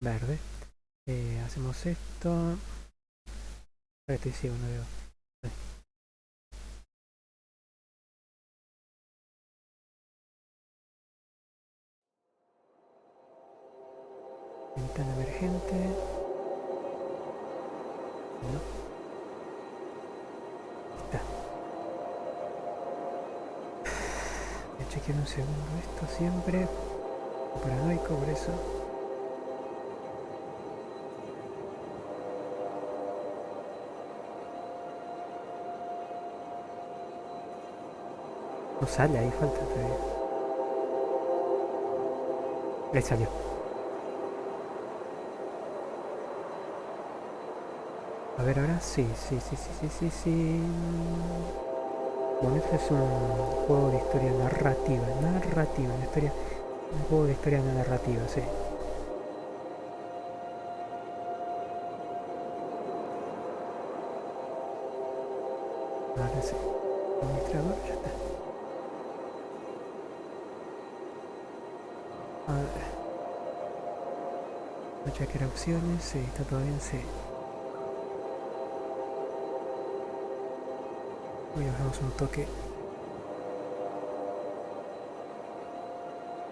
Verde. Hacemos esto. Estoy ciego, no veo. Ventana emergente. No. Está. Voy a chequear un segundo esto siempre. Paranoico por eso. No sale, ahí falta todavía. Ahí salió. A ver ahora, sí. Bueno, este es un juego de historia narrativa, una historia, un juego de historia narrativa, sí. Ahora sí, administrador, ya está. A ver. No chequear opciones, sí, está todo bien, sí. Voy a bajamos un toque.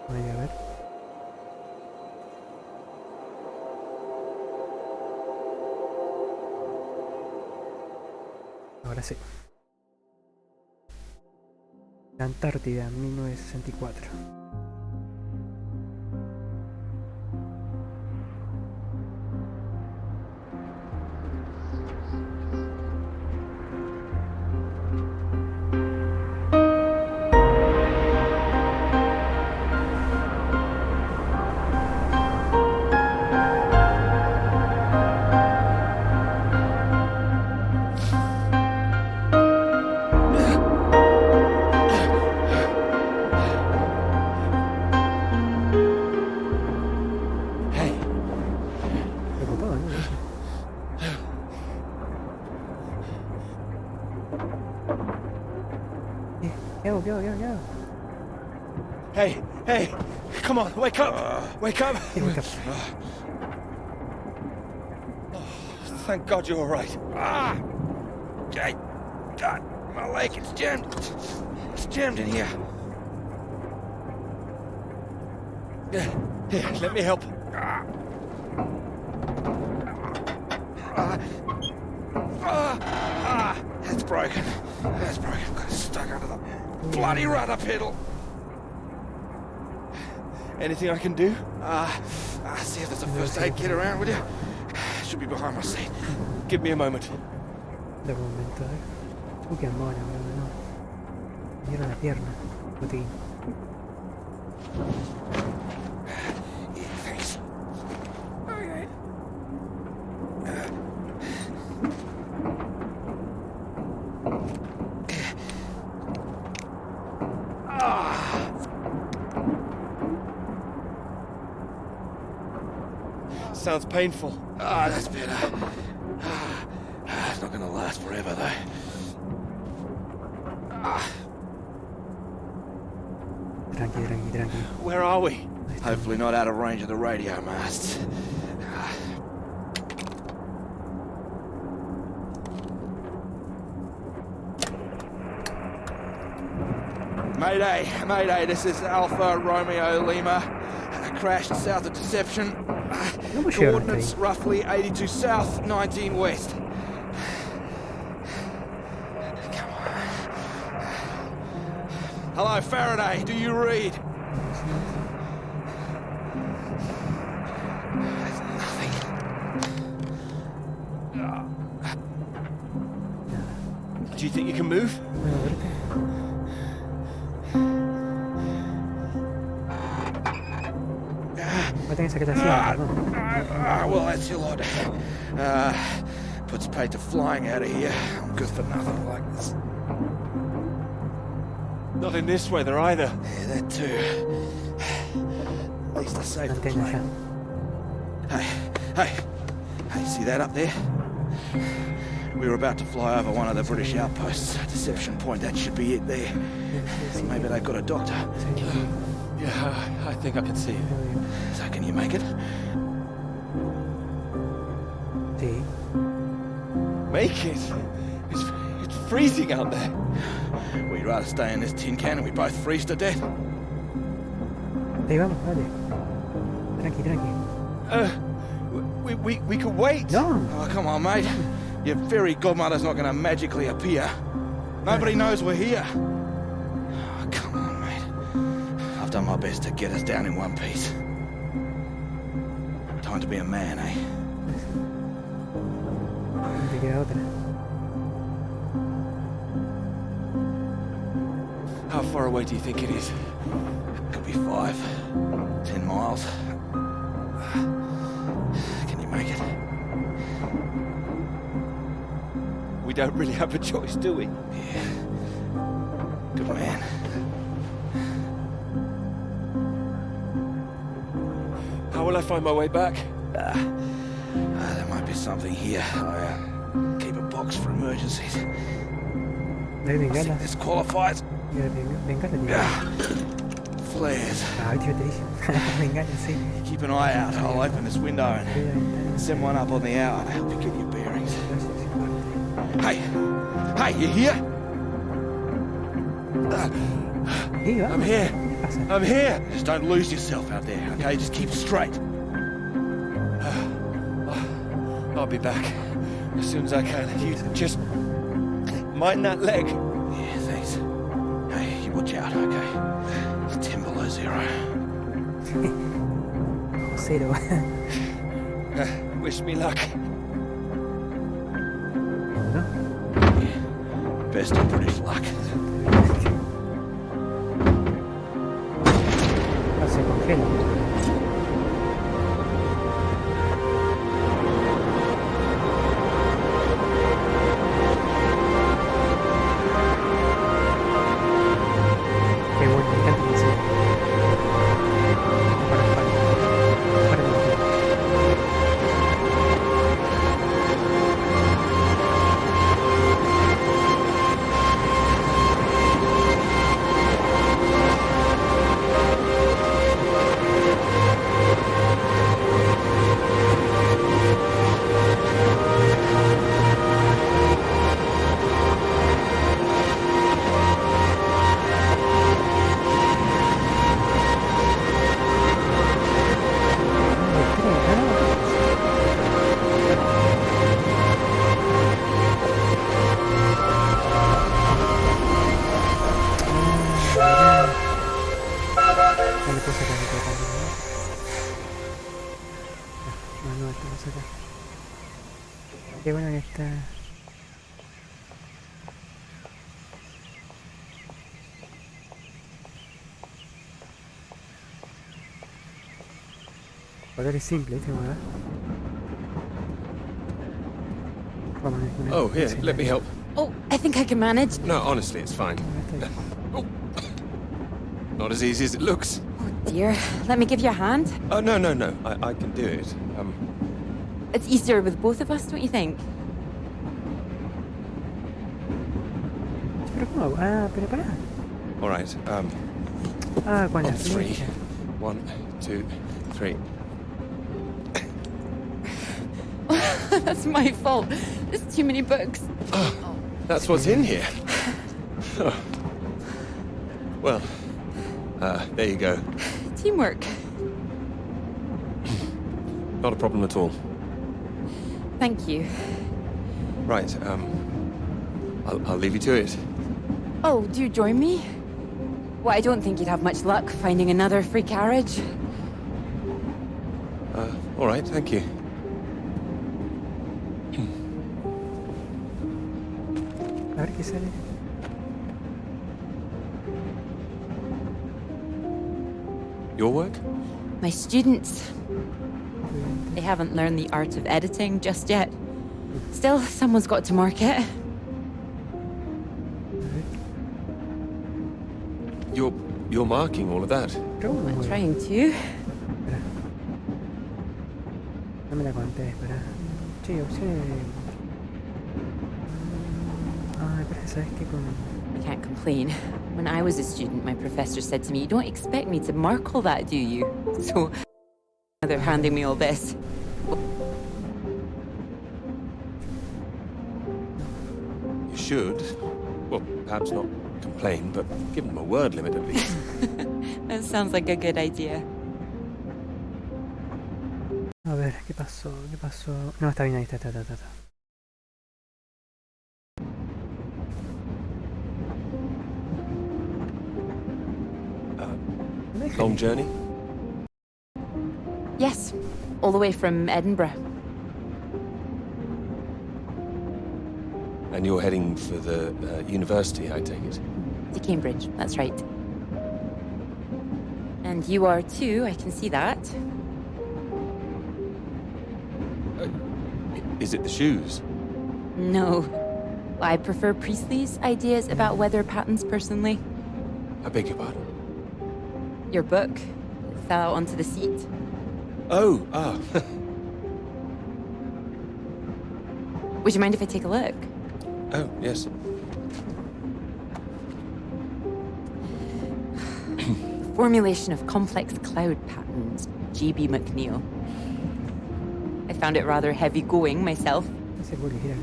Voy a ver. Ahora sí. La Antártida, 1964. Go. Hey, come on, wake up! Wake up! Thank God you're all right. God, my leg, it's jammed. It's jammed in here. Here, let me help. That's broken. Got stuck under the bloody rudder pedal. Anything I can do? See if there's a first aid kit around, will you? Should be behind my seat. Give me a moment. De momento, qué amor, no. Me dieron la pierna. Botín. Yeah, thanks. Okay. Sounds painful. That's better. It's not gonna last forever, though. Tranqui. Where are we? Hopefully not out of range of the radio masts. Mayday, this is Alpha Romeo Lima. Crashed south of Deception. Coordinates roughly 82 south, 19 west. Come on. Hello, Faraday, do you read? There's nothing. Do you think you can move? Well, that's your lot. Puts paid to flying out of here. I'm good for nothing like this. Not in this weather either. Yeah, that too. At least I saved the plane. Hey, see that up there? We were about to fly over one of the British outposts. Deception Point, that should be it there. Maybe they've got a doctor. Yeah, I think I can see it. So can you make it? Sí. Make it? It's freezing out there. We'd rather stay in this tin can and we both freeze to death. Ahí vamos, dale. Tranqui, tranqui. We could wait. No. Oh, come on, mate. Your fairy godmother's not going to magically appear. Nobody knows we're here. Oh, come on, mate. I've done my best to get us down in one piece. Time to be a man, eh? No te queda otra. How far away do you think it is? Could be 5, 10 miles. Can you make it? We don't really have a choice, do we? Yeah. Good man. How will I find my way back? There might be something here. I keep a box for emergencies. No hay I think bengalas. this qualifies. Mira, bengalas tiene. Flares. Ah, tío, te dije. Bengalas, sí. Keep an eye out. I'll open this window and Mira la ventana. send one up on the hour to help you get your bearings. Gracias, sí. Hey! Hey, you here? Sí, vamos. I'm here. ¿Qué pasa? I'm here. Just don't lose yourself out there, okay? Just keep straight. I'll be back as soon as I can. You just mind that leg. Yeah, thanks. Hey, you watch out, okay? It's 10 below 0. Cero. Wish me luck. ¿No? Yeah. Best of British luck. Ah, se congela. Qué bueno, me encanta la música. Para el motor. No le puedo sacar el total, ¿no? No, esto no saca. Qué bueno que está. Colores simples, ¿viste? ¿Verdad? Vamos a poner. Oh, here, let me help. Oh, I think I can manage. No, honestly, it's fine. Oh. Not as easy as it looks. Oh dear. Let me give you a hand. Oh, no. I can do it. It's easier with both of us, don't you think? Pero ¿cómo hago? Ah, pero pará. All right. Ah, con la On 3. flecha. 1, 2, 3. That's my fault. There's too many books. That's what's in here. Oh. Well, there you go. Teamwork. Not a problem at all. Thank you. Right, I'll leave you to it. Oh, do you join me? Well, I don't think you'd have much luck finding another free carriage. All right, thank you. A ver qué sale. Your work? My students. They haven't learned the art of editing just yet. Still, someone's got to mark it. You're marking all of that. Pero ¿cómo me I'm muevo? trying to. Espera. No me la conté, espera. Sí, opciones de... Ah, parece, ¿sabes qué? Con... I can't complain. When I was a student, my professor said to me, "You don't expect me to mark all that, do you?" So, They're handing me all this. You should. Well, perhaps not complain, but give them a word limit at least. That sounds like a good idea. A ver, ¿qué pasó? ¿Qué pasó? No, está bien, ahí está. Long journey? Yes, all the way from Edinburgh. And you're heading for the university, I take it? To Cambridge, that's right. And you are too, I can see that. Is it the shoes? No. I prefer Priestley's ideas about weather patterns personally. I beg your pardon? Your book fell onto the seat. Oh, Would you mind if I take a look? Oh, yes. Formulation of complex cloud patterns, G.B. McNeill. I found it rather heavy going myself. No se puede elegir acá.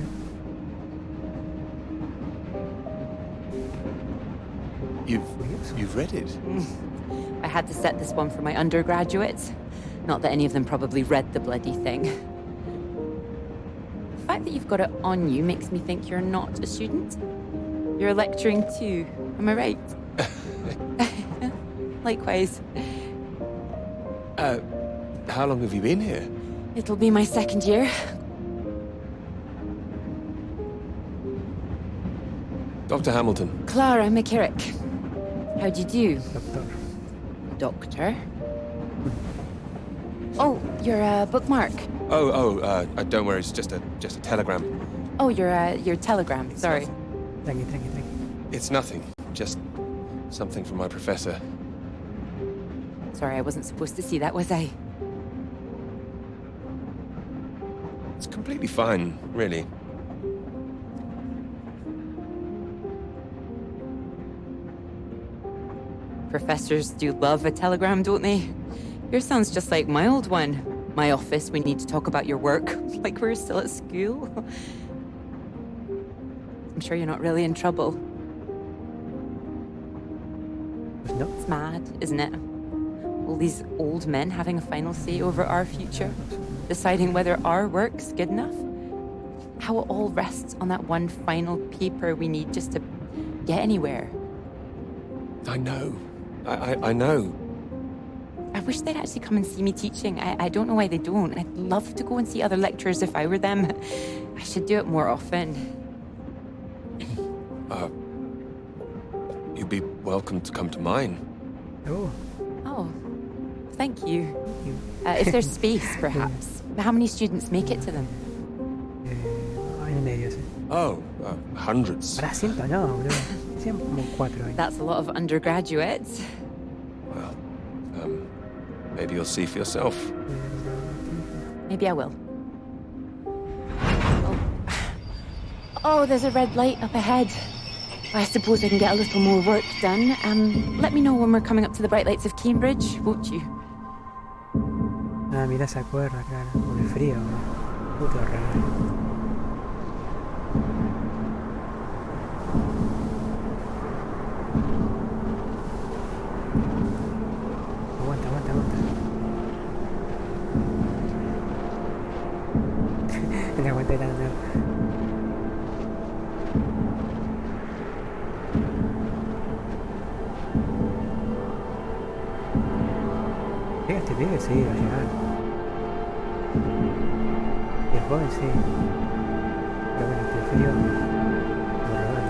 You've read it? I had to set this one for my undergraduates. Not that any of them probably read the bloody thing. The fact that you've got it on you makes me think you're not a student. You're lecturing too, am I right? Likewise. How long have you been here? It'll be my second year. Dr. Hamilton. Clara McKirrick. How'd you do? Doctor. Doctor? Oh, you're a bookmark. Don't worry, it's just a telegram. Oh, your telegram, sorry. Tranqui. It's nothing, just something from my professor. Sorry, I wasn't supposed to see that, was I? It's completely fine, really. Professors do love a telegram, don't they? Yours sounds just like my old one. My office, we need to talk about your work. Like we're still at school. I'm sure you're not really in trouble. No. It's mad, isn't it? All these old men having a final say over our future, deciding whether our work's good enough. How it all rests on that one final paper we need just to get anywhere. I know. I know. I wish they'd actually come and see me teaching. I don't know why they don't. I'd love to go and see other lecturers if I were them. I should do it more often. You'd be welcome to come to mine. Oh, Oh, thank you. thank you. If there's space, perhaps. How many students make it to them? En el medio, sí. Hundreds. Para 100 no, bro. Hacían como 4 ahí. That's a lot of undergraduates. Well, maybe you'll see for yourself. Maybe I will. Oh, there's a red light up ahead. I suppose I can get a little more work done. Let me know when we're coming up to the bright lights of Cambridge, won't you? Ah, mira esa cuerda, claro. Con el frío, puto regalo. Aguanta. No aguanté tanto. Llega este pibe, sí, va a llegar. Y el joven, sí. Pero bueno, este frío lo regalo.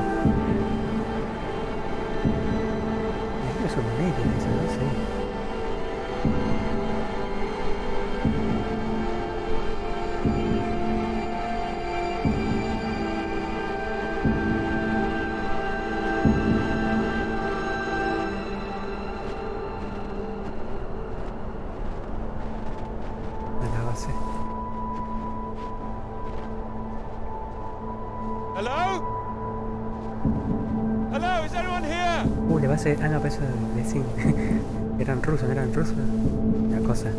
Es un medio, eso, no sé. A la base. Hello? Hello, is anyone here? La base. Ah, no, pero eso de cine. Eran rusos, no eran rusos. La cosa.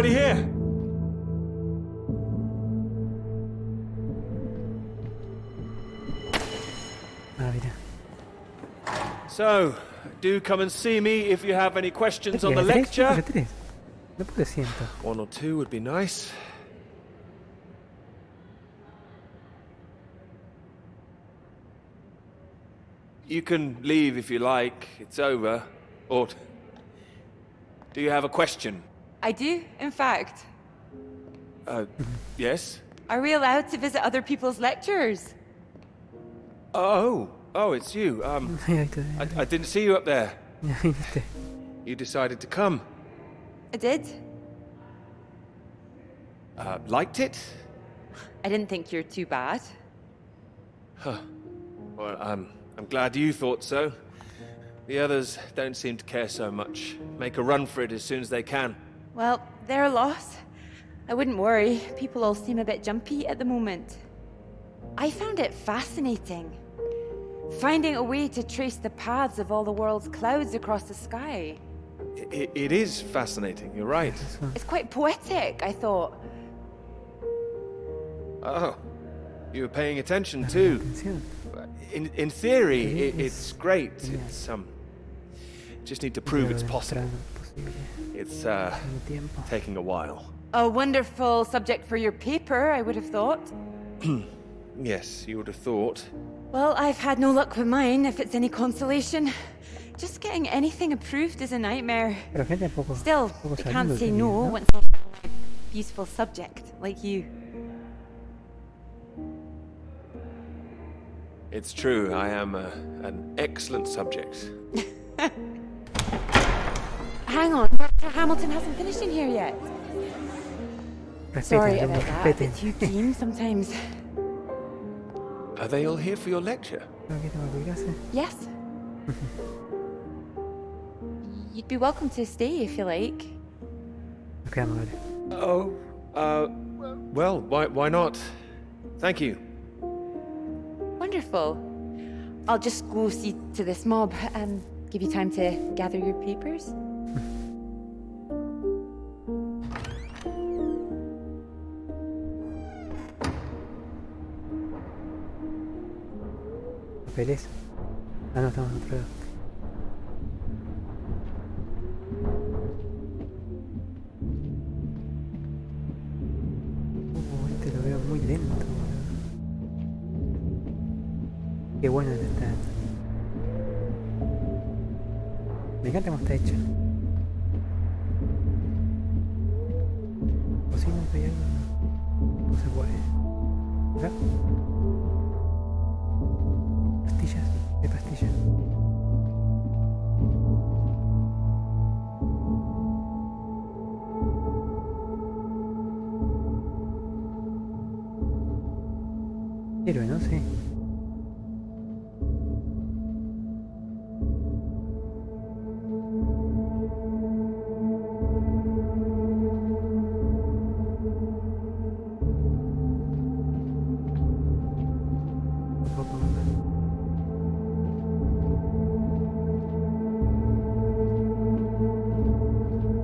already here? Ah, mira. So, do come and see me if you have any questions on the ¿Tres? lecture. ¿Tres? No pude siento. 1 or 2 would be nice. You can leave if you like. It's over. Or do you have a question? I do, in fact. Yes? Are we allowed to visit other people's lectures? Oh, it's you. Ahí está. I didn't see you up there. Ahí viniste. You decided to come. I did. Liked it? I didn't think you're too bad. Well, I'm glad you thought so. The others don't seem to care so much. Make a run for it as soon as they can. Well, they're a loss. I wouldn't worry. People all seem a bit jumpy at the moment. I found it fascinating. Finding a way to trace the paths of all the world's clouds across the sky. It is fascinating, you're right. It's quite poetic, I thought. Oh, you were paying attention too. Atención. In theory, it's great. It's just need to prove it's possible. It's taking a while. A wonderful subject for your paper, I would have thought. Yes, you would have thought. Well, I've had no luck with mine, if it's any consolation. Just getting anything approved is a nightmare. Pero gente poco. Still, poco I can't saludo say tenía, no ¿no? once I found a beautiful subject like you. It's true, I am an excellent subject. Hang on, Dr. Hamilton hasn't finished in here yet. Sorry Respeten, about that, a bit respeten. too keen sometimes. Are they all here for your lecture? ¿No que tengo que clase? Yes? You'd be welcome to stay if you like. Nos quedamos, vale. Oh, well, why not? Thank you. Wonderful. I'll just go see to this mob and give you time to gather your papers. ¿Papeles? Ah, no, estamos en otro lado. Este lo veo muy lento, boludo. Qué bueno que está. Me encanta cómo está hecho. Cocina, hay algo. No se puede. ¿Acá? Pastillas. ¿Qué pastillas? Héroe, ¿no? Sí. Un poco más.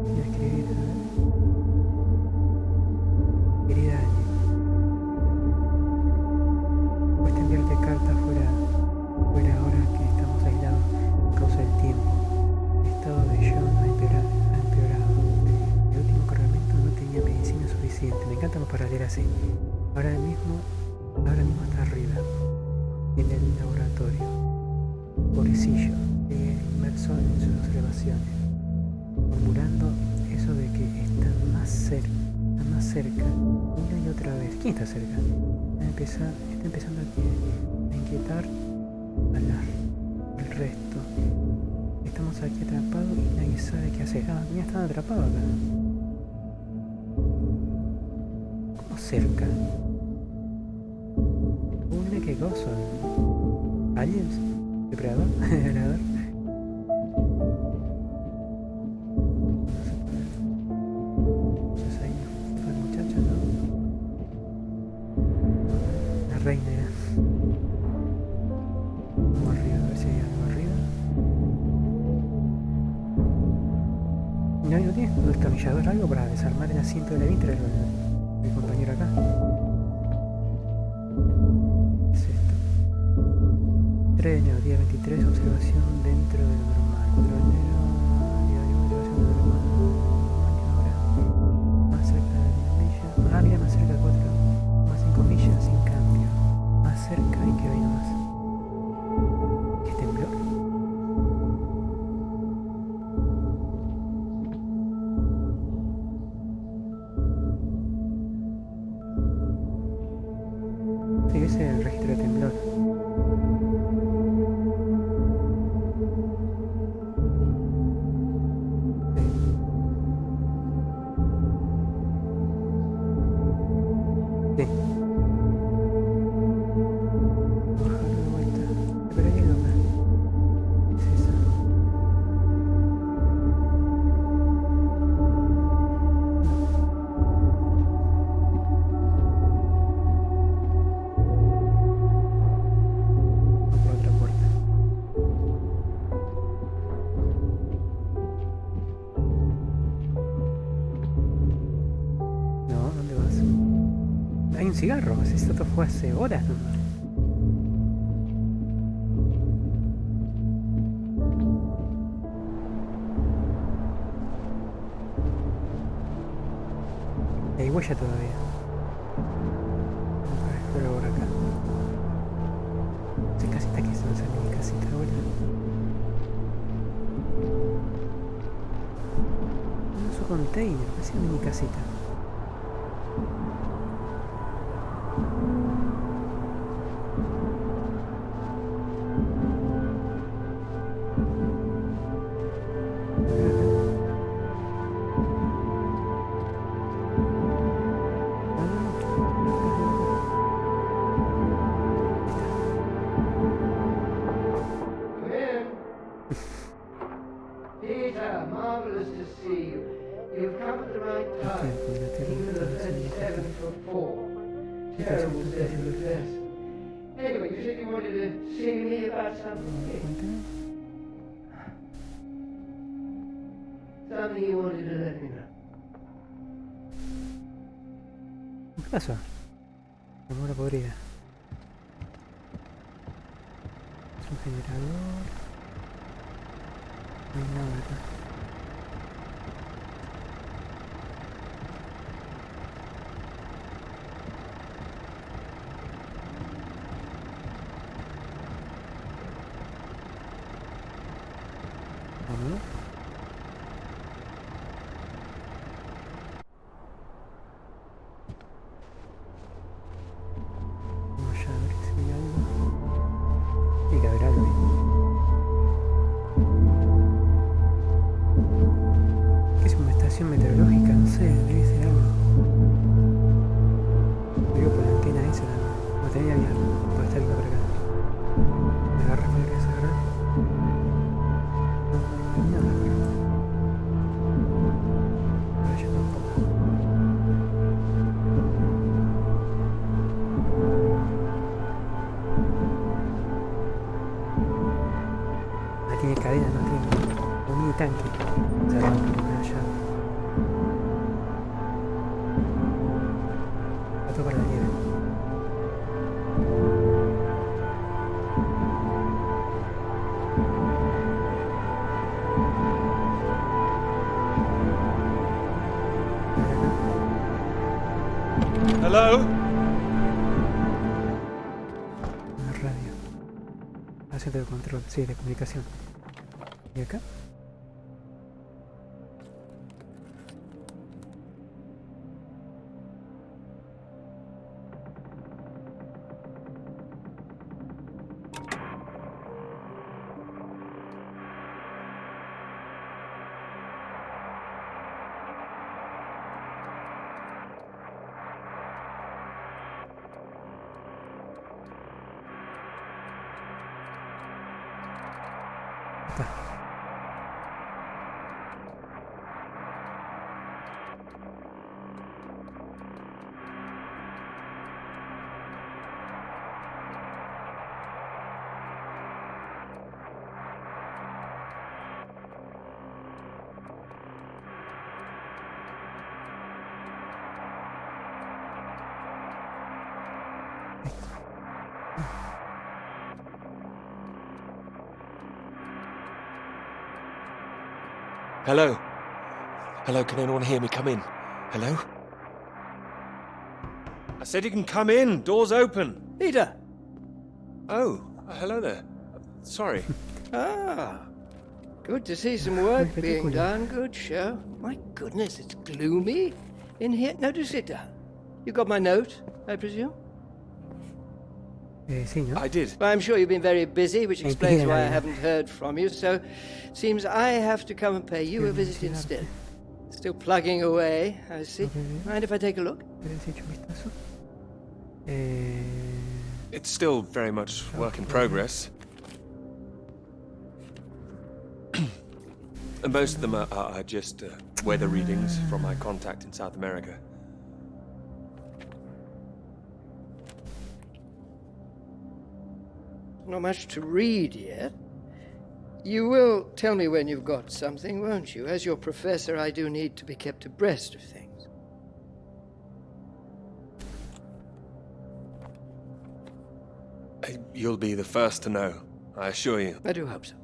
Voy a escribir, a ver. Querida Annie, cuesta enviarte cartas fuera ahora que estamos aislados a causa del tiempo. El estado de John ha empeorado. El último cargamento no tenía medicina suficiente. Me encanta para leer así. Ahora mismo está arriba, en el laboratorio. Pobrecillo, inmerso en sus observaciones, murmurando eso de que está más cerca, una y otra vez. ¿Quién está cerca? Está empezando a inquietar al resto. Estamos aquí atrapados y nadie sabe qué hacer. Ah, ya están atrapados acá. ¿Cómo cerca? Mira qué cosa. ¿Aliens? ¿Depredador? ¿Depredador? No se puede ver. Entonces ahí fue el muchacho, ¿no? La reina era. Vamos arriba, a ver si hay algo arriba. No, ahí no tiene. ¿Dónde está? destornillador, algo para desarmar el asiento de la vitra, el compañero acá. ¿Qué es esto? 3 de enero, día 23, observación dentro de lo normal. 4 de enero, día de observación de lo normal. Ahora, más cerca de la milla. Ah, mira, más cerca 4, más 5 millas, sin cambio. Más cerca y que hoy nomás. ¿Es temblor? Sí, ese es el registro de temblor. Sí. Bajarlo de vuelta. Pero hay algo acá. ¿Qué es eso? No, por otra puerta. No, ¿dónde vas? Hay un cigarro. Esto fue hace horas nomás. Hay huella todavía. Vamos a explorar por acá. Esa casita que se me sale mi casita ahora. No, su container, parece una mini casita. Peter, marvelous to see you. You've come at the right time. Even though 37 for 4. Terrible state of affairs. Anyway, you said you wanted to see me about something. Something you wanted to let me know. ¿Qué pasó? La mora podrida. Es un generador. No hay nada acá. Vamos. Vamos ya a ver si hay algo. Tiene que haber algo ahí. ¿Qué es una estación meteorológica? No sé, debe ser algo. Digo por la antena esa, no tenía bien para estar para acá. Me agarras para que se agarra. No hay nada acá. Ahora ya tampoco. Ah, tiene cadena, no tiene un mini tanque. Cerrado con una llave. Pato para la nieve. Hello? Una radio. Centro de control, sí, de comunicación. ¿Y acá? Está. Hello? Hello, can anyone hear me? Come in. Hello? I said you can come in. Door's open. Peter! Oh, hello there. Sorry. Ah, good to see some work being done. Good show. My goodness, it's gloomy in here. No, do sit down. You got my note, I presume? Sí, ¿no? I did. Well, I'm sure you've been very busy, which explains Entiendo, why I ya. haven't heard from you. So, seems I have to come and pay you a visit instead. Still plugging away, I see. Mind if I take a look? ¿Habías hecho un vistazo? It's still very much work in progress. And most of them are just weather readings from my contact in South America. Not much to read yet. You will tell me when you've got something, won't you? As your professor, I do need to be kept abreast of things. You'll be the first to know, I assure you. I do hope so.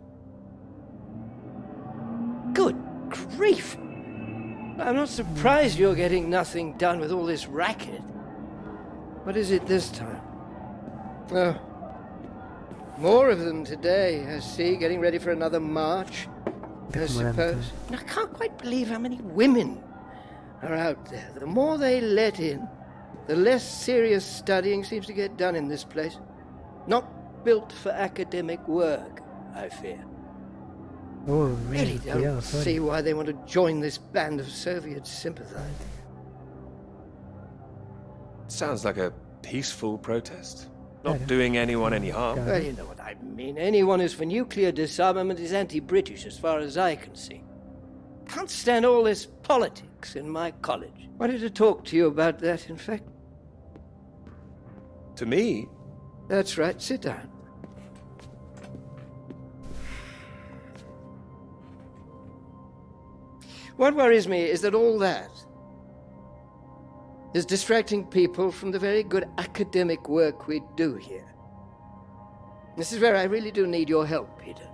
Good grief! I'm not surprised you're getting nothing done with all this racket. What is it this time? Oh, more of them today, I see, getting ready for another march, I suppose. I can't quite believe how many women are out there. The more they let in, the less serious studying seems to get done in this place. Not built for academic work, I fear. Oh, Really cuidado, don't sorry. see why they want to join this band of Soviet sympathizers. Sounds like a peaceful protest. Not Claro. doing anyone any harm. Claro. Well, you know what I mean. Anyone who's for nuclear disarmament is anti-British as far as I can see. Can't stand all this politics in my college. Wanted to talk to you about that, in fact. To me, That's right, sit down. What worries me is that all that is distracting people from the very good academic work we do here. This is where I really do need your help, Peter.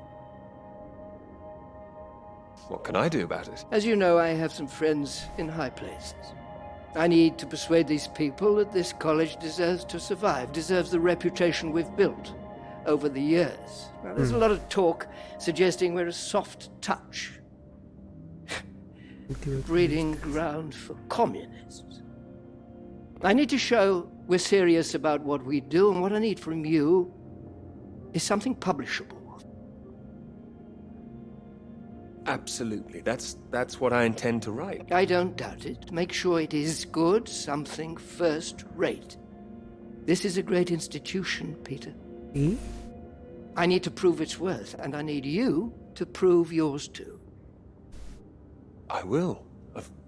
what can I do about it? As you know, I have some friends in high places. I need to persuade these people that this college deserves to survive, deserves the reputation we've built over the years. Now, there's a lot of talk suggesting we're a soft touch, breeding ground for communists. I need to show we're serious about what we do, and what I need from you is something publishable. Absolutely. That's what I intend to write. I don't doubt it. Make sure it is good, something first rate. This is a great institution, Peter. ¿Y? I need to prove its worth, and I need you to prove yours too. I will.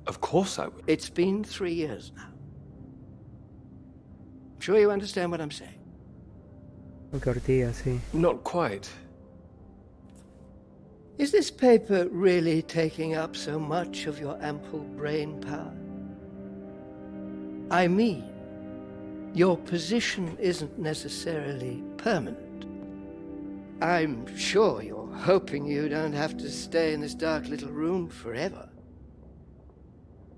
Of course I will. It's been 3 years now. I'm sure you understand what I'm saying. Porque Ortiga, sí. Not quite. Is this paper really taking up so much of your ample brain power? I mean, your position isn't necessarily permanent. I'm sure you're hoping you don't have to stay in this dark little room forever.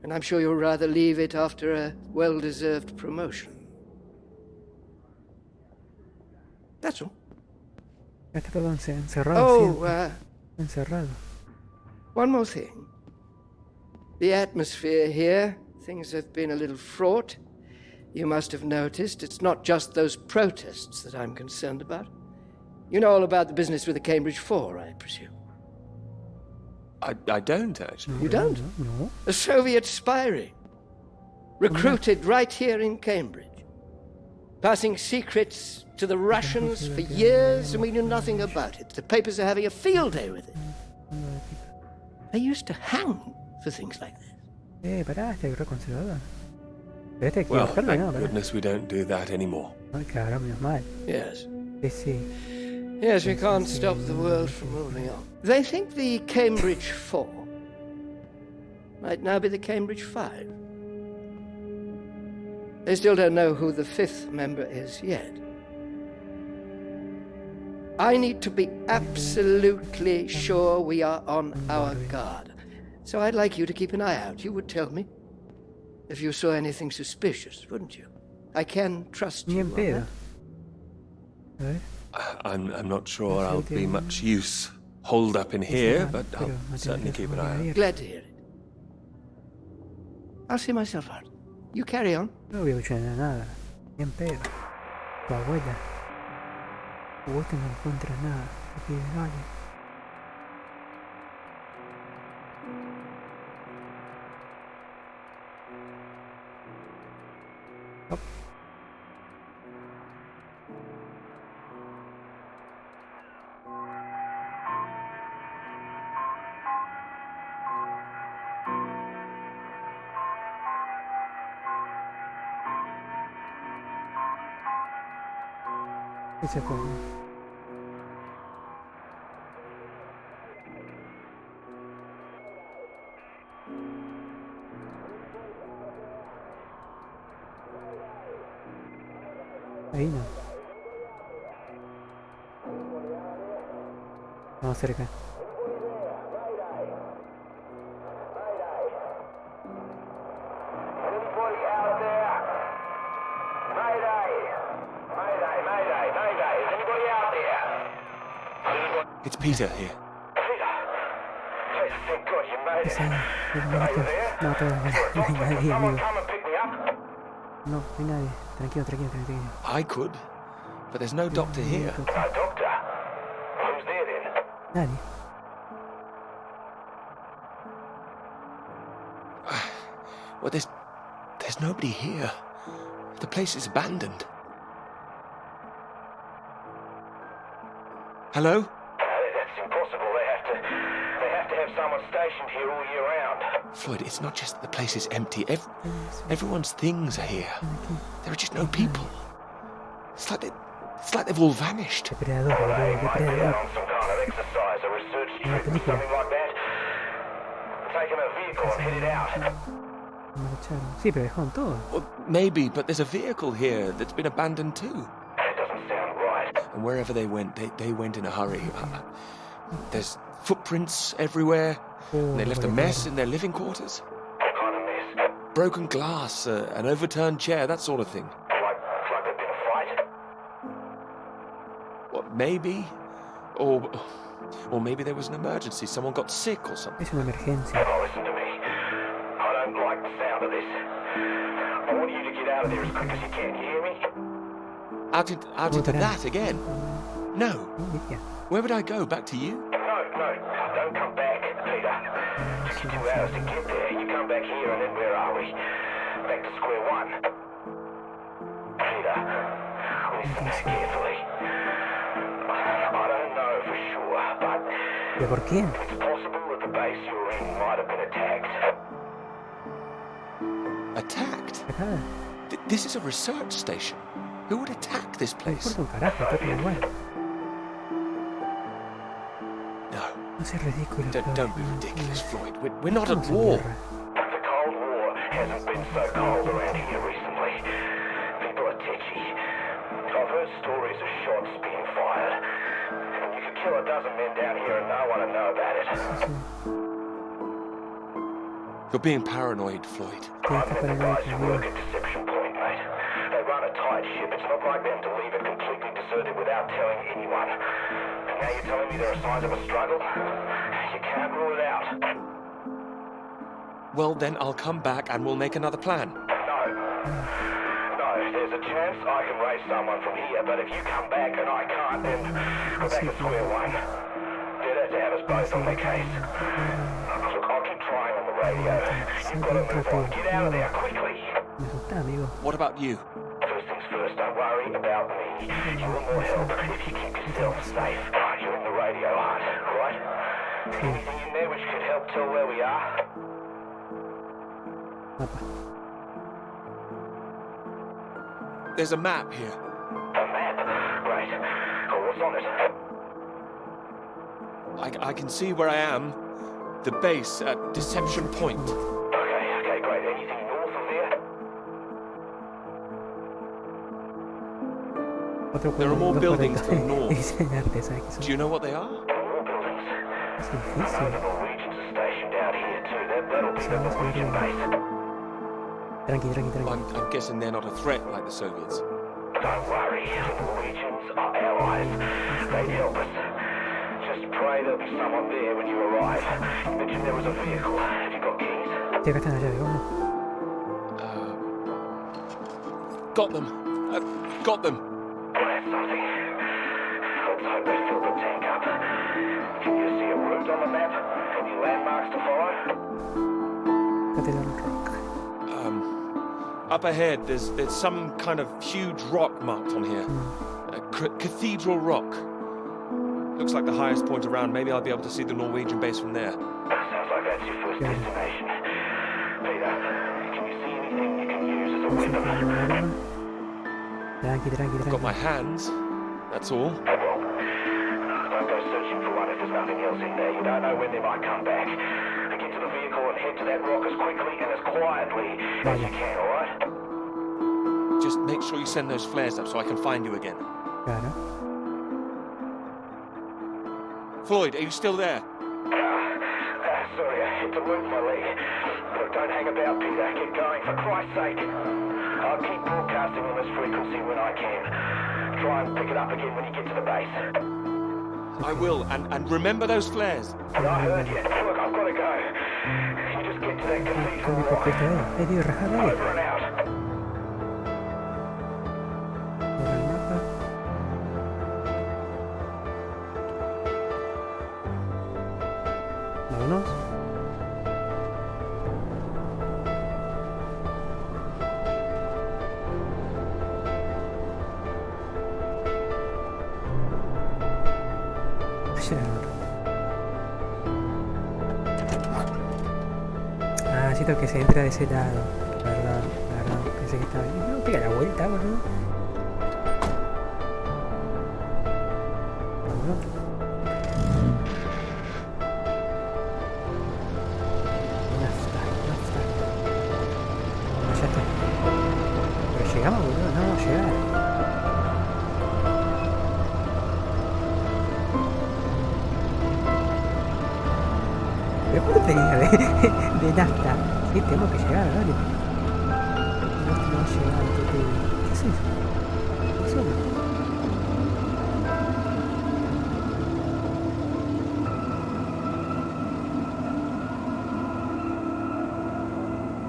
And I'm sure you'll rather leave it after a well-deserved promotion. That's all. Está todo encerrado. Oh, siempre. Encerrado. one more thing. The atmosphere here, things have been a little fraught. You must have noticed it's not just those protests that I'm concerned about. You know all about the business with the Cambridge Four, I presume. I don't, actually. You don't? No. A Soviet spy ring. Recruited right here in Cambridge. Passing secrets to the Russians for years, and we knew nothing about it. The papers are having a field day with it. They used to hang for things like this. Pará, este es reconservador. Pero este hay que Well, bajarlo, thank no, pará. goodness we don't do that anymore. Ay, cabrón, menos mal. Yes. Sí, sí. Yes, we can't stop the world from moving on. They think the Cambridge Four might now be the Cambridge Five. They still don't know who the fifth member is yet. I need to be absolutely sure we are on our guard. So I'd like you to keep an eye out. You would tell me if you saw anything suspicious, wouldn't you? I can trust Ni you en on pedo. that. A ver. I'm not sure I'll be much use holed up in here, but I'll certainly keep an eye out. Glad to hear it. I'll see myself out. You carry on. No voy a escuchar nada. Ni en pedo. Tu abuela. Vos no encuentras nada. Te pide dale. Hop. Y se fue. Ahí no. Vamos cerca. Anybody out there? Mayday! Mayday, mayday, mayday! Is anybody out there? It's Peter here. Peter! Please, thank God you made it. Esa es el médico. No, todavía no hay nadie, Someone amigo. come and pick me up? No, no hay nadie. Tranquilo, tranquilo, tranquilo. I could, but there's no doctor here. No doctor. Who's there then? Nadie. Well, there's nobody here. The place is abandoned. Hello? That's impossible. They have to have someone stationed here all year round. Floyd, it's not just that the place is empty. Everyone's things are here. There are just no people. It's like they've all vanished. Depredador, boludo, Might be depredador. on some kind of exercise, a research trip or something like that. Taking a vehicle and headed out. Marcharon. Sí, pero dejaron todo. Well, maybe, but there's a vehicle here that's been abandoned too. That doesn't sound right. And wherever they went, they went in a hurry. There's footprints everywhere. And they left a mess in their living quarters. What kind of mess? Broken glass, an overturned chair, that sort of thing. Like there'd been a fight? Well, maybe. Or maybe there was an emergency. Someone got sick or something. Es una emergencia. Oh, listen to me. I don't like the sound of this. I want you to get out of there as quick as you can. You hear me? Out into that again? No. Yeah. Where would I go? Back to you? No. Don't come back, Peter. Took you 2 hours to get there. You come back here and then where are we? Back to square one. Peter, listen carefully. I don't know for sure, but ¿Pero por quién? it's possible that the base you're in might have been attacked. Attacked? Acá. This is a research station. Who would attack this No place? importa un carajo, está todo igual. No. No seas ridículo. Floyd. Don't be ridiculous, Floyd. We're not at Estamos en war. guerra. The Cold War hasn't been so cold around here recently. People are tetchy. I've heard stories of shots being fired. And you could kill a dozen men down here and no one would know about it. Sí. You're being paranoid, Floyd. Tienes que I'm the parar guys ahí who work conmigo. at Deception Point, mate. They run a tight ship. It's not like them to leave it completely deserted without telling anyone. And now you're telling me there are signs of a struggle? You can't rule it out. Well, then I'll come back and we'll make another plan. No, there's a chance I can raise someone from here, but if you come back and I can't, then we're back to square one. Better to have us both on the case. Look, I'll keep trying on the radio. You've got to move on. Get out of there quickly. Me asusta, amigo. What about you? First things first, don't worry about me. You want more help if you keep yourself safe. You're in the radio hunt, right? Anything in there which could help tell where we are? Mapa. There's a map here. A map? Great. Oh, what's on it? I can see where I am. The base at Deception Point. Okay, great. Anything north of there? Otro There are more dos buildings to the north. Dicen arte, ¿sabes qué son? Do you know what they are? More buildings. Es difícil. Multiple regions are stationed out here too. be the Norwegian base. Tranqui. I'm guessing they're not a threat like the Soviets. Don't worry, the Norwegians are allies. They'd help us. Just pray there'll be someone there when you arrive. You mentioned there was a vehicle. Have you got keys? Sí, acá está la llave, vamos. Got them. Got them. Well, that's something. Let's hope they fill the tank up. Can you see a route on the map? Any landmarks to follow? Catedral Rock. Up ahead, there's some kind of huge rock marked on here. A cathedral rock. Looks like the highest point around. Maybe I'll be able to see the Norwegian base from there. Sounds like that's your first destination. Peter, can you see anything you can use as a weapon? Tranqui. Got my hands. That's all. Well, don't go searching for one if there's nothing else in there. You don't know when they might come back. Get to the vehicle and head to that rock as quickly and as quietly as you can, alright? Just make sure you send those flares up so I can find you again. Claro. Floyd, are you still there? Sorry, I hit to lose my leg. Look, don't hang about, Peter. Get going, for Christ's sake. I'll keep broadcasting on this frequency when I can. Try and pick it up again when you get to the base. I will, and remember those flares. I heard you. Look, I've got to go. You just get to that cathedral rock. Tío, rajada ahí. Over and out. Por el mapa. Vámonos. Ah, siento que se entra de ese lado. Verdad. Pensé que estaba ahí. No, pega la vuelta, boludo. Vámonos. Nafta. Ya está. Pero llegamos, boludo. No vamos a llegar. ¿Pero cuánto tenía de nafta? Sí, tenemos que llegar, dale. No va a llegar, ¿qué es eso? ¿Qué suena?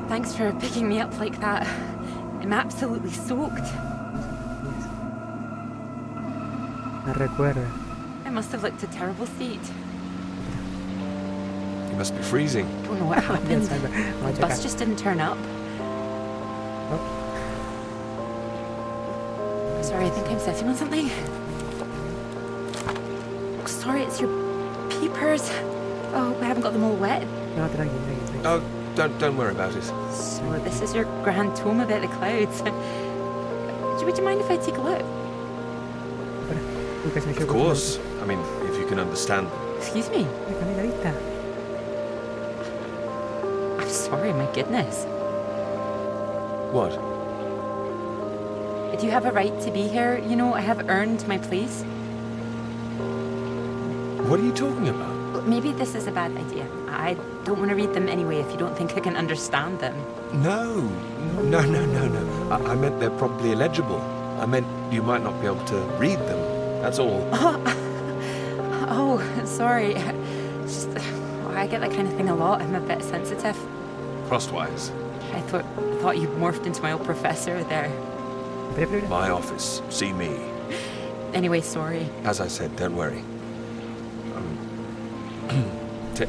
Thanks for picking me up like that. I'm absolutely soaked. Me recuerda. I must have looked a terrible state. You must be freezing. Don't know what happened. The bus just didn't turn up. Sorry, I think I'm sitting on something. Oh, sorry, it's your peepers. Oh, I haven't got them all wet. No, tranqui. Oh, don't worry about it. So this is your grand tome about the clouds. Would you mind if I take a look? Of course. I mean, if you can understand them. Excuse me? I'm sorry, my goodness. What? Do you have a right to be here? You know, I have earned my place. What are you talking about? Well, maybe this is a bad idea. I don't want to read them anyway if you don't think I can understand them. No. I meant they're probably illegible. I meant you might not be able to read them. That's all. Oh, sorry. Just, I get that kind of thing a lot. I'm a bit sensitive. Crosswise. I thought you morphed into my old professor there. My office. See me. Anyway, sorry. As I said, don't worry.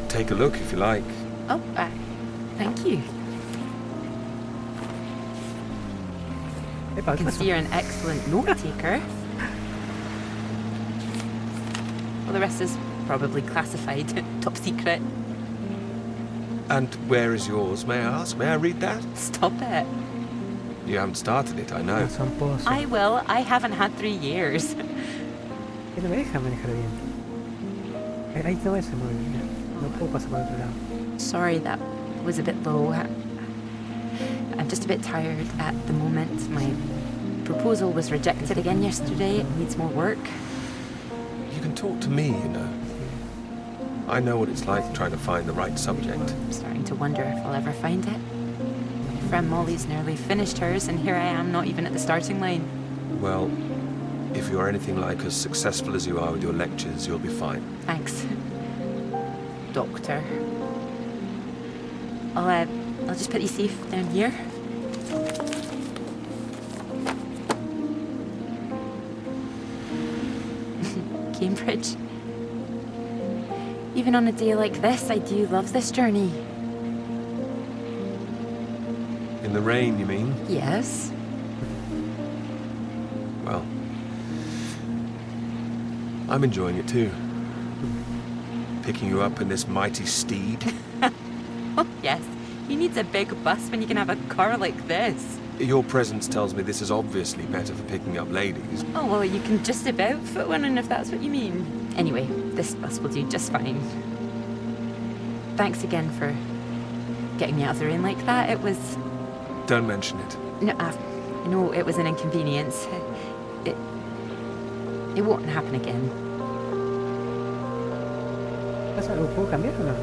Take a look if you like. Oh, thank you. I can see you're an excellent note taker. Well, the rest is probably classified, top secret. And where is yours, may I ask? May I read that? Stop it. You haven't started it, I know. I will. I haven't had 3 years. Que no me deja manejar bien. Ahí no se mueve bien. No puedo pasar por otro lado. Sorry, that was a bit low. I'm just a bit tired at the moment. My proposal was rejected again yesterday. It needs more work. You can talk to me, you know. I know what it's like trying to find the right subject. I'm starting to wonder if I'll ever find it. My friend Molly's nearly finished hers, and here I am not even at the starting line. Well, if you're anything like as successful as you are with your lectures, you'll be fine. Thanks, Doctor. I'll just put you safe down here. Cambridge. Even on a day like this, I do love this journey. In the rain, you mean? Yes. Well, I'm enjoying it too. Picking you up in this mighty steed. Oh, yes. Who needs a big bus when you can have a car like this? Your presence tells me this is obviously better for picking up ladies. Oh, well, you can just about fit one in if that's what you mean. Anyway, this bus will do just fine. Thanks again for getting me out of the rain like that. It was... Don't mention it. No, I know it was an inconvenience. It won't happen again. ¿Pasa? ¿Lo puedo cambiar o no?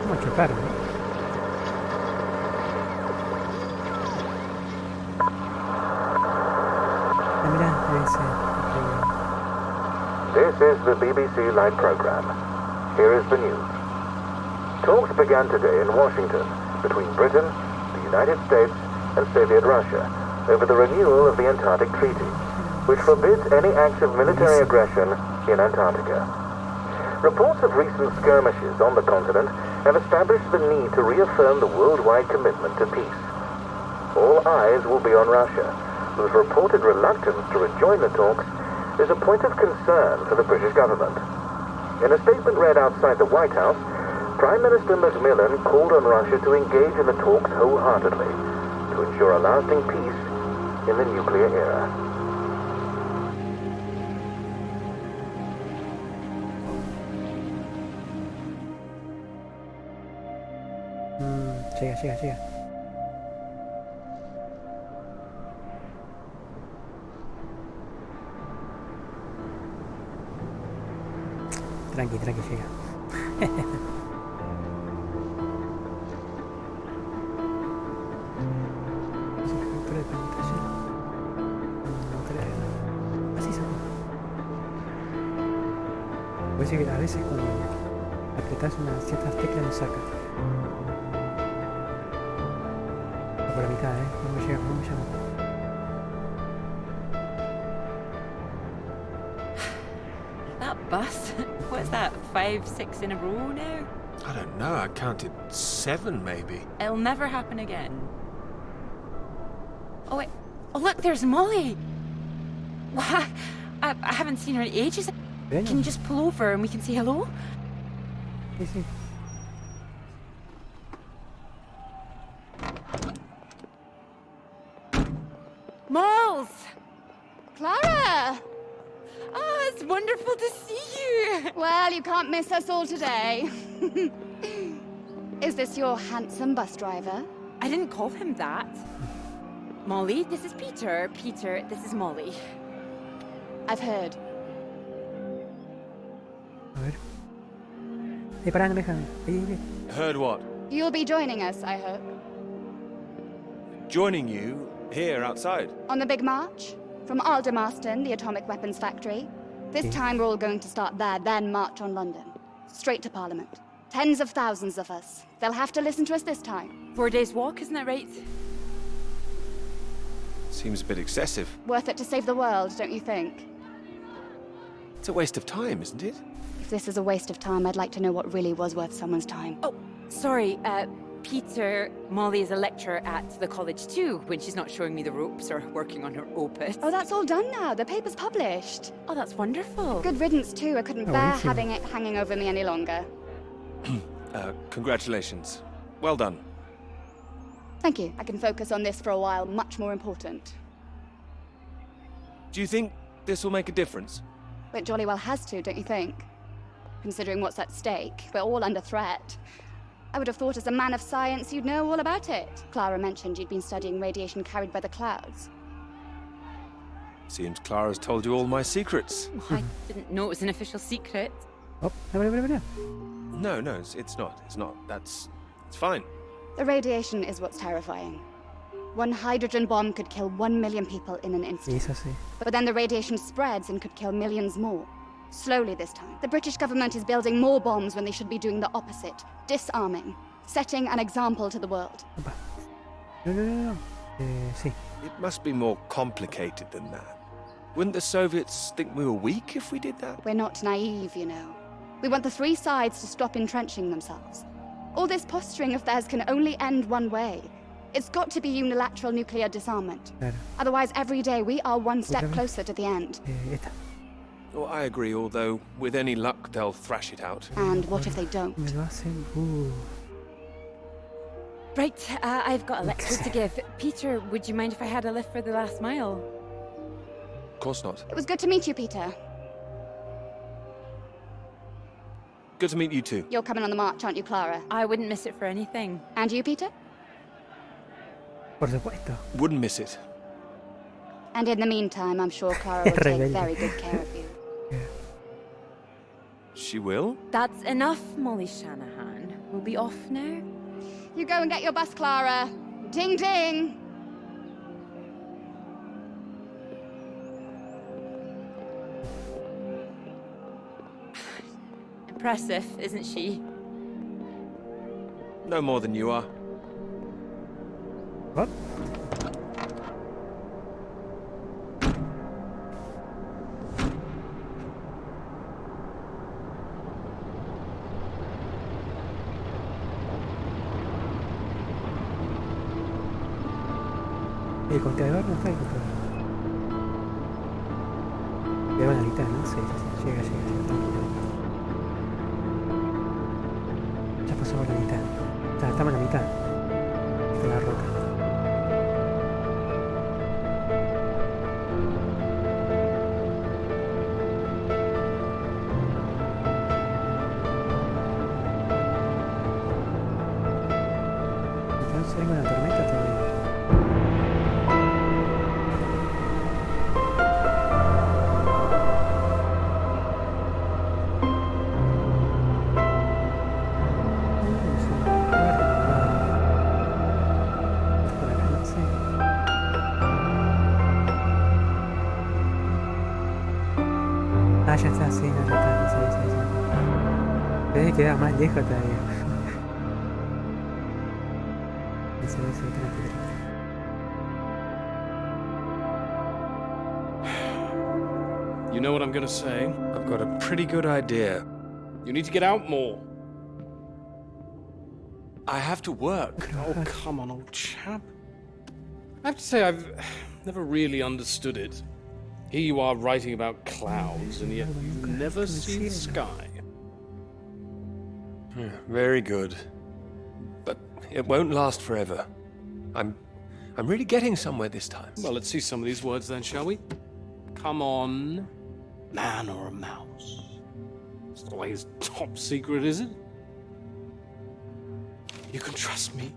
Vamos a chocar, ¿no? Ah, mira, dice... This is the BBC Live program. Here is the news. Talks began today in Washington between Britain, the United States, and Soviet Russia over the renewal of the Antarctic Treaty, which forbids any acts of military aggression in Antarctica. Reports of recent skirmishes on the continent have established the need to reaffirm the worldwide commitment to peace. All eyes will be on Russia, whose reported reluctance to rejoin the talks is a point of concern for the British government. In a statement read outside the White House, Prime Minister Macmillan called on Russia to engage in the talks wholeheartedly to ensure a lasting peace in the nuclear era. Llega. Tranqui, llega. Captura de pantalla. No creo. Así son. Puede ser que a veces cuando apretas unas ciertas teclas no saca. Por la mitad, no me llama. That bus? What's that, 5, 6 in a row now? I don't know, I counted 7 maybe. It'll never happen again. Oh, wait. Oh, look, there's Molly. What? I haven't seen her in ages. Bien. Can you just pull over and we can say hello? Sí. Moles! Clara! Oh, it's wonderful to see you. Well, you can't miss us all today. Is this your handsome bus driver? I didn't call him that. Molly, this is Peter. Peter, this is Molly. I've heard. A ver. Pará, no me dejan. Ahí. Heard what? You'll be joining us, I hope. Joining you here outside. On the big march? From Aldermaston, the atomic weapons factory. This time we're all going to start there, then march on London. Straight to Parliament. Tens of thousands of us. They'll have to listen to us this time. 4 days walk, isn't that right? Seems a bit excessive. Worth it to save the world, don't you think? It's a waste of time, isn't it? If this is a waste of time, I'd like to know what really was worth someone's time. Oh, sorry, Peter, Molly is a lecturer at the college too, when she's not showing me the ropes or working on her opus. Oh, that's all done now. The paper's published. Oh, that's wonderful. Good riddance, too. I couldn't bear having it hanging over me any longer. Congratulations. Well done. Thank you. I can focus on this for a while. Much more important. Do you think this will make a difference? It jolly well has to, don't you think? considering what's at stake. We're all under threat. I would have thought as a man of science you'd know all about it. Clara mentioned you'd been studying radiation carried by the clouds. Seems Clara's told you all my secrets. I didn't know it was an official secret. Oh, mira. No, it's not. It's not. It's fine. The radiation is what's terrifying. One hydrogen bomb could kill 1 million people in an Sí, instant. eso sí. But then the radiation spreads and could kill millions more. Slowly this time. The British government is building more bombs when they should be doing the opposite. Disarming. Setting an example to the world. Opa. No. Sí. It must be more complicated than that. Wouldn't the Soviets think we were weak if we did that? We're not naive, you know. We want the three sides to stop entrenching themselves. All this posturing of theirs can only end one way. It's got to be unilateral nuclear disarmament. Claro. Otherwise, every day we are one step Otra vez. closer to the end. Esta. Well, I agree, although with any luck they'll thrash it out. And what if they don't? Me lo hacen. Right, I've got a lecture to give. Peter, would you mind if I had a lift for the last mile? Of course not. It was good to meet you, Peter. Good to meet you too. You're coming on the march, aren't you, Clara? I wouldn't miss it for anything. And you, Peter? Por supuesto. Wouldn't miss it. And in the meantime, I'm sure Clara will take Rebelde. very good care of you. She will? That's enough, Molly Shanahan. We'll be off now. You go and get your bus, Clara. Ding, ding. Impressive, isn't she? No more than you are. What? El contenedor no está el contenedor. Llega a la mitad, ¿no? Sí. Llega, tranquilo. Ya pasó por la mitad. Estamos en la mitad. Está la roca. Entonces hay una tormenta todavía. Ah, ya está, sí, no, ya está, sí. Pensé que quedaba más lejos todavía. Ese es el You know what I'm gonna say? I've got a pretty good idea. You need to get out more. I have to work. Oh, come on, old chap. I have to say, I've never really understood it. Here you are writing about clouds, and yet you never see the sky. Very good. But it won't last forever. I'm really getting somewhere this time. Well, let's see some of these words then, shall we? Come on, man or a mouse? It's always top secret, is it? You can trust me.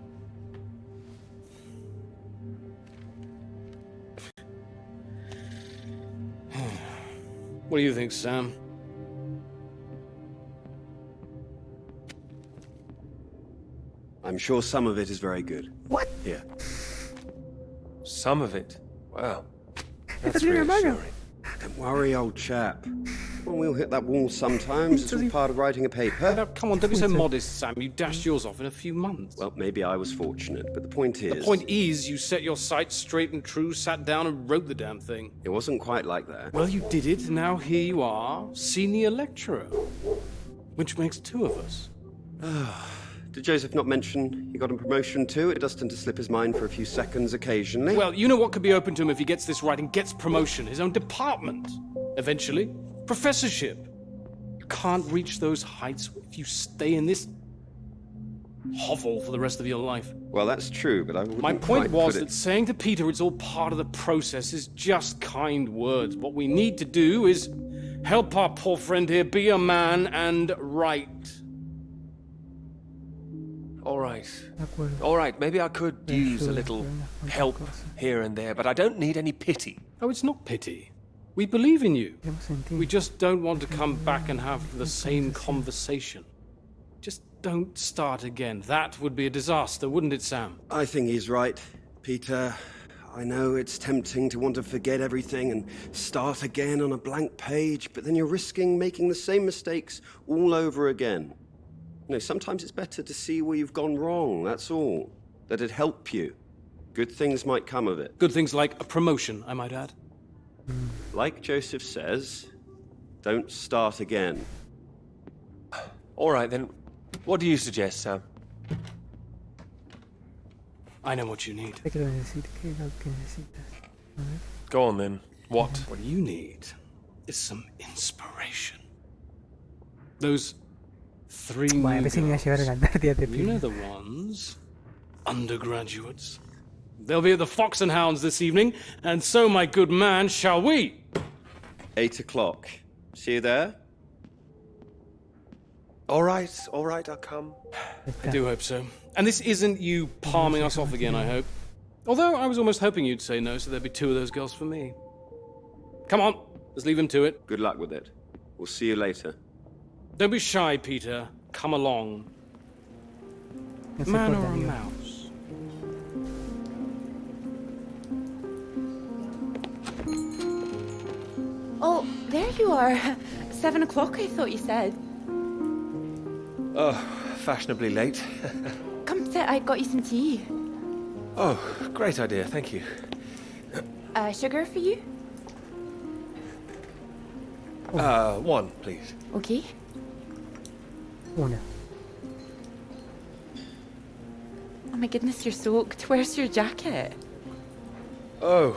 What do you think, Sam? I'm sure some of it is very good. What? Here. Some of it. Wow. That's tiene una mano. reassuring. Don't worry, old chap. Well, we'll hit that wall sometimes. It's all part of writing a paper. Now, come on, don't be so modest, Sam. You dashed yours off in a few months. Well, maybe I was fortunate, but the point is... The point is, you set your sights straight and true, sat down and wrote the damn thing. It wasn't quite like that. Well, you did it, and now here you are, senior lecturer. Which makes two of us. Did Joseph not mention he got a promotion too? It does tend to slip his mind for a few seconds occasionally. Well, you know what could be open to him if he gets this right and gets promotion? His own department. Eventually. Professorship. You can't reach those heights if you stay in this hovel for the rest of your life. Well, that's true, but I wouldn't My point quite was put that it... saying to Peter it's all part of the process is just kind words. What we need to do is Help our poor friend here be a man and write. All right. De acuerdo. All right, maybe I could Me use a ayuda little con unas cuantas help cosas. here and there, but I don't need any pity. Oh, it's not pity. We believe in you. Creemos en ti. We just don't want to come back and have the same conversation. Just don't start again. That would be a disaster, wouldn't it, Sam? I think he's right, Peter. I know it's tempting to want to forget everything and start again on a blank page, but then you're risking making the same mistakes all over again. You know, sometimes it's better to see where you've gone wrong, that's all. That'd help you. Good things might come of it. Good things like a promotion, I might add. Like Joseph says, don't start again. All right, then, what do you suggest, Sam? I know what you need. ¿Qué quiero decir? ¿Qué es lo que necesitas? A ver. Go on, then. What? What you need is some inspiration. Those three Bueno, new pensé que me iba a llevar a la girls. Antártida de You know the ones. Undergraduates. They'll be at the Fox and Hounds this evening, and so, my good man, shall we? 8 o'clock. See you there? All right, I'll come. I do hope so. And this isn't you palming us off again, I hope. Although I was almost hoping you'd say no, so there'd be 2 of those girls for me. Come on, let's leave him to it. Good luck with it. We'll see you later. Don't be shy, Peter. Come along. No se Man corta, or a amigo. mouse? Oh, there you are. 7 o'clock, I thought you said. Oh, fashionably late. Come sit, I got you some tea. Oh, great idea, thank you. Sugar for you? One, please. Okay. Una. Oh my goodness, you're soaked. Where's your jacket? Oh,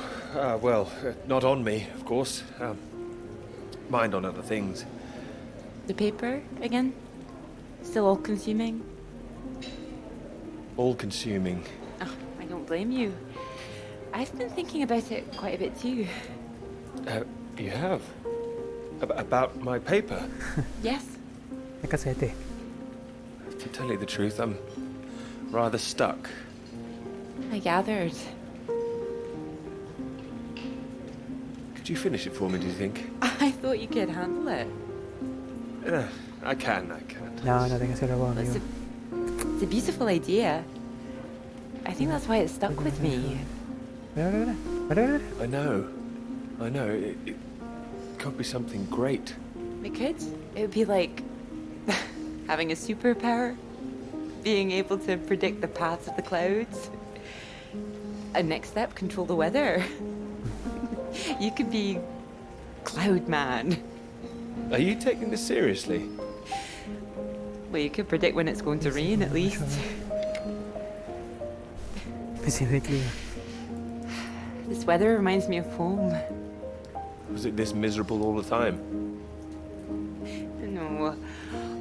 well, not on me, of course. Mind on other things. The paper again? Still all consuming? All-consuming. Oh, I don't blame you. I've been thinking about it quite a bit too. You have? About my paper? Yes? La casa de té. To tell you the truth, I'm rather stuck. I gathered. Could you finish it for me, do you think? I thought you could handle it. I can. No, no tengas que hacerlo vos, It's amigo. it's a beautiful idea. I think that's why it stuck with me. Para. I know. It could be something great. It could. It would be like having a superpower. Being able to predict the paths of the clouds. And next step, control the weather. You could be Cloud Man. Are you taking this seriously? Well, you could predict when it's going to rain at least. Pensé en el clima. This weather reminds me of home. Was it this miserable all the time? No.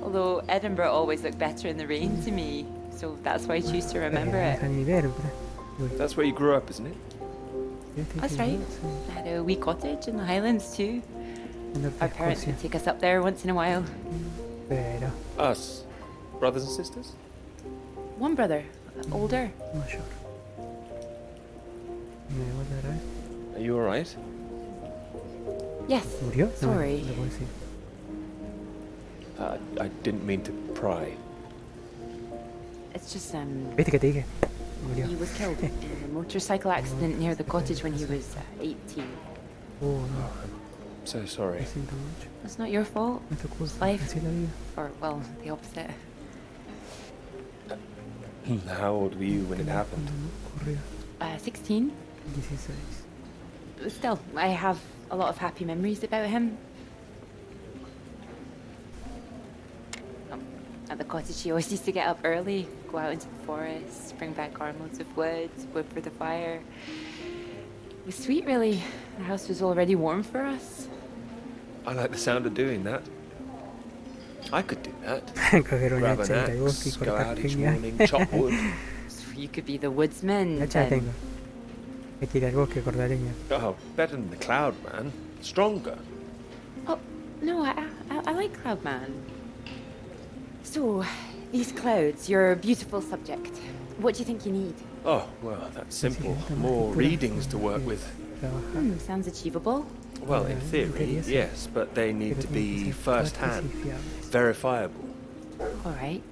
Although Edinburgh always looked better in the rain to me, so that's why I choose to remember it. San Miguel, ¿verdad? That's where you grew up, isn't it? That's right. I had a wee cottage in the Highlands too. Our parents would take us up there once in a while. Pero Us? Brothers and sisters? One brother, older. mayor. ¿Me devuelve otra vez? Are you alright? Yes. ¿Murió? No, Sorry. no lo puedo decir. I didn't mean to pry. It's just ¿Viste que te dije? Murió. he was killed in a motorcycle accident near the cottage when he was 18. No. So sorry. Lo siento mucho. It's not your fault. No te culpo. Life. Así es la vida. Or, well, the opposite. How old were you when it happened? Ocurrió 16. 16. Still, I have a lot of happy memories about him. At the cottage, he always used to get up early, go out into the forest, bring back armloads of wood for the fire. It was sweet, really. The house was already warm for us. I like the sound of doing that. I could do that. Coger una Grab hacha an del bosque y axe, go cortar out each leña. morning, chop wood. So you could be the woodsman. Hacha la then. tengo. Hay que ir al bosque a cortar leña. Oh, better than the cloud, man. Stronger. Oh, No, I like Cloudman. So, these clouds, your beautiful subject. What do you think you need? Oh, well, that's simple. More readings to work with. Sounds achievable. Well, in theory, yes, but they need to be first-hand, verifiable. All right.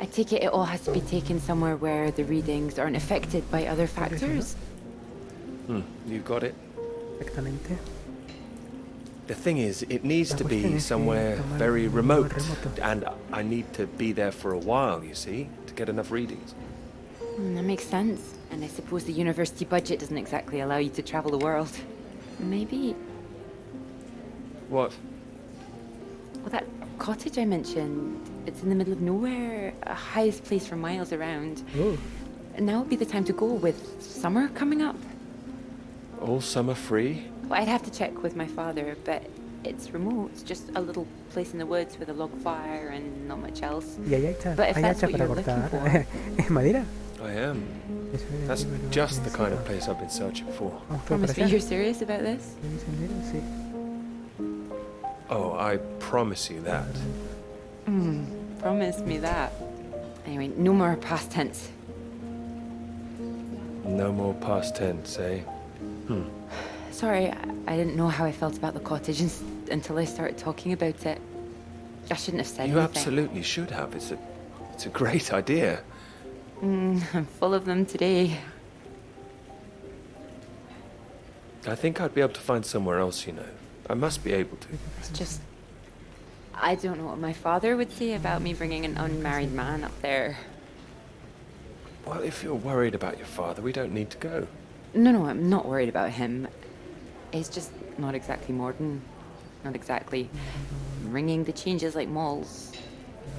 I take it all has to be taken somewhere where the readings aren't affected by other factors? You got it. Exactamente. The thing is, it needs to be somewhere very remote, and I need to be there for a while, you see, to get enough readings. That makes sense. And I suppose the university budget doesn't exactly allow you to travel the world. Maybe... What? Well, that cottage I mentioned, it's in the middle of nowhere, a highest place for miles around. Oh. Now would be the time to go with summer coming up. All summer free? Well, I'd have to check with my father, but it's remote. It's just a little place in the woods with a log fire and not much else. Y hay hacha, But if hay that's hacha what para you're looking cortar. for... ¿Es madera? I am. Eso es That's lo que just the vamos a kind of hacer. place I've been searching for. Vamos todos Promise para me allá. you're serious about this? ¿Hay sendero? Sí. Oh, I promise you that. Promise me that. Anyway, no more past tense. No more past tense, eh? Sorry, I didn't know how I felt about the cottage until I started talking about it. I shouldn't have said You anything. absolutely should have. It's a great idea. I'm full of them today. I think I'd be able to find somewhere else, you know. I must be able to. It's just... I don't know what my father would say about me bringing an unmarried man up there. Well, if you're worried about your father, we don't need to go. No, I'm not worried about him. He's just not exactly modern. Not exactly ringing the changes like malls.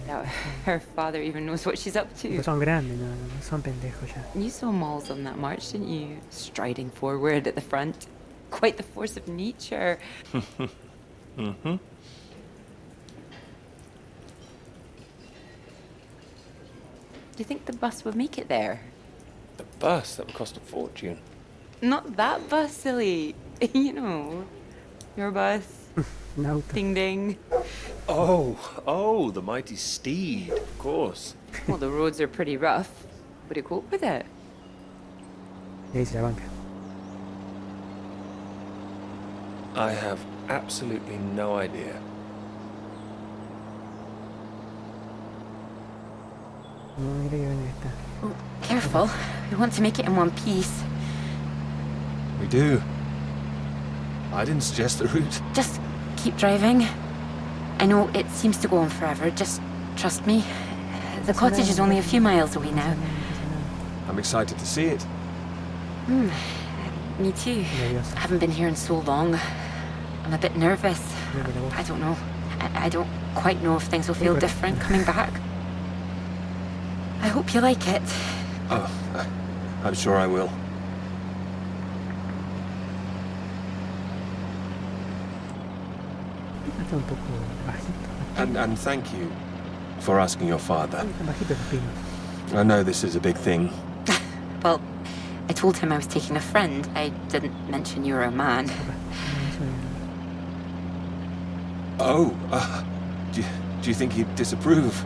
Doubt her father even knows what she's up to. Pues son grandes, no son pendejos ya. You saw malls on that march, didn't you? Striding forward at the front. Quite the force of nature. Mm-hmm. Do you think the bus would make it there? The bus, that would cost a fortune. Not that bus, silly. You know, your bus. Un auto. Ding ding. Oh, the mighty steed, of course. Well, the roads are pretty rough. Would it cope with it? Y ahí se la banca. I have absolutely no idea. No, mira que viene esta. Oh, careful. We want to make it in one piece. We do. I didn't suggest the route. Just keep driving. I know it seems to go on forever. Just trust me. The cottage is only a few miles away now. I'm excited to see it. Me too. Nerviosa. I haven't been here in so long. I'm a bit nervous. Mira que la voz. I don't know. I don't quite know if things will feel different coming back. I hope you like it. Oh, I'm sure I will. Está un poco bajito. And thank you for asking your father. Están bajitos los pinos. I know this is a big thing. Well, I told him I was taking a friend. I didn't mention you were a man. Oh, do you think he'd disapprove?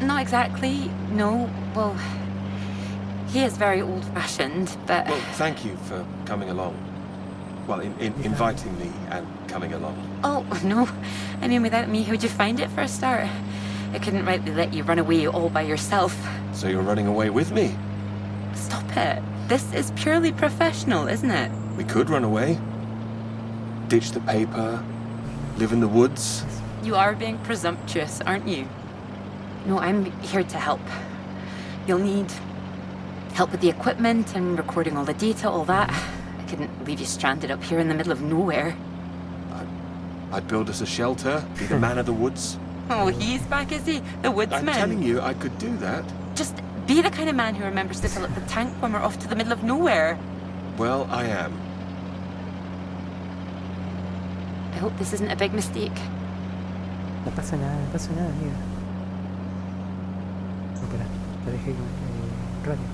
Not exactly, no. Well, he is very old-fashioned, but... Well, thank you for coming along. Well, inviting me and coming along. Oh, no. I mean, without me, how'd you find it for a start? I couldn't rightly let you run away all by yourself. So you're running away with me? Stop it. This is purely professional, isn't it? We could run away. Ditch the paper. Live in the woods. You are being presumptuous, aren't you? No, I'm here to help. You'll need help with the equipment and recording all the data, all that. I couldn't leave you stranded up here in the middle of nowhere. I'd build us a shelter, be the man of the woods. Oh, he's back, is he? The woodsman? I'm telling you, I could do that. Just be the kind of man who remembers to fill up the tank when we're off to the middle of nowhere. Well, I am. I hope this isn't a big mistake. No pasa nada, amiga. No, espera, la dejé con el radio.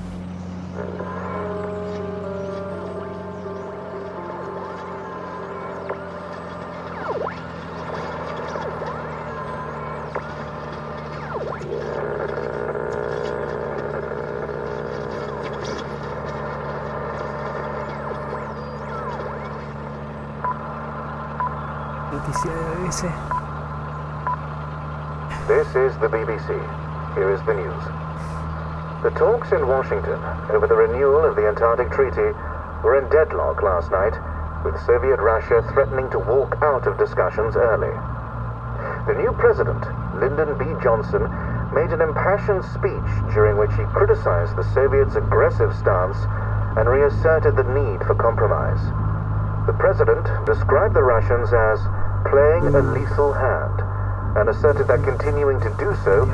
Noticia de la BBC. This is the BBC. Here is the news. The talks in Washington over the renewal of the Antarctic Treaty were in deadlock last night, with Soviet Russia threatening to walk out of discussions early. The new president, Lyndon B. Johnson, made an impassioned speech during which he criticized the Soviets' aggressive stance and reasserted the need for compromise. The president described the Russians as playing a lethal hand and asserted that continuing to do so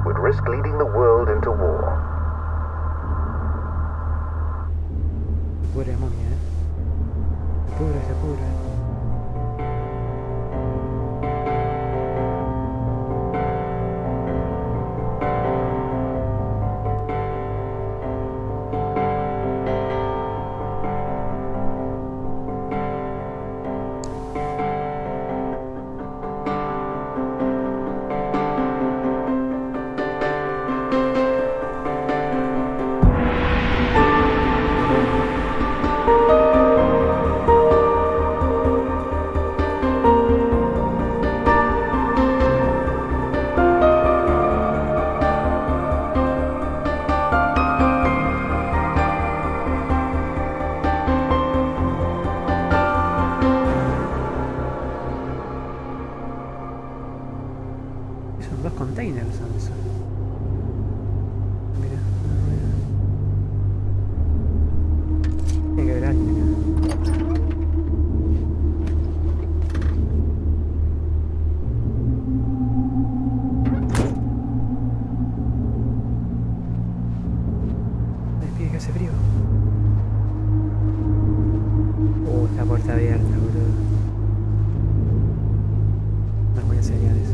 would risk leading the world into war. Pura momia, Se pudre. Son 2 containers, son esos. Mira, tiene que haber alguien acá. Me pide que hace frío. Esta puerta abierta, boludo. No es buena señal eso.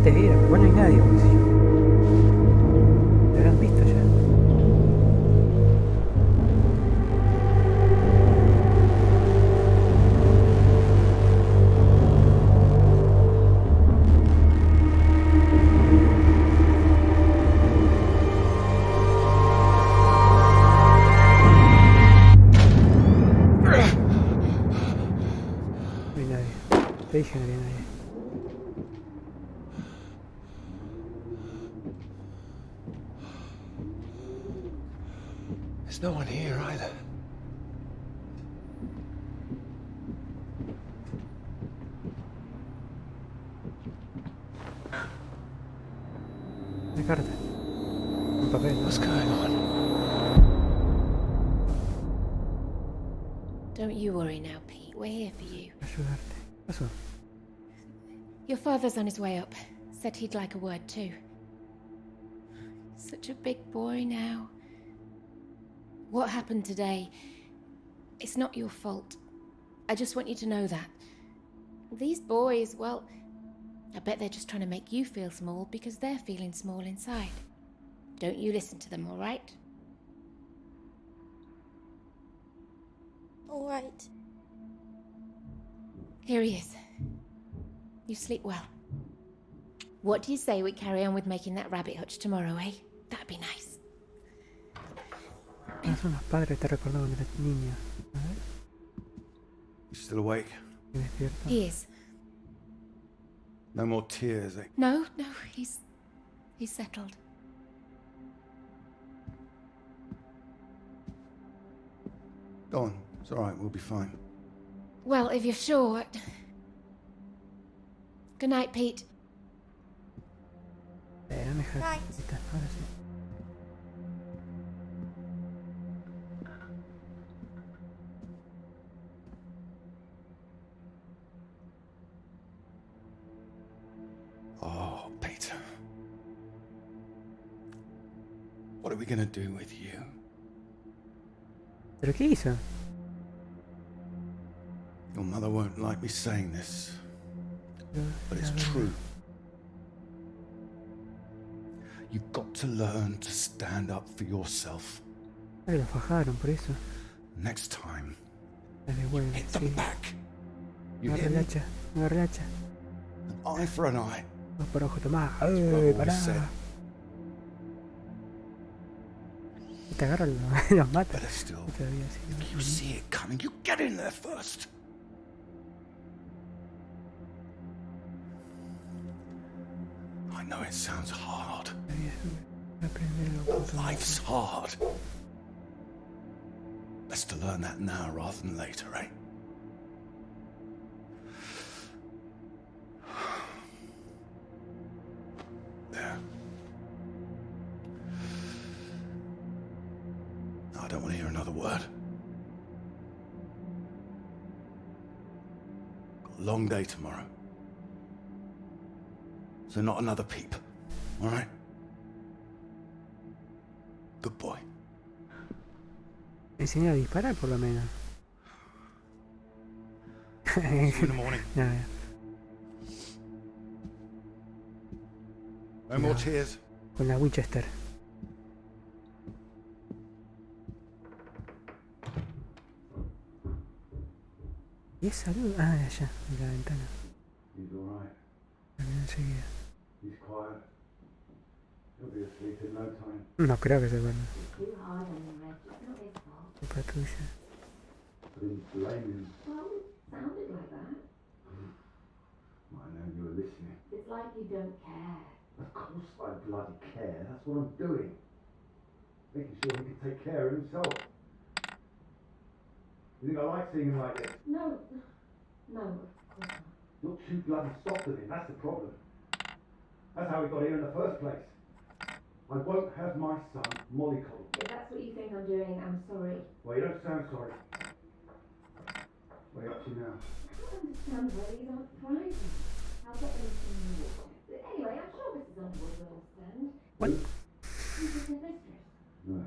Te vieron, bueno, no hay nadie, pues. Lo habrán visto ya. No hay nadie. Te dije que no había nadie. There's no one here either. Una carta. Un papel. What's going on? Don't you worry now, Pete. We're here for you. Ayudarte. ¿Qué pasó? Your father's on his way up. Said he'd like a word too. Such a big boy now. What happened today, it's not your fault. I just want you to know that. These boys, well, I bet they're just trying to make you feel small because they're feeling small inside. Don't you listen to them, all right? All right. Here he is. You sleep well. What do you say we carry on with making that rabbit hutch tomorrow, eh? That'd be nice. Son los padres, te recordó de la niña. A ver. You still awake? ¿Me despierto? He is. No more tears, eh? No, he's settled. Go on. It's all right. We'll be fine. Well, if you're sure. Good night, Pete. Espérame, Right. Jacita. Ahora sí. Oh, Peter. What are we gonna do with you? ¿Pero qué hizo? Your mother won't like me saying this, but it's true. You've got to learn to stand up for yourself. Ay, lo fajaron por eso. Next time, La devuelve, hit sí. them back. You Agarra hear el me? hacha, agarra el hacha. An eye for an eye. Ojo por ojo, tomá. what I've ¡Ay, always pará! said. Te agarra los mata. Better still, Y todavía sí, if you see it coming, you get in there first. I know it sounds hard. todavía sube. Aprender lo puto. Life's hard. Best to learn that now rather than later, eh? There. No, I don't want to hear another word. Got a long day tomorrow. So not another peep, all right? Good boy. Me enseñé a disparar por lo menos. See you in the morning. No, no. No more tears. Con la Winchester. ¿Y esa luz? Ah, de allá, de la ventana. He's all right. También enseguida. He's quiet. He'll be asleep in no time. No creo que se acuerde. Too hard on him, Reg. It's not his fault. Culpa tuya. I didn't blame him. Well, it sounded like that. I know you were listening. It's like you don't care. Of course I bloody care. That's what I'm doing. Making sure he can take care of himself. You think I like seeing him like this? No. No, of course not. You're too bloody soft with him. That's the problem. That's how we got here in the first place. I won't have my son mollycoddled. If that's what you think I'm doing, I'm sorry. Well, you don't sound sorry. What are you up to now? I can't understand why these aren't private. I'll get them from you. Anyway, I'm sure Mrs. Underwood will understand. What? She's just his mistress. No,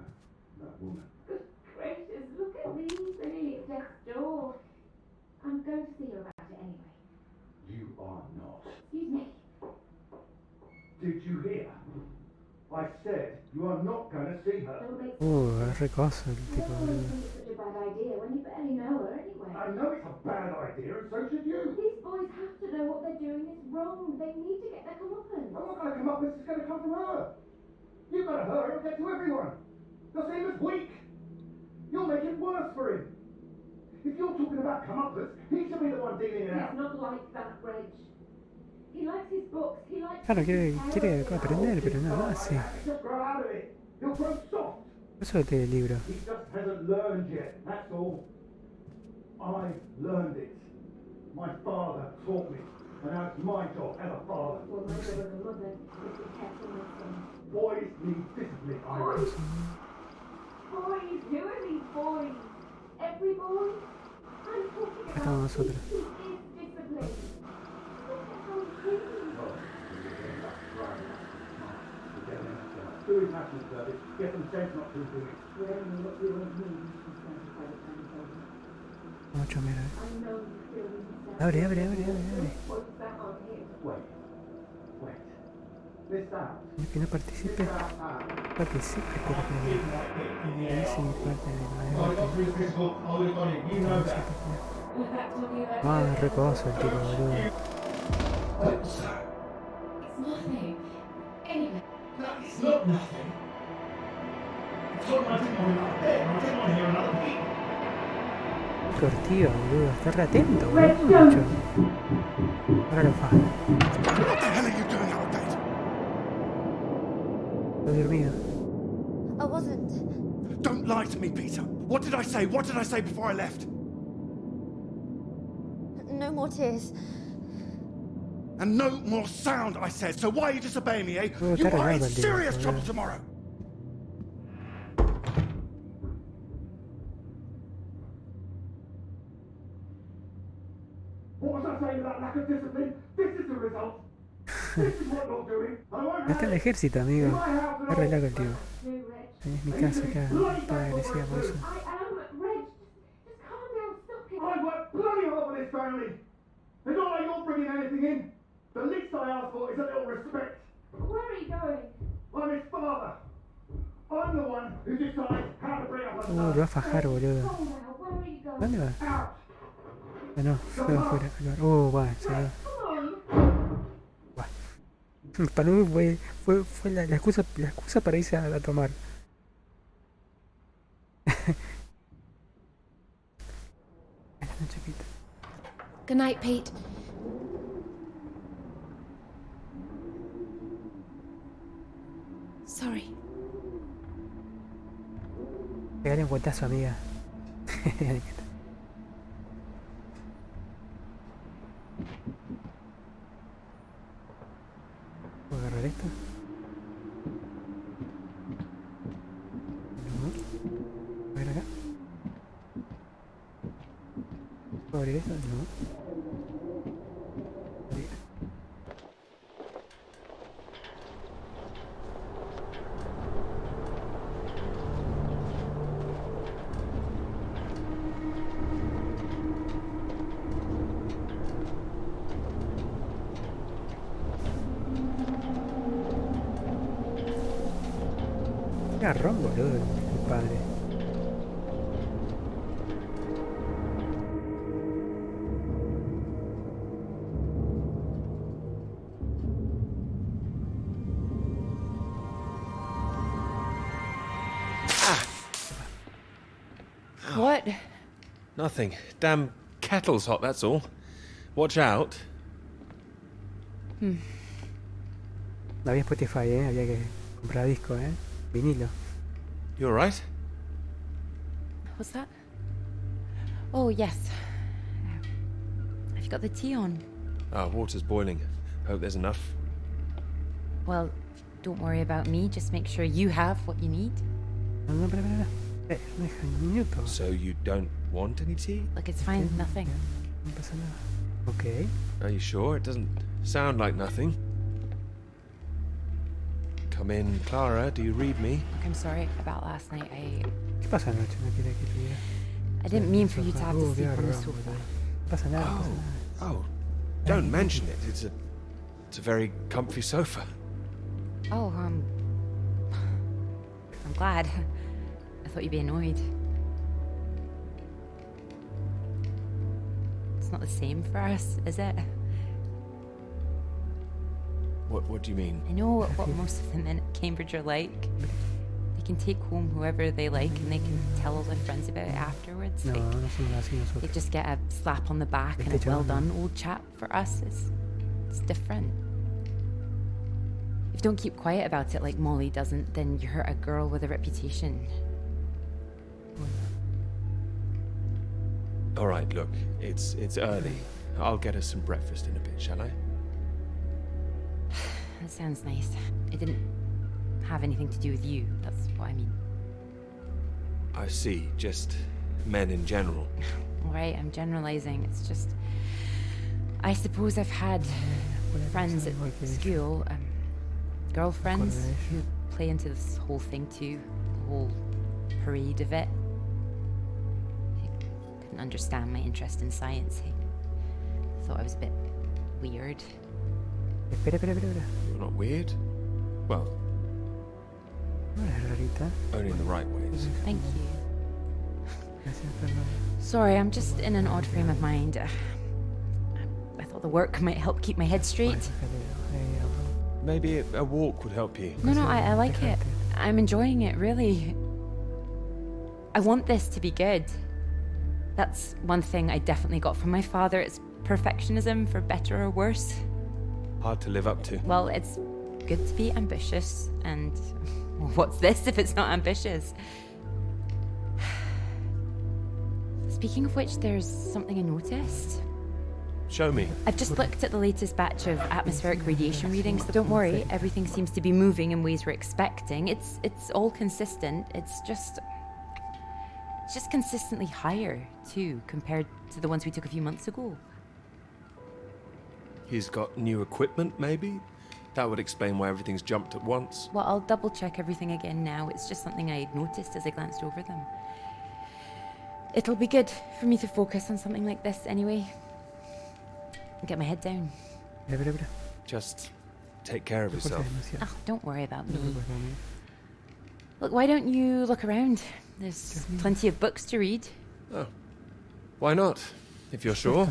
that woman. Good gracious, look at me. They're nearly at death's door. I'm going to see her about it anyway. You are not. Excuse me. Did you hear? I said you are not going to see her. Don't make Es recoso el I tipo, don't want boludo. to think it's such a bad idea when you barely know her anyway. I know it's a bad idea, and so should you. These boys have to know what they're doing is wrong. They need to get their comeuppance. I'm not going to come up. This is going to come from her. You've got to hurry or get to everyone. They'll see him as weak. You'll make it worse for him. If you're talking about comeuppance, he should be the one dealing it He's out. not like that, Reg. He likes his books. He likes Claro, to quiere take care of it. aprender, pero no lo hace. Just grow out of it. He'll grow soft. Eso tiene el libro. He just hasn't learned yet. That's all. I learned it. My father taught me. And now it's my job as a father. Well, my job as a mother is to be careful with them. Boys need discipline, Iris. Boys? Boys? Who are these boys? Every boy? I'm talking Acá estamos about nosotros. he is disciplined. Look at how he is. Do his national service. Get some sense not to do it. You only know what you won't need if you stand by the time it's over. Vamos a chomer. I know you feel yourself. Abre, abre, abre, abre. What's that on him? Wait. Wait. List out. El que no participe, participe, pero que ese es parte de la Ah, recoso el tipo, boludo. It's nothing. Anyway. It's not nothing. It's not nothing on another day. I didn't want to hear another beat. Cortivo, boludo. Está re atento, boludo. Mucho. Ahora lo fa. What the hell are you doing out there? Estoy dormido. I wasn't. Don't lie to me, Peter. What did I say? What did I say before I left? No more tears. And no more sound, I said. So why are you disobeying me, eh? Oh, You está are in raro el tipo, serious boludo. trouble tomorrow. What was I saying about lack of discipline? This is the result. This is what you're doing. I won't Está en el have it. ejército, amigo. In my house Está re loco el tipo. Do, Reg. Es mi casa acá. Está agresiva por eso. I am. Reg, just calm down. Stop it. I worked bloody hard for this family. It's not like you're bringing anything in. The least I ask for is a little respect. Where are you going? I I'm his father. I'm the one who decides how to bring up a Lo va a fajar, boludo. Oh, wow, where are you going? ¿Dónde va? Out. Ah, no, fue afuera. Va, se va. Para mí fue la excusa para irse a tomar. Chiquita. Good night, Pete. Sorry. Pegale un guantazo, amiga. ¿Puedo agarrar esto? No. A ver acá. ¿Puedo abrir esto? No. Abrir. Garrón, boludo, el padre. What? Nothing. Damn kettle's hot, that's all. Watch out. No había Spotify, había que comprar disco, vinilo. You alright? What's that? Oh, yes. Have you got the tea on? Water's boiling. Hope there's enough. Well, don't worry about me. Just make sure you have what you need. No, espera. Deja un minuto. So you don't want any tea? Look, it's fine. Nothing. No pasa nada. Okay. Are you sure? It doesn't sound like nothing. Come in, Clara. Do you read me? Look, I'm sorry about last night. ¿Qué pasa anoche? No quiere que te diga. I didn't mean for you to have to sleep on the sofa. No pasa nada, no pasa nada. Oh, don't mention it. It's a very comfy sofa. Oh, I'm glad. I thought you'd be annoyed. It's not the same for us, is it? What do you mean? I know what most of the men at Cambridge are like. They can take home whoever they like and they can tell all their friends about it afterwards. No, Like, no somos así nosotros. they just get a slap on the back and a well done, old chap. For us, it's different. If you don't keep quiet about it like Molly doesn't, then you hurt a girl with a reputation. All right, look, it's early. I'll get us some breakfast in a bit, shall I? That sounds nice. It didn't have anything to do with you, that's what I mean. I see, just men in general. Alright, I'm generalizing. It's just... I suppose I've had friends at school, girlfriends, who play into this whole thing too. The whole parade of it. They couldn't understand my interest in science. They thought I was a bit weird. Espera. You're not weird? Well, No eres rarita. only in the right ways. Thank you. Gracias, perdón. Sorry, I'm just in an odd frame of mind. I thought the work might help keep my head straight. Maybe a walk would help you. No, I like it. I'm enjoying it, really. I want this to be good. That's one thing I definitely got from my father. It's perfectionism, for better or worse. Hard to live up to. Well, it's good to be ambitious, and well, what's this if it's not ambitious? Speaking of which, there's something I noticed. Show me. I've just looked at the latest batch of atmospheric radiation readings. Don't worry, everything seems to be moving in ways we're expecting. It's all consistent. It's just consistently higher too, compared to the ones we took a few months ago. He's got new equipment, maybe? That would explain why everything's jumped at once. Well, I'll double check everything again now. It's just something I noticed as I glanced over them. It'll be good for me to focus on something like this anyway. Get my head down. Espera. Just take care of yourself. Oh, don't worry about No me. te preocupes, amigo. Look, why don't you look around? There's plenty of books to read. Oh. Why not? If you're sure.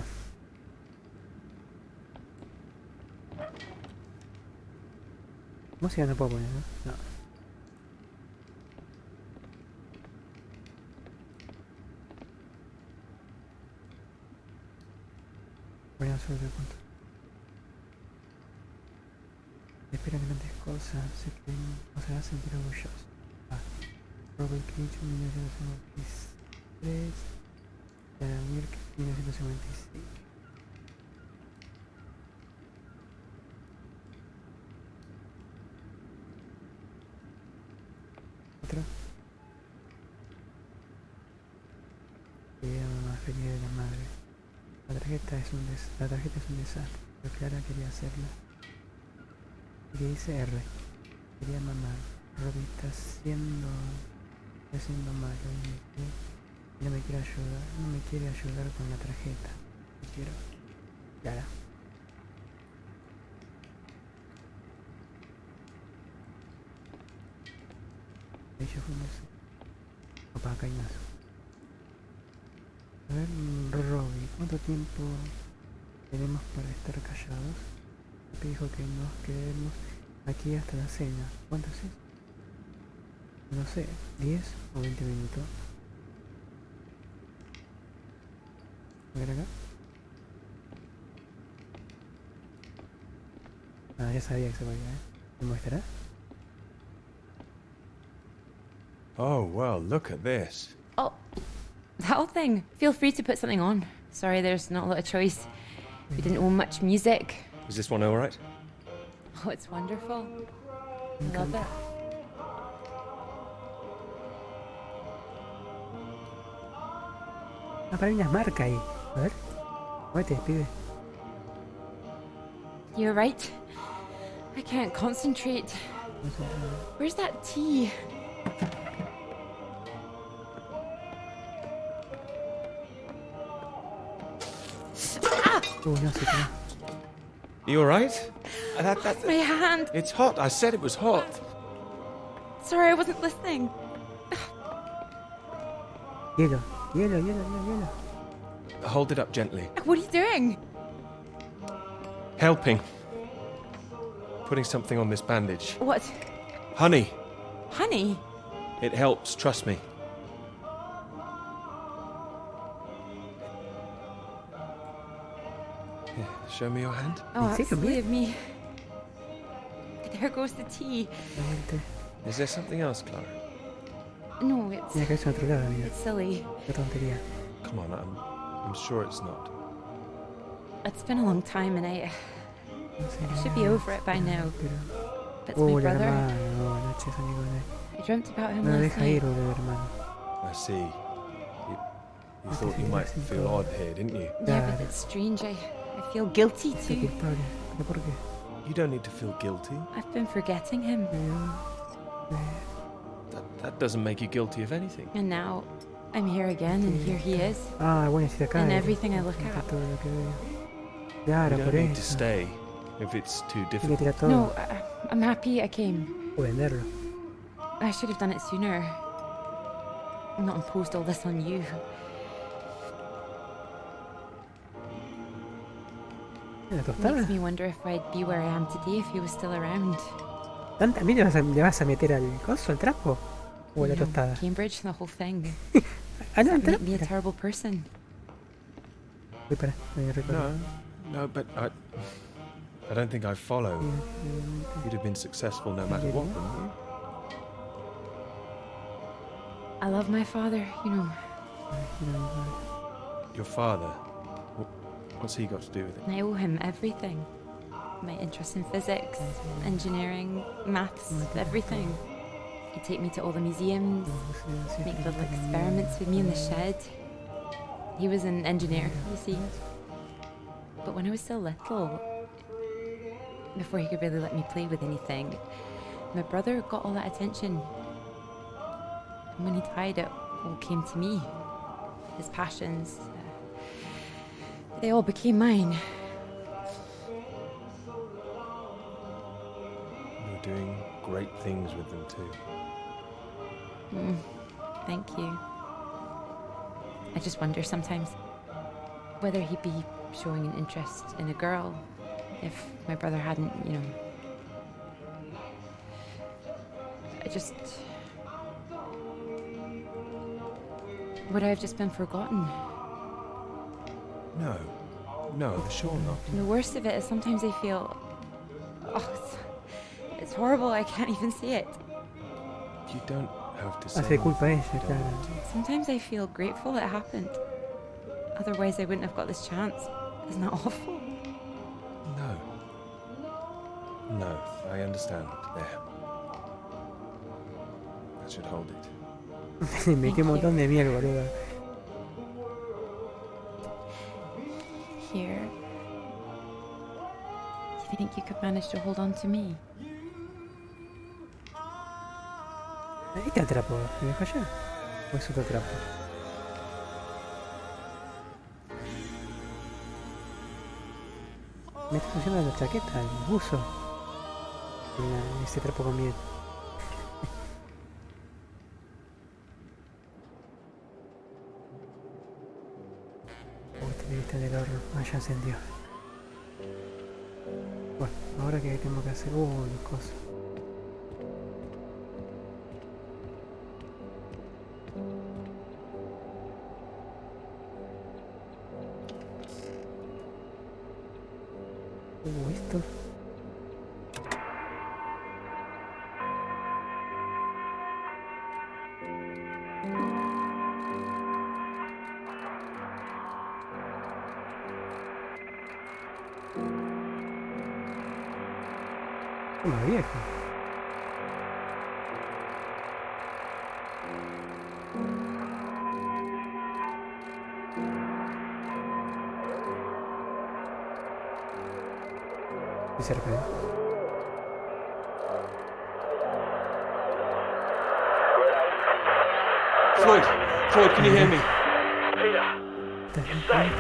Música no puedo poner, ¿no? No. Voy a subir el punto. Espera grandes cosas, se creen, o se va a sentir orgulloso. Robert Cage, 1993. Mirk, 1956. Otra. Mamá, feliz de la madre. La tarjeta es un desastre, pero Clara quería hacerla. Y le dice R. Quería mamar. Robbie está haciendo malo y no me quiere ayudar. No me quiere ayudar con la tarjeta. No quiero. Clara. Ellos fuimos. Opa, cañazo. A ver, Robbie, ¿cuánto tiempo tenemos para estar callados? Me dijo que nos quedemos aquí hasta la cena. ¿Cuánto es? No sé, 10 o 20 minutos. A ver acá. Ah, ya sabía que se podía, ¿eh? ¿Me mostrará? Oh, well, look at this. Oh, that whole thing. Feel free to put something on. Sorry, there's not a lot of choice. We didn't own much music. Is this one alright? Oh, it's wonderful. I love it. Ah, para unas marcas ahí. A ver. Muévete, pibe. You're right. I can't concentrate. Where's that tea? No sé qué. You alright? My hand. It's hot. I said it was hot. Sorry, I wasn't listening. Hielo, hielo, hielo, hielo, hielo. Hold it up gently. What are you doing? Helping. Putting something on this bandage. What? Honey. Honey? It helps, trust me. Here, show me your hand. Oh, ¿En that's serio, sweet of me. There goes the tea. Nuevamente. Is there something else, Clara? No, it's Mira que es en otro lado, mira. it's silly. Qué tontería. Come on, I'm sure it's not. It's been a long time and I No sé should nada, be over it by now. Pero... But it's my el brother. hermano. Buenas noches, amigo. I dreamt about him No lo last deja night. ir, boludo, hermano. I see. You thought you might feel odd here, didn't you? Yeah, but it's strange. I feel guilty Qué too. culpable. ¿Pero por qué? You don't need to feel guilty. I've been forgetting him. That doesn't make you guilty of anything. And now I'm here again and here he is. Ah, bueno, si te acá. And everything I look Mira at. todo lo que veo. You Claro, don't por need to eso. stay if it's too Hay que difficult. tirar todo. No, I'm happy I came. O venderlo. I should have done it sooner. Not imposed all this on you. ¿La tostada? Makes me wonder if I'd be where I am today if he was still around. ¿También le vas a meter al coso, al trapo? ¿O a la You know, tostada? Cambridge, the whole thing. Ah, no, al Make trapo. me a terrible person. Voy para. Voy a recordar. No, but I don't think I follow. You'd have been successful no matter what, wouldn't you? I love my father, you know. Your father. What's he got to do with it? And I owe him everything. My interest in physics, engineering, maths, everything. He'd take me to all the museums, make little experiments with me in the shed. He was an engineer, you see. But when I was still little, before he could really let me play with anything, my brother got all that attention. And when he died, it all came to me. His passions, they all became mine. things with them too. Thank you. I just wonder sometimes whether he'd be showing an interest in a girl if my brother hadn't, you know. Would I have just been forgotten? No, sure not. And the worst of it is sometimes I feel... Oh, it's horrible, I can't even see it. You don't have to say Hace culpa a ella, anything, claro. don't. Sometimes I feel grateful it happened. Otherwise I wouldn't have got this chance. Isn't that awful? No, I understand. There. That should hold it. Me qué montón de miel, boludo. Here. Do you think you could manage to hold on to me? Ahí te atrapo. ¿Me dejo allá? ¿O eso te atrapo? Me está funcionando la chaqueta, el buzo. Ese trapo con miel. Está en el horno. Ah, ya encendió. Bueno, ahora que tengo que hacer... las cosas. Esto. Más viejo. Y cerca, Floyd, can you hear me? Peter, you're safe.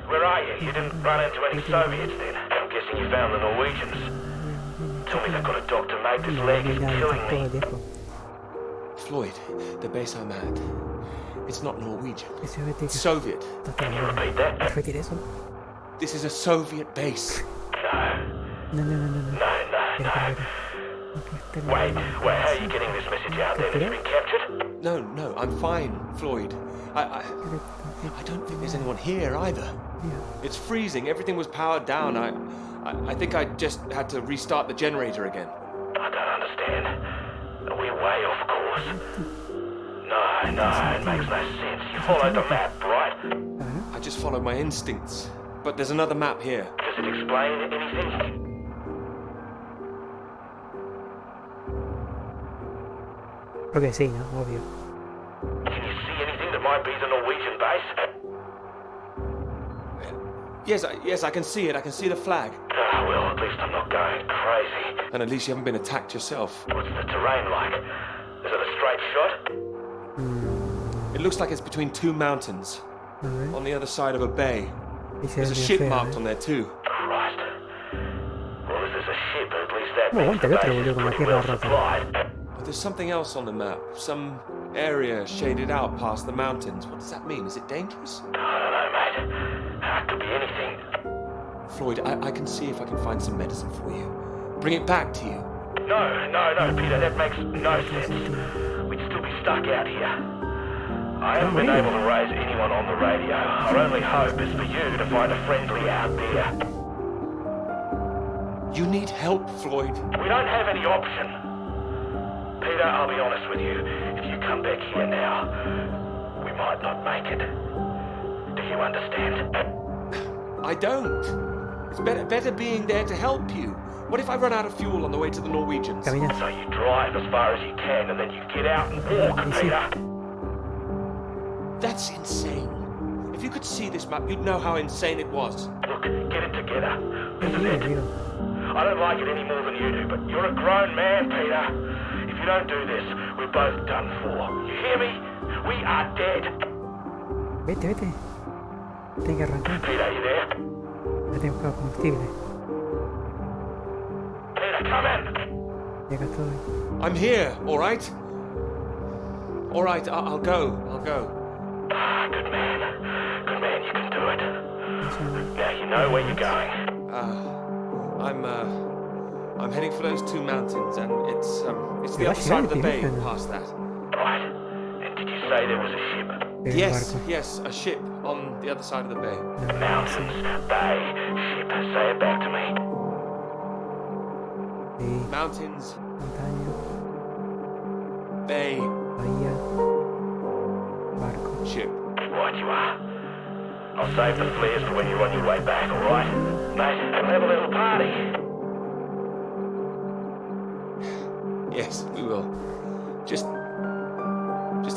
Where are you? You didn't run into any Soviets then? I'm guessing you found the Norwegians. Tell me they've got a doctor mate this leg is killing me. Floyd, the base I'm at. It's not Norwegian. It's Soviet. Can you repeat that? This is a Soviet base. No. Wait, how are you getting this message out there? Have you been captured? No, I'm fine, Floyd. I don't think there's anyone here either. It's freezing. Everything was powered down. I think I just had to restart the generator again. I don't understand. Are we way off course? No, it makes no sense. You followed the map, right? I just followed my instincts. But there's another map here. Does it explain anything? Creo que sí, ¿no? Obvio. Can you see anything that might be the Norwegian base? Yes, I can see it. I can see the flag. Well, at least I'm not going crazy. And at least you haven't been attacked yourself. What's the terrain like? Is it a straight shot? It looks like it's between two mountains. On the other side of a bay. There's a ship marked on there too. Christ. Well, if there's a ship, at least that means the base is pretty well supplied. But there's something else on the map. Some area shaded out past the mountains. What does that mean? Is it dangerous? I don't know, mate. It could be anything. Floyd, I can see if I can find some medicine for you. Bring it back to you. No, Peter, that makes no sense. We'd still be stuck out here. I haven't been able to raise anyone on the radio. Our only hope is for you to find a friendly out there. You need help, Floyd. We don't have any option. Peter, I'll be honest with you. If you come back here now, we might not make it. Do you understand? I don't. It's better being there to help you. What if I run out of fuel on the way to the Norwegians? So you drive as far as you can and then you get out and walk, Peter. That's insane. If you could see this map, you'd know how insane it was. Look, get it together. This is it. I don't like it any more than you do, but you're a grown man, Peter. If you don't do this, we're both done for. You hear me? We are dead. Vete. Tengo que arrancar. Peter, you there? Ya tengo combustible. Peter, come in. Y acá estoy. I'm here, all right? All right, I'll go. Good man. Good man, you can do it. Now you know where you're going. I'm heading for those two mountains, and it's the other side of the bay, past that. Right. And did you say there was a ship? Yes, a ship on the other side of the bay. Mountains, bay, ship. Say it back to me. Sí. Mountains, Montaña. bay, Bahía. Barco. ship. Right you are. I'll save the flares for when you're on your way back, alright? Mate, and have a little party. Yes, we will. Just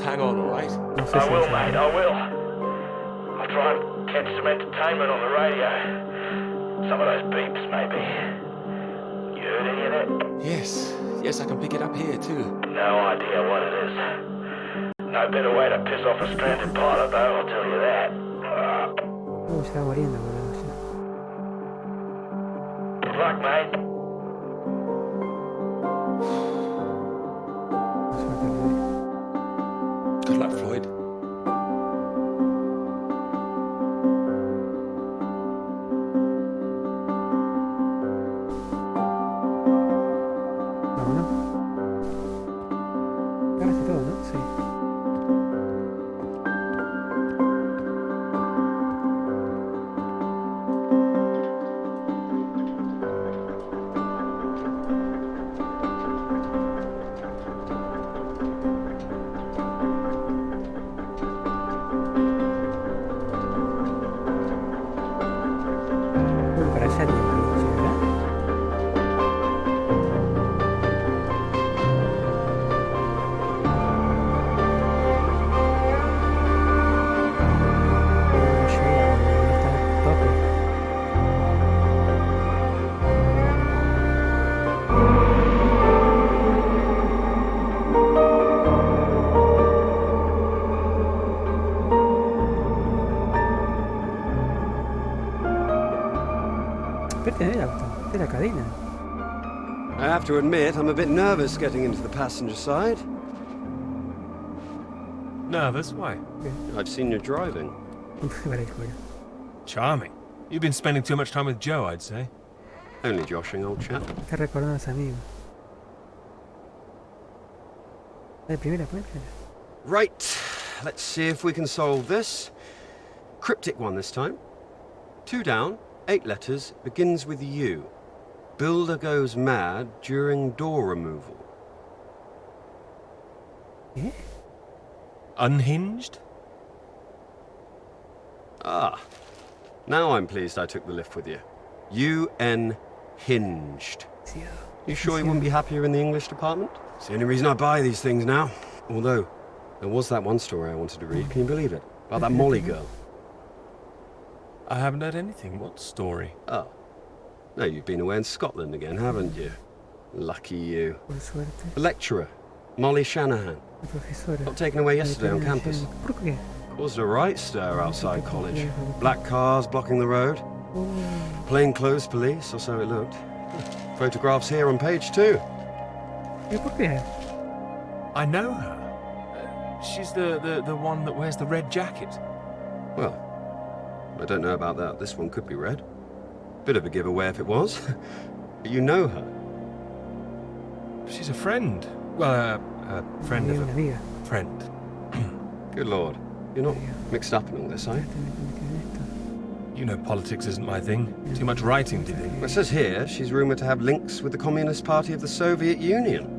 hang on, all right? No sé I si will, se mate, I will. I'll try and catch some entertainment on the radio. Some of those beeps, maybe. You heard any of that? Yes, I can pick it up here too. No idea what it is. No better way to piss off a stranded pilot, though, I'll tell you that. Se está muriendo, boludo. Good luck, mate. Ya. Suerte, Floyd. Good luck, Floyd. Vámonos. Agarraste todo, ¿no? Sí. Bueno, para esa tiempo, ¿verdad? No llega, boludo, está a tope. Vete del auto, de la cadena. I have to admit, I'm a bit nervous getting into the passenger side. Nervous? Why? I've seen you driving. Para el culo. Charming. You've been spending too much time with Joe, I'd say. Only joshing, old chap. Está recordando a los amigos. La primera página. Right, let's see if we can solve this. Cryptic one this time. 2 down, 8 letters, begins with U. Builder goes mad during door removal. ¿Eh? Unhinged? Ah, now I'm pleased I took the lift with you. Hinged. You sure you wouldn't be happier in the English department? It's the only reason I buy these things now. Although, there was that one story I wanted to read, can you believe it? About that Molly girl. I haven't heard anything. What story? Oh. No, you've been away in Scotland again, haven't you? Lucky you. Por suerte. The lecturer, Molly Shanahan. La profesora. Got taken away yesterday on campus. ¿Por qué? Caused a right stir outside college. Black cars blocking the road. Plainclothes police, or so it looked. Photographs here on page 2. ¿Y por qué? I know her. She's the one that wears the red jacket. Well, I don't know about that. This one could be red. Bit of a giveaway if it was. But you know her. She's a friend. Well, a friend of Una a amiga. friend. Good lord. You're not mixed up in all this, are you? You know politics isn't my thing. Too much writing, do you think? Well, it says here she's rumoured to have links with the Communist Party of the Soviet Union.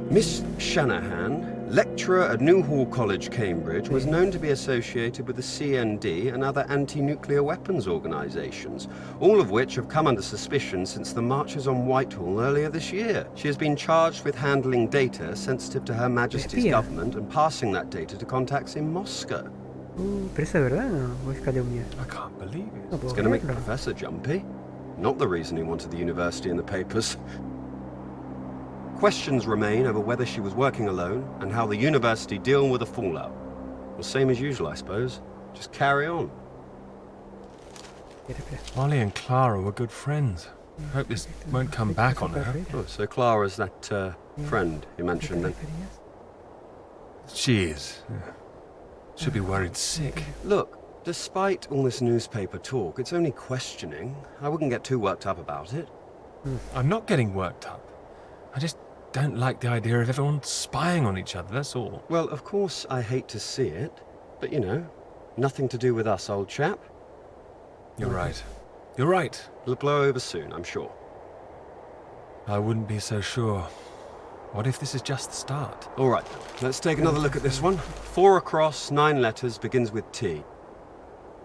Miss Shanahan, lecturer at Newhall College, Cambridge, was known to be associated with the CND and other anti-nuclear weapons organisations, all of which have come under suspicion since the marches on Whitehall earlier this year. She has been charged with handling data sensitive to Her Majesty's government and passing that data to contacts in Moscow. ¿Pero eso es verdad o es calumnia? I can't believe it. No It's puedo going to make the creerlo. professor jumpy. Not the reason he wanted the university in the papers. Questions remain over whether she was working alone and how the university deal with the fallout. Well, same as usual, I suppose. Just carry on. Espera, espera. Molly and Clara were good friends. I hope this won't come back on her. Oh, so Clara's that friend you mentioned then? She is. Yeah. Should be worried sick. Look, despite all this newspaper talk, it's only questioning. I wouldn't get too worked up about it. I'm not getting worked up. I just don't like the idea of everyone spying on each other, that's all. Well, of course I hate to see it, but you know, nothing to do with us, old chap. You're right. You're right. It'll blow over soon, I'm sure. I wouldn't be so sure. What if this is just the start? All right, let's take another look at this one. 4 across, 9 letters, begins with T.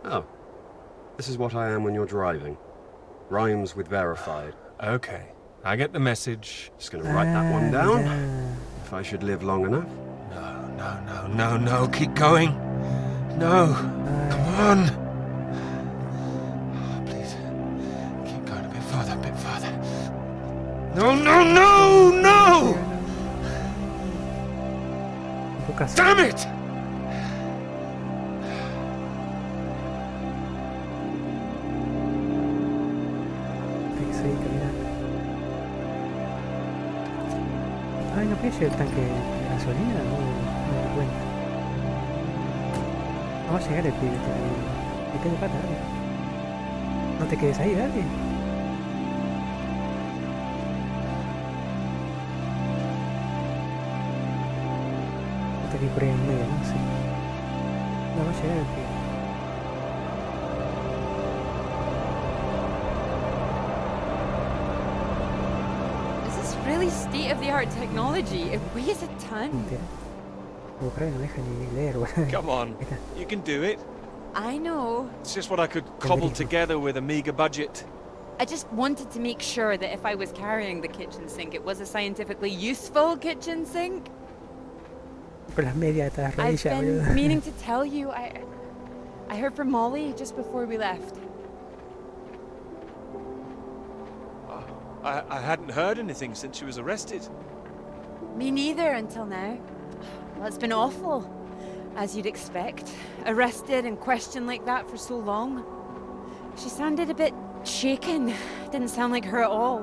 Oh, this is what I am when you're driving. Rhymes with verified. Okay, I get the message. Just gonna write that one down. If I should live long enough. No, keep going. No, come on. Oh, please, keep going a bit further, No! Damn it! Ay, no puede ser el tanque de gasolina, no me doy cuenta. No va a llegar el pibe todavía. Me quedo pata, dale. No te quedes ahí, dale. Está aquí por ahí en medio, ¿no? Sí. No va a llegar el pibe. Really state-of-the-art technology. It weighs a ton. Come on, you can do it. I know. It's just what I could cobble together with a meager budget. I just wanted to make sure that if I was carrying the kitchen sink, it was a scientifically useful kitchen sink. I've been meaning to tell you. I heard from Molly just before we left. I hadn't heard anything since she was arrested. Me neither until now. Well, it's been awful, as you'd expect. Arrested and questioned like that for so long. She sounded a bit shaken. Didn't sound like her at all.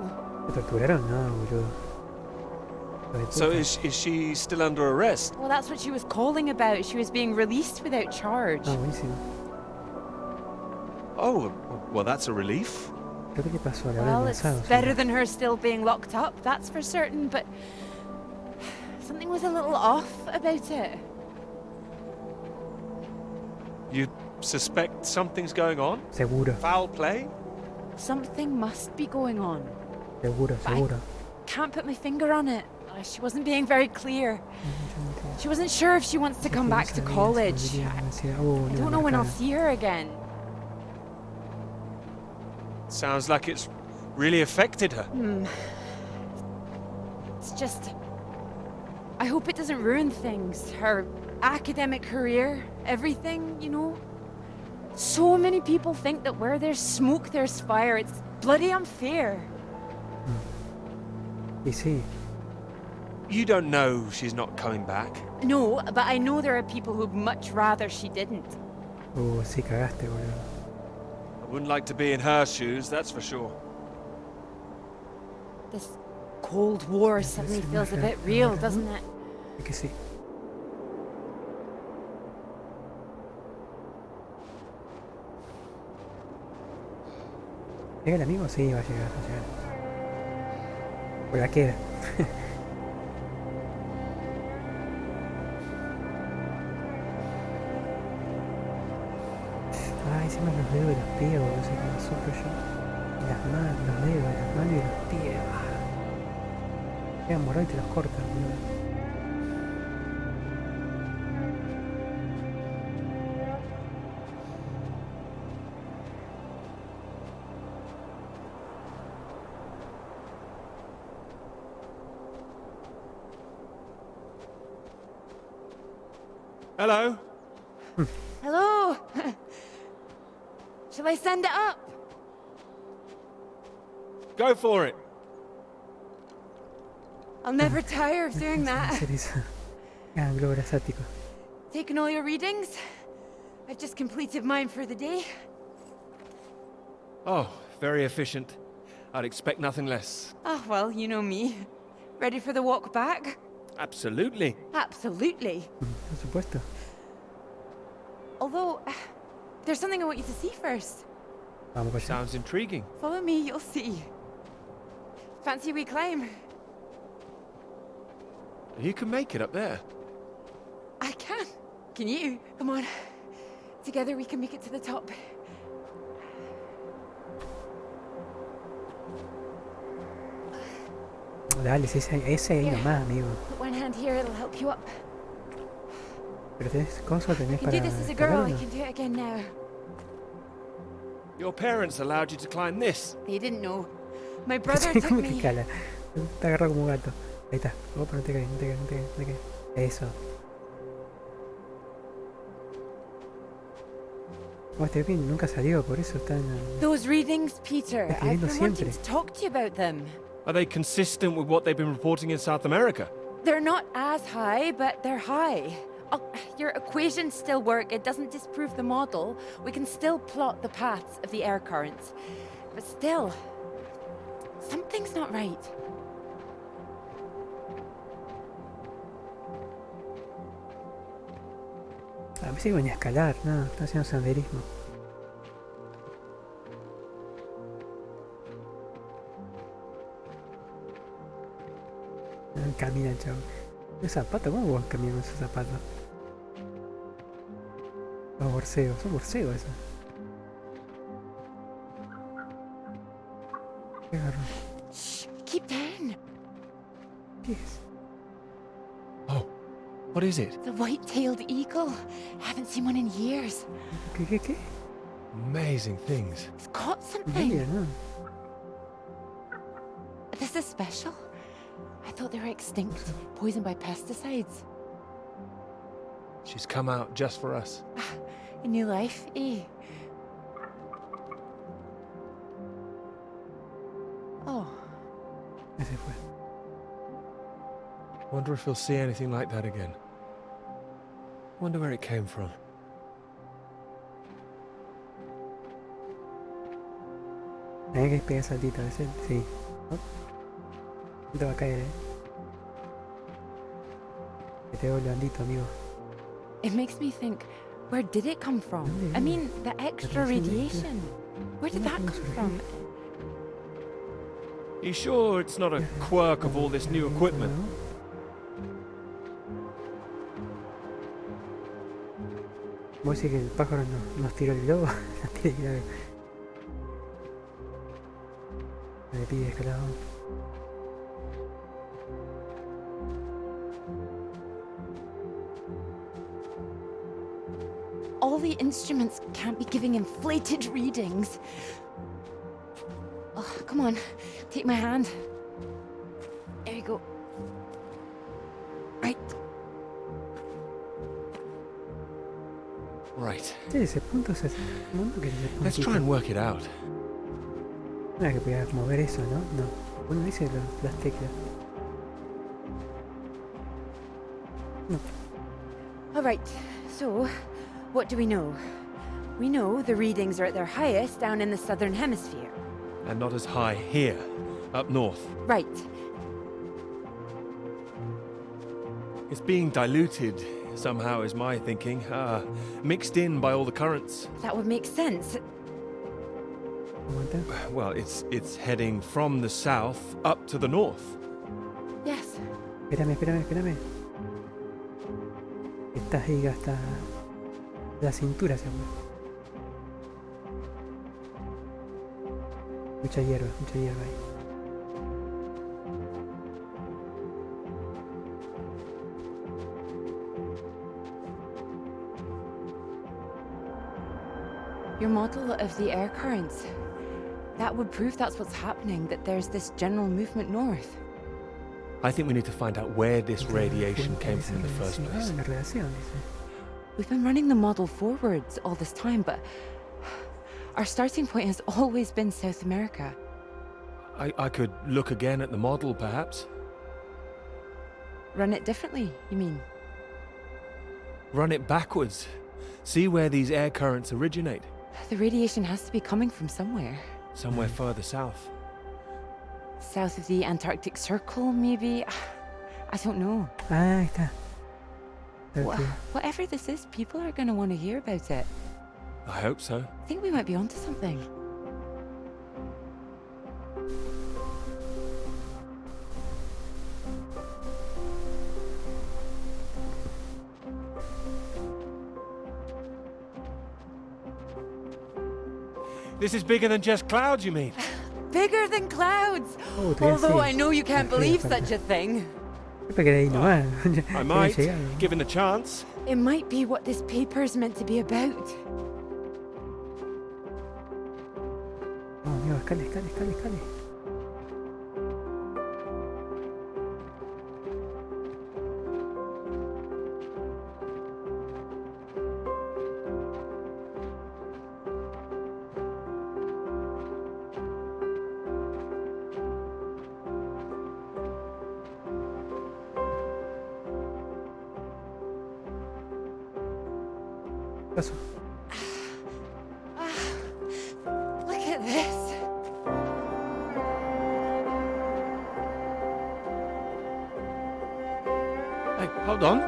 So is she still under arrest? Well, that's what she was calling about. She was being released without charge. Oh, well, that's a relief. Well, it's better than her still being locked up, that's for certain, but something was a little off about it. You suspect something's going on? Seguro. Foul play? Something must be going on. Seguro. I can't put my finger on it. She wasn't being very clear. She wasn't sure if she wants to come back to college. I don't know when I'll see her again. Sounds like it's really affected her. It's just... I hope it doesn't ruin things. Her academic career, everything, you know? So many people think that where there's smoke, there's fire. It's bloody unfair. You see? You don't know she's not coming back. No, but I know there are people who'd much rather she didn't. Sí, cagaste, boludo. I wouldn't like to be in her shoes, that's for sure. This Cold War suddenly feels a bit real, doesn't it? Es que sí. ¿Llega el amigo? Sí, va a llegar, Por la queda. Encima los dedos de los pies, boludo, no sé cómo sufro yo. Y las manos, los dedos de las manos y los pies. Quedan morado y te los cortan, boludo. Hello? Hello? Shall I send it up? Go for it. I'll never tire of doing that. Globo estático. Taken all your readings? I've just completed mine for the day. Oh, very efficient. I'd expect nothing less. Ah, well, you know me. Ready for the walk back? Absolutely. Absolutely. Por supuesto. Although, there's something I want you to see first. Vamos para allá. Sounds intriguing. Follow me, you'll see. Fancy we climb? You can make it up there. I can. Can you? Come on. Together we can make it to the top. Dale, ese ahí Here. nomás, amigo. Put one hand here, it'll help you up. Pero tenés cosas, tenés I can para do this as a girl, I escalar, ¿no? can do it again now. Your parents allowed you to climb this. They didn't know. My brother Sí, took ¿cómo que me. escala? Está agarrado como un gato. Ahí está. Opa, no te caes, no te caes, no te caes, no te caes. Eso. Oh, este bien nunca salió, por eso está en... Those readings, Peter. Está I've escribiendo been wanting siempre. to talk to you about them. Are they consistent with what they've been reporting in South America? They're not as high, but they're high. Oh, your equations still work. It doesn't disprove the model. We can still plot the paths of the air currents. But still, something's not right. A veces iban a escalar, no, está haciendo senderismo. Camina el chavo. ¿Es zapato? ¿Cómo vos caminas con esos zapatos? Los borseos, son borseos eso. ¿Qué agarró? Shh, keep down. ¿Qué es? Oh, what is it? The white-tailed eagle. Haven't seen one in years. ¿Qué? Amazing things. It's caught something. Mira, no. This is special. I thought they were extinct, poisoned by pesticides. She's come out just for us. A new life, eh? Oh, Ese fue. Wonder if we'll see anything like that again. Wonder where it came from. Hay que pegar saltito, ¿ves? Sí. Oh. No te va a caer, Que te veo blandito, amigo. it makes me think, where did it come from? I mean, the extra radiation. Where did that come from? You sure it's not a quirk of all this new equipment? Vos decís que el pájaro nos tiró el globo. Nos tiró el globo. Le pide escalado. All the instruments can't be giving inflated readings. Oh, come on, take my hand. There you go. Right. Right. Sí, ese punto es ese. No, que ese Let's puntito. try and work it out. No, que podía mover eso, ¿no? No. Uno dice las teclas. No. All right, so what do we know? We know the readings are at their highest down in the southern hemisphere. And not as high here, up north. Right. It's being diluted somehow, is my thinking. Mixed in by all the currents. That would make sense. Aguanta. Well, it's heading from the south up to the north. Yes. Espérame. Estás ahí hasta la cintura, seguro. Mucha hierba ahí. Your model of the air currents. That would prove that's what's happening, that there's this general movement north. I think we need to find out where this radiation came from in the first place. La radiación, dice. We've been running the model forwards all this time, but our starting point has always been South America. I could look again at the model, perhaps. Run it differently, you mean? Run it backwards. See where these air currents originate. The radiation has to be coming from somewhere. Somewhere further south. South of the Antarctic Circle, maybe? I don't know. Ah, ahí está. Whatever this is, people are going to want to hear about it. I hope so. I think we might be onto something. This is bigger than just clouds, you mean? Bigger than clouds! Oh, Although I know you can't believe such a thing. I might, given the chance. It might be what this paper's meant to be about. Oh, amigo, escale. Paso. Look at this. Hey, hold on.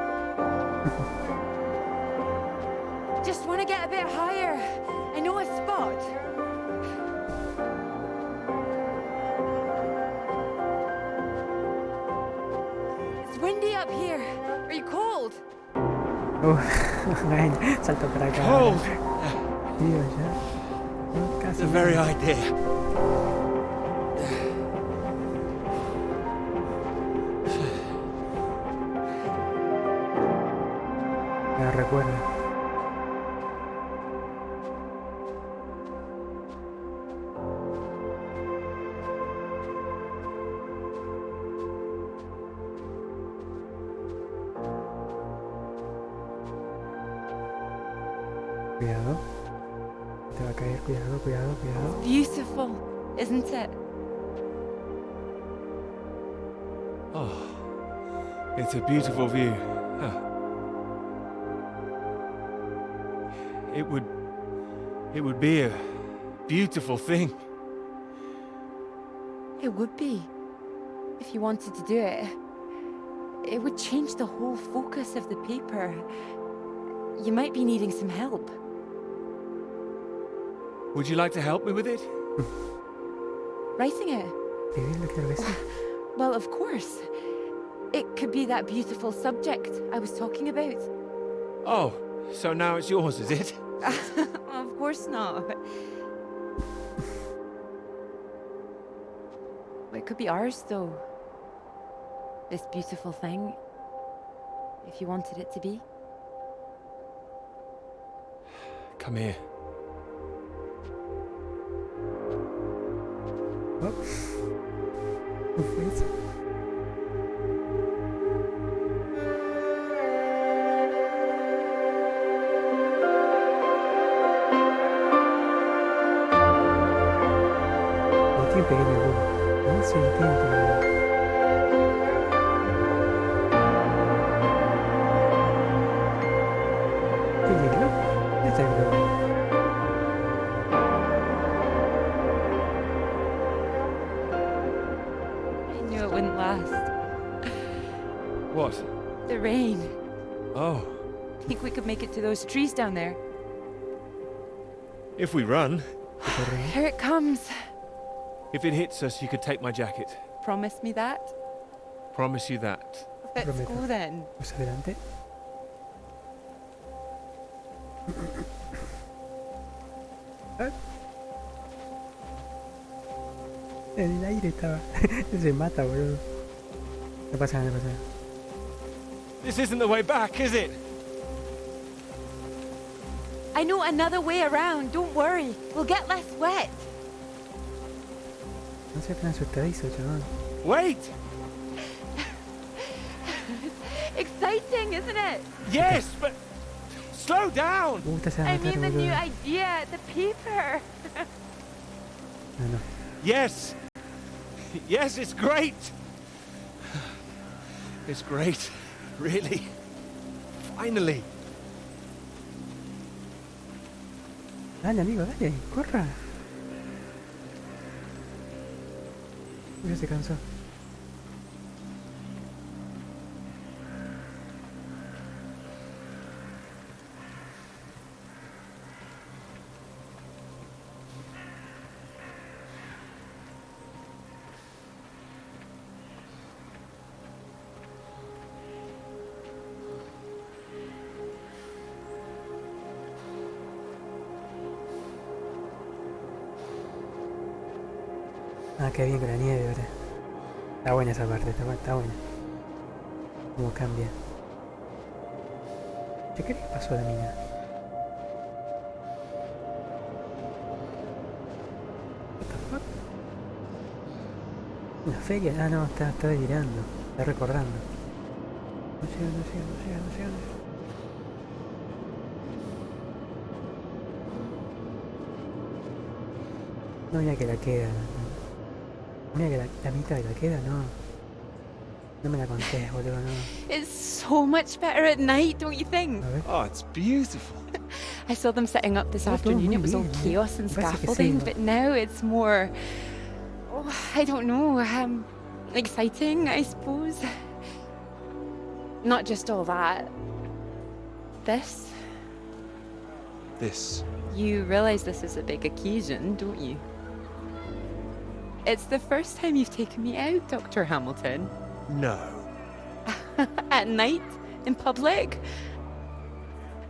Just want to get a bit higher. I know a spot. It's windy up here. Are you cold? Salto para acá. Cold. Tío, ya. No, That's casi. the very idea. Me recuerda. Cuidado. Te va a caer, cuidado. Beautiful, isn't it? Oh, it's a beautiful view. Huh. It would be a beautiful thing. It would be. If you wanted to do it. It would change the whole focus of the paper. You might be needing some help. Would you like to help me with it? Writing it? Escribirlo, quiero decir. Well, of course. It could be that beautiful subject I was talking about. Oh, so now it's yours, is it? Of course not. It could be ours, though. This beautiful thing. If you wanted it to be. Come here. Oh. ¿Qué fue eso? No tiene pequeño búho. No, sí, tiene pequeño búho. ¿Qué es el globo? ¿Dónde está el globo? It wouldn't last. What? The rain. Oh, Think we could make it to those trees down there? if we run. Here it comes. If it hits us, you could take my jacket. Promise me that? Promise you that. Let's Prometo. go then. Pues adelante. Ah. En el aire estaba. Se mata, boludo. No pasa nada, no pasa nada. This isn't the way back, is it? I know another way around. Don't worry. We'll get less wet. No seas tan asustadizo, chabón. Wait! Exciting, isn't it? Yes, but slow down! Esta se va a I matar, mean the new boludo. idea, the paper. No, no. Yes! Yes, it's great! It's great, really. Finally. Dale, amigo, dale, corra. Ya se cansó. Ah, qué bien con la nieve ahora. Está buena esa parte, está buena. Cómo cambia. ¿Qué crees que pasó a la mina? What the fuck? ¿Una feria? Ah, no, está delirando. Está recordando. No llega. No, mira que la queda. Mira que la mitad de la queda, no. No me la contés, boludo, no. It's so much better at night, don't you think? Oh, it's beautiful. I saw them setting up this afternoon. It was all chaos and scaffolding, but now it's more... Oh, I don't know. Exciting, I suppose. Not just all that. This. This. You realize this is a big occasion, don't you? It's the first time you've taken me out, Dr. Hamilton. No. At night? In public?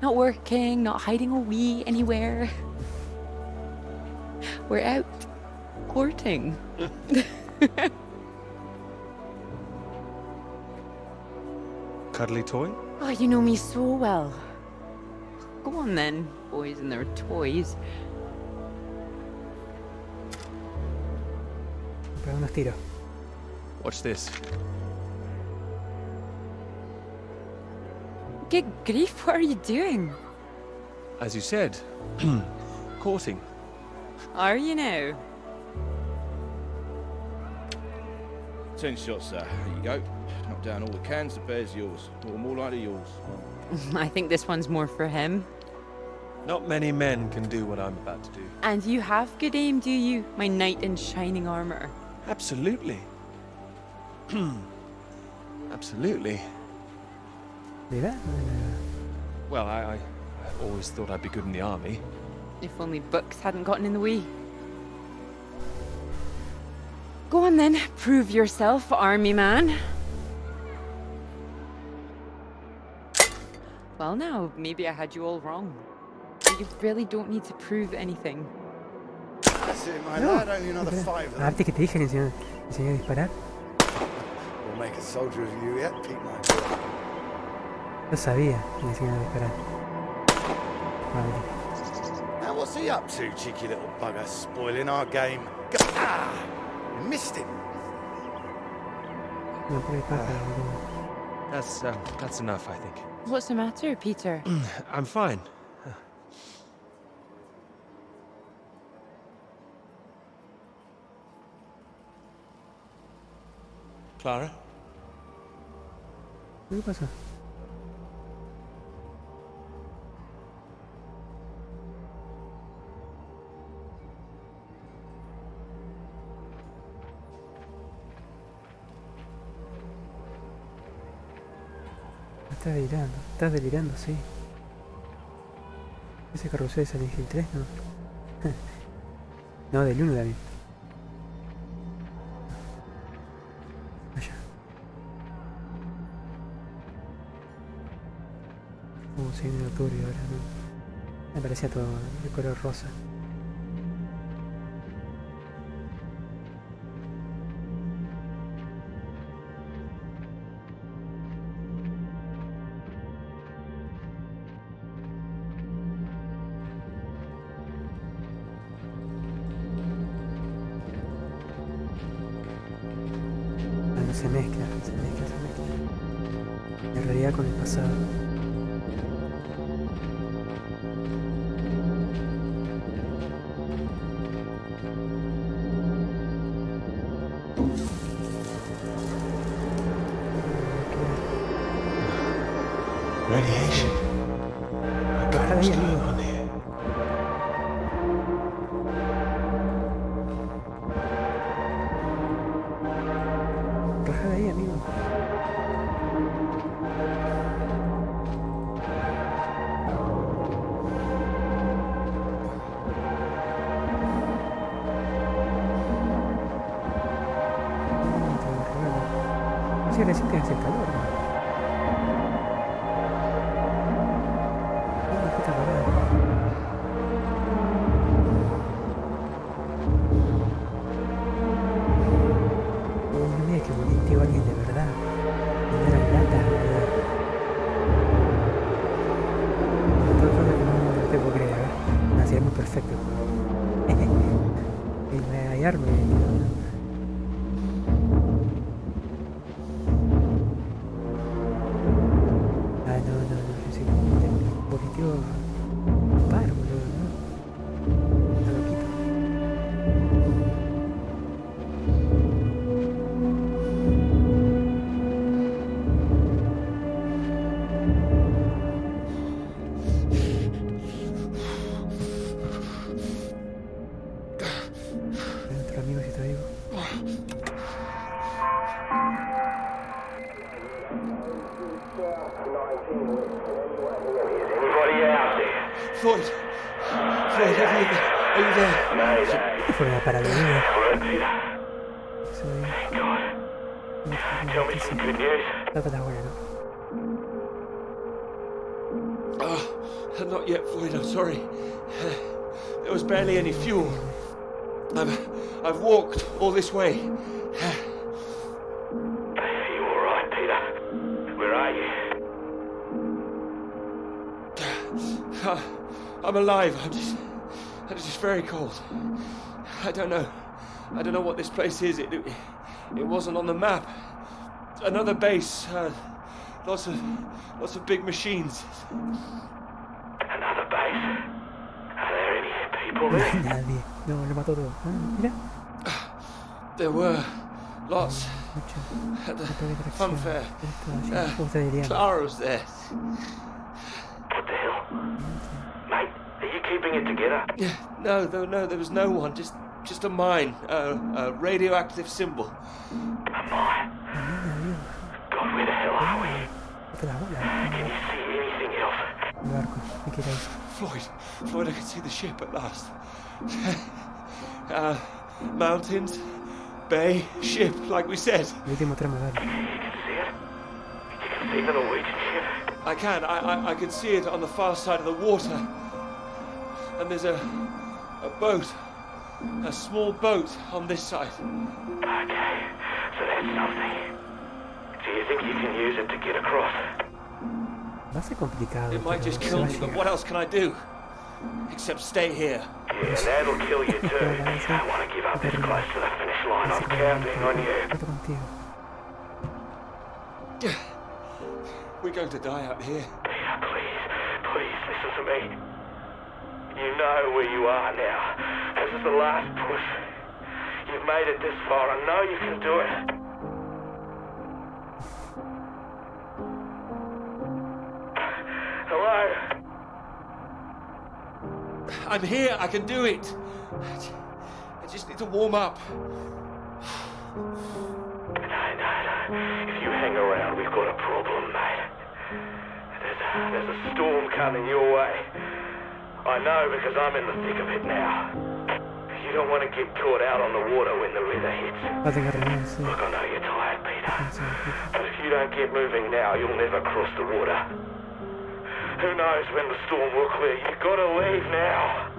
Not working, not hiding a wee anywhere. We're out courting. Cuddly toy? Oh, you know me so well. Go on then, boys and their toys. Pega unos tiros. Watch this. Good grief, what are you doing? As you said, courting. Are you now? 10 shots, sir. There you go. Knock down all the cans, the bear's yours. Or more likely yours. I think this one's more for him. Not many men can do what I'm about to do. And you have good aim, do you, my knight in shining armor? Absolutely. Absolutely. ¿Verdad? Well, I always thought I'd be good in the army. If only books hadn't gotten in the way. Go on then, prove yourself, army man. Well now, maybe I had you all wrong. But you really don't need to prove anything. That's it, my lad. Only another 5 of them. Antes que te dije, le enseñó a disparar. We'll make a soldier of you yet, Pete, my boy. Yo sabía que le enseñó a disparar. Madre. Now, what's he up to, cheeky little bugger? Spoiling our game. Ah! You missed him. No, por el pájaro, boludo. That's enough, I think. What's the matter, Peter? I'm fine. Clara? ¿Qué pasa? Estás delirando, sí. Ese carrusel es el 3, ¿no? No, del 1 también. Vaya. Se viene el octubre ahora, ¿no? Me parecía todo de color rosa. Se mezcla la realidad con el pasado. Radiation. I got what's going on here. Sí, recién te hace calor, ¿no? Una puta parada. No me digas que volteó a alguien de verdad. No eran latas, ¿verdad? Todo que no te puedo creer, a ver. No, sería muy perfecto el juego. Hay armas, ¿no? Ah, no, yo sé que un poquitito paro, boludo, ¿no? Está loquito. Nuestro amigo si está vivo. Anybody out there? Floyd, are you there? Mayday. ¿Qué fue una parada de vida? All right, Peter. Eso Thank God. Tell me some good news. está para ahora, ¿no? Oh, not yet, Floyd, I'm sorry. There was barely any fuel. I've walked all this way. You all right, Peter? Where are you? I'm alive. I'm just very cold. I don't know what this place is. It wasn't on the map. Another base. Lots of big machines. Another base? Are there any people there? Nadie. No, lo mató todo. Ah, mira. There were lots. Mucho. At the Atracción. funfair. ¿Cómo está diría? Clara was there. What the hell? Mate, are you keeping it together? No, there was no one. Just a mine. A radioactive symbol. A mine? God, where the hell are we? Otra bola. Can you see anything else? El barco. Hay que ir ahí. Floyd, I can see the ship at last. Mountains, bay, ship, like we said. El último tramo, dale. You can see it? You can see the Norwegian ship? I can. I can see it on the far side of the water. And there's a boat. A small boat on this side. Okay, so that's something. Do you think you can use it to get across? Va a ser complicado. It might pero just se kill va a me, but llegar. what else can I do? Except stay here. Yeah, and that'll kill you too. You don't want to give up this close to the finish line. I'm counting on you. Cuento contigo. We're going to die out here. Peter, please listen to me. You know where you are now. This is the last push. You've made it this far. I know you can do it. Hello? I'm here. I can do it. I just need to warm up. No. If you hang around, we've got a problem, mate. There's a storm coming your way. I know because I'm in the thick of it now. You don't want to get caught out on the water when the river hits. Va a tener que remar, sí. Look, I know you're tired, Peter. But if you don't get moving now, you'll never cross the water. Who knows when the storm will clear? You've got to leave now.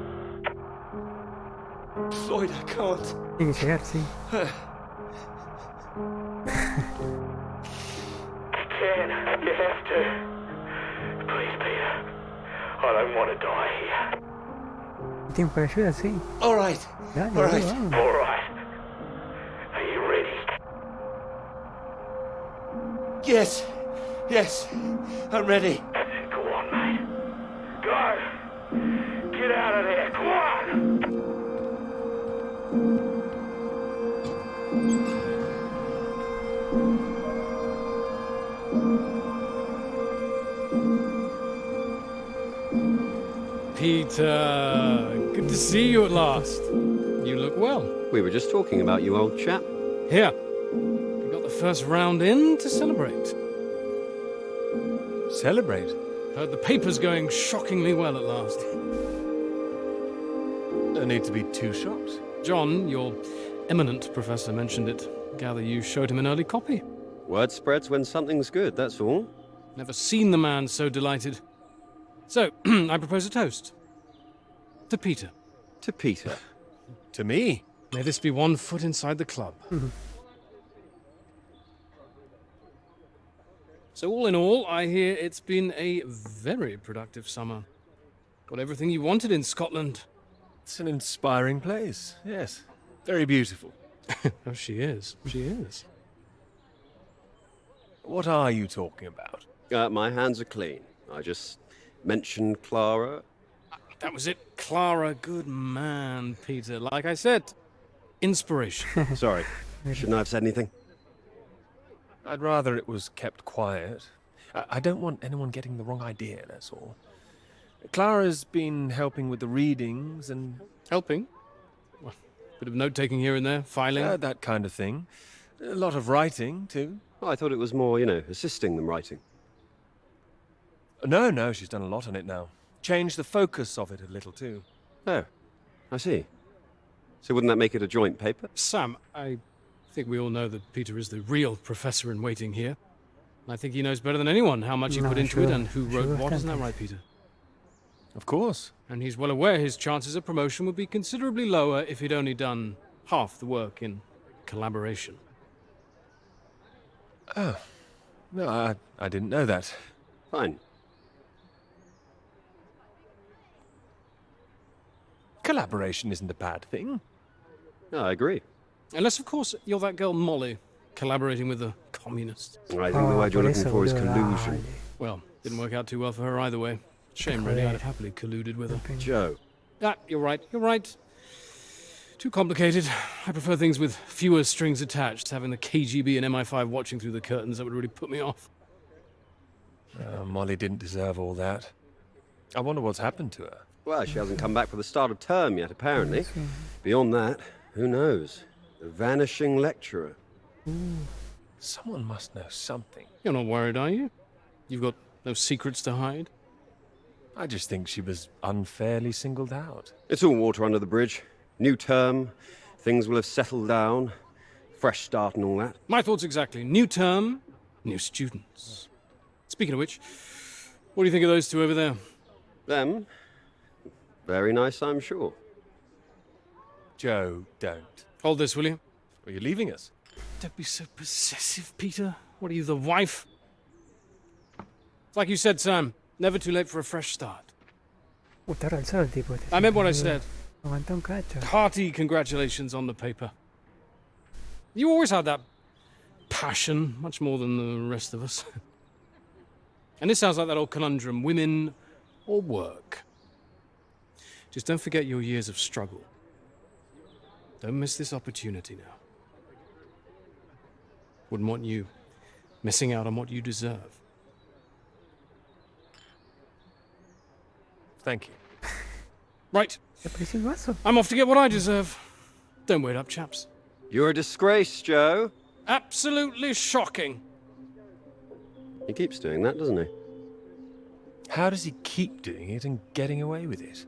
Floyd, I can't. Tiene que llegar, sí. You can. You have to. Please, Peter. I don't want to die here. Tiempo para ayuda, sí. All right. Dale, All right. vamos. All right. Are you ready? Yes. I'm ready. Go on, mate. Go. Get out of there. Come on. Peter, good to see you at last. You look well. We were just talking about you, old chap. Here, we got the first round in to celebrate. Celebrate? Heard the paper's going shockingly well at last. No need to be too shocked. John, your eminent professor, mentioned it. Gather you showed him an early copy. Word spreads when something's good, that's all. Never seen the man so delighted. So, I propose a toast. To Peter. To Peter. To me? May this be one foot inside the club. So all in all, I hear it's been a very productive summer. Got everything you wanted in Scotland. It's an inspiring place, yes. Very beautiful. Oh, she is. She is. What are you talking about? My hands are clean. I just mentioned Clara. That was it. Clara, good man, Peter. Like I said, inspiration. Sorry, shouldn't I have said anything? I'd rather it was kept quiet. I don't want anyone getting the wrong idea, that's all. Clara's been helping with the readings and... Helping? Well, bit of note-taking here and there, filing. That kind of thing. A lot of writing, too. Oh, I thought it was more, assisting them writing. No, she's done a lot on it now. Changed the focus of it a little, too. Oh, I see. So wouldn't that make it a joint paper? Sam, I think we all know that Peter is the real professor in waiting here. I think he knows better than anyone how much he put into it and who wrote what. Isn't that right, Peter? Of course. And he's well aware his chances of promotion would be considerably lower if he'd only done half the work in collaboration. Oh. No, I didn't know that. Fine. Collaboration isn't a bad thing. No, I agree. Unless, of course, you're that girl Molly, collaborating with the communists. I think the word you're looking for is collusion. Well, didn't work out too well for her either way. Shame, really. I'd have happily colluded with her. Joe. You're right. Too complicated. I prefer things with fewer strings attached. Having the KGB and MI5 watching through the curtains, that would really put me off. Molly didn't deserve all that. I wonder what's happened to her. Well, she hasn't come back for the start of term yet, apparently. Beyond that, who knows? The vanishing lecturer. Someone must know something. You're not worried, are you? You've got no secrets to hide? I just think she was unfairly singled out. It's all water under the bridge. New term, things will have settled down, fresh start and all that. My thoughts exactly. New term, new students. Speaking of which, what do you think of those two over there? Them? Very nice, I'm sure. Joe, don't. Hold this, will you? Are you leaving us? Don't be so possessive, Peter. What are you, the wife? Like you said, Sam, never too late for a fresh start. I meant what I said. Hearty congratulations on the paper. You always had that passion, much more than the rest of us. And this sounds like that old conundrum, women or work. Just don't forget your years of struggle. Don't miss this opportunity now. Wouldn't want you missing out on what you deserve. Thank you. Right. I'm off to get what I deserve. Don't wait up, chaps. You're a disgrace, Joe. Absolutely shocking. He keeps doing that, doesn't he? How does he keep doing it and getting away with it?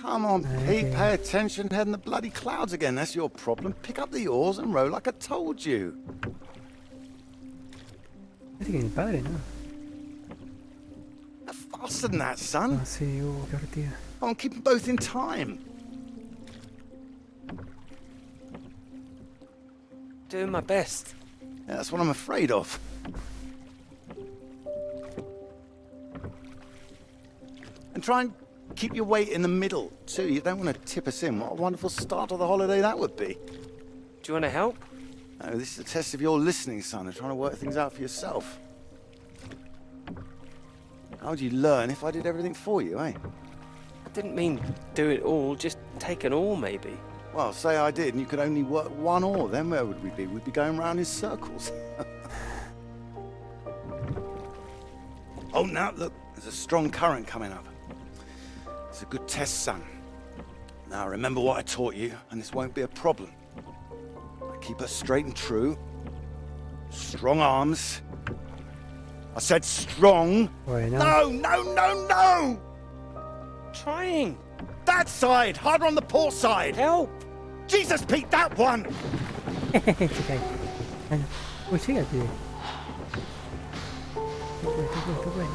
Come on, Pete, pay attention, head in the bloody clouds again. That's your problem. Pick up the oars and row like I told you. Faster than that, son. Come on, keep them both in time. Doing my best. Yeah, that's what I'm afraid of. And try and keep your weight in the middle, too. You don't want to tip us in. What a wonderful start to the holiday that would be. Do you want to help? No, this is a test of your listening, son, and trying to work things out for yourself. How would you learn if I did everything for you, eh? I didn't mean do it all, just take an oar, maybe. Well, say I did, and you could only work one oar. Then where would we be? We'd be going round in circles. Oh, now, look, There's a strong current coming up. It's a good test, son. Now remember what I taught you, and this won't be a problem. Keep her straight and true. Strong arms. I said strong. Bueno. No, no, no, no! Trying. That side! Harder on the port side! Help! Jesus, Pete, that one! Se cae. Bueno. Uy, sigue, pibe. Tú puedes.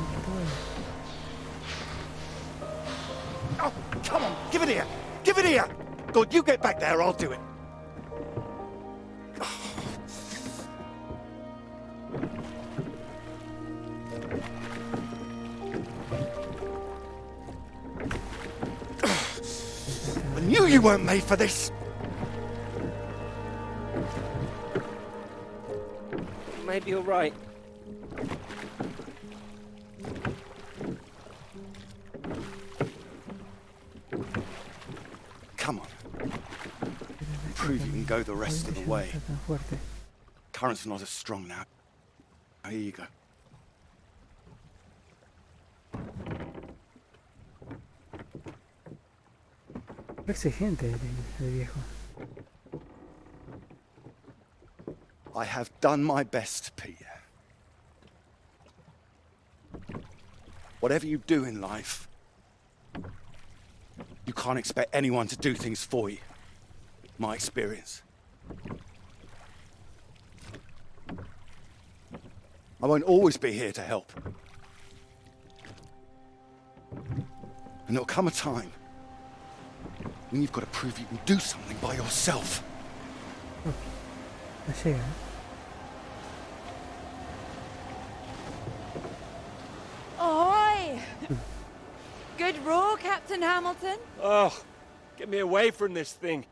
Oh, come on, give it here! Give it here! Good, you get back there, I'll do it. I knew you weren't made for this! Maybe you're right. Come on. Prove you can go the rest of the way. Current's not as strong now. Here you go. Exigente el viejo. I have done my best, Peter. Whatever you do in life, you can't expect anyone to do things for you. My experience. I won't always be here to help. And there'll come a time when you've got to prove you can do something by yourself. No llega. Ahoy! Good row, Captain Hamilton. Oh, get me away from this thing.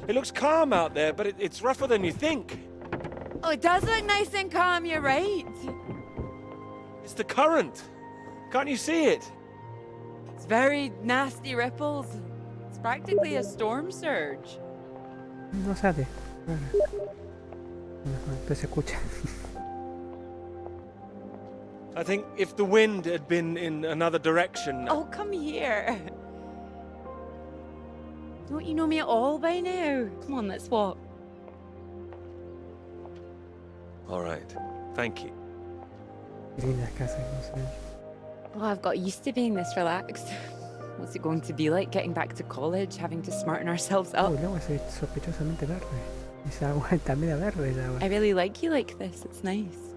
It looks calm out there, but it's rougher than you think. Oh, it does look nice and calm, you're right. It's the current. Can't you see it? It's very nasty ripples. It's practically a storm surge. No sale. Bueno. Entonces se escucha. I think if the wind had been in another direction... Oh, come here. Don't you know me at all by now? Come on, let's walk. All right. Thank you. Lindas casas, no sé. Well, I've got used to being this relaxed. What's it going to be like getting back to college, having to smarten ourselves up? Oh, el agua es sospechosamente verde. Esa agua está media verde, esa agua. I really like you like this. It's nice.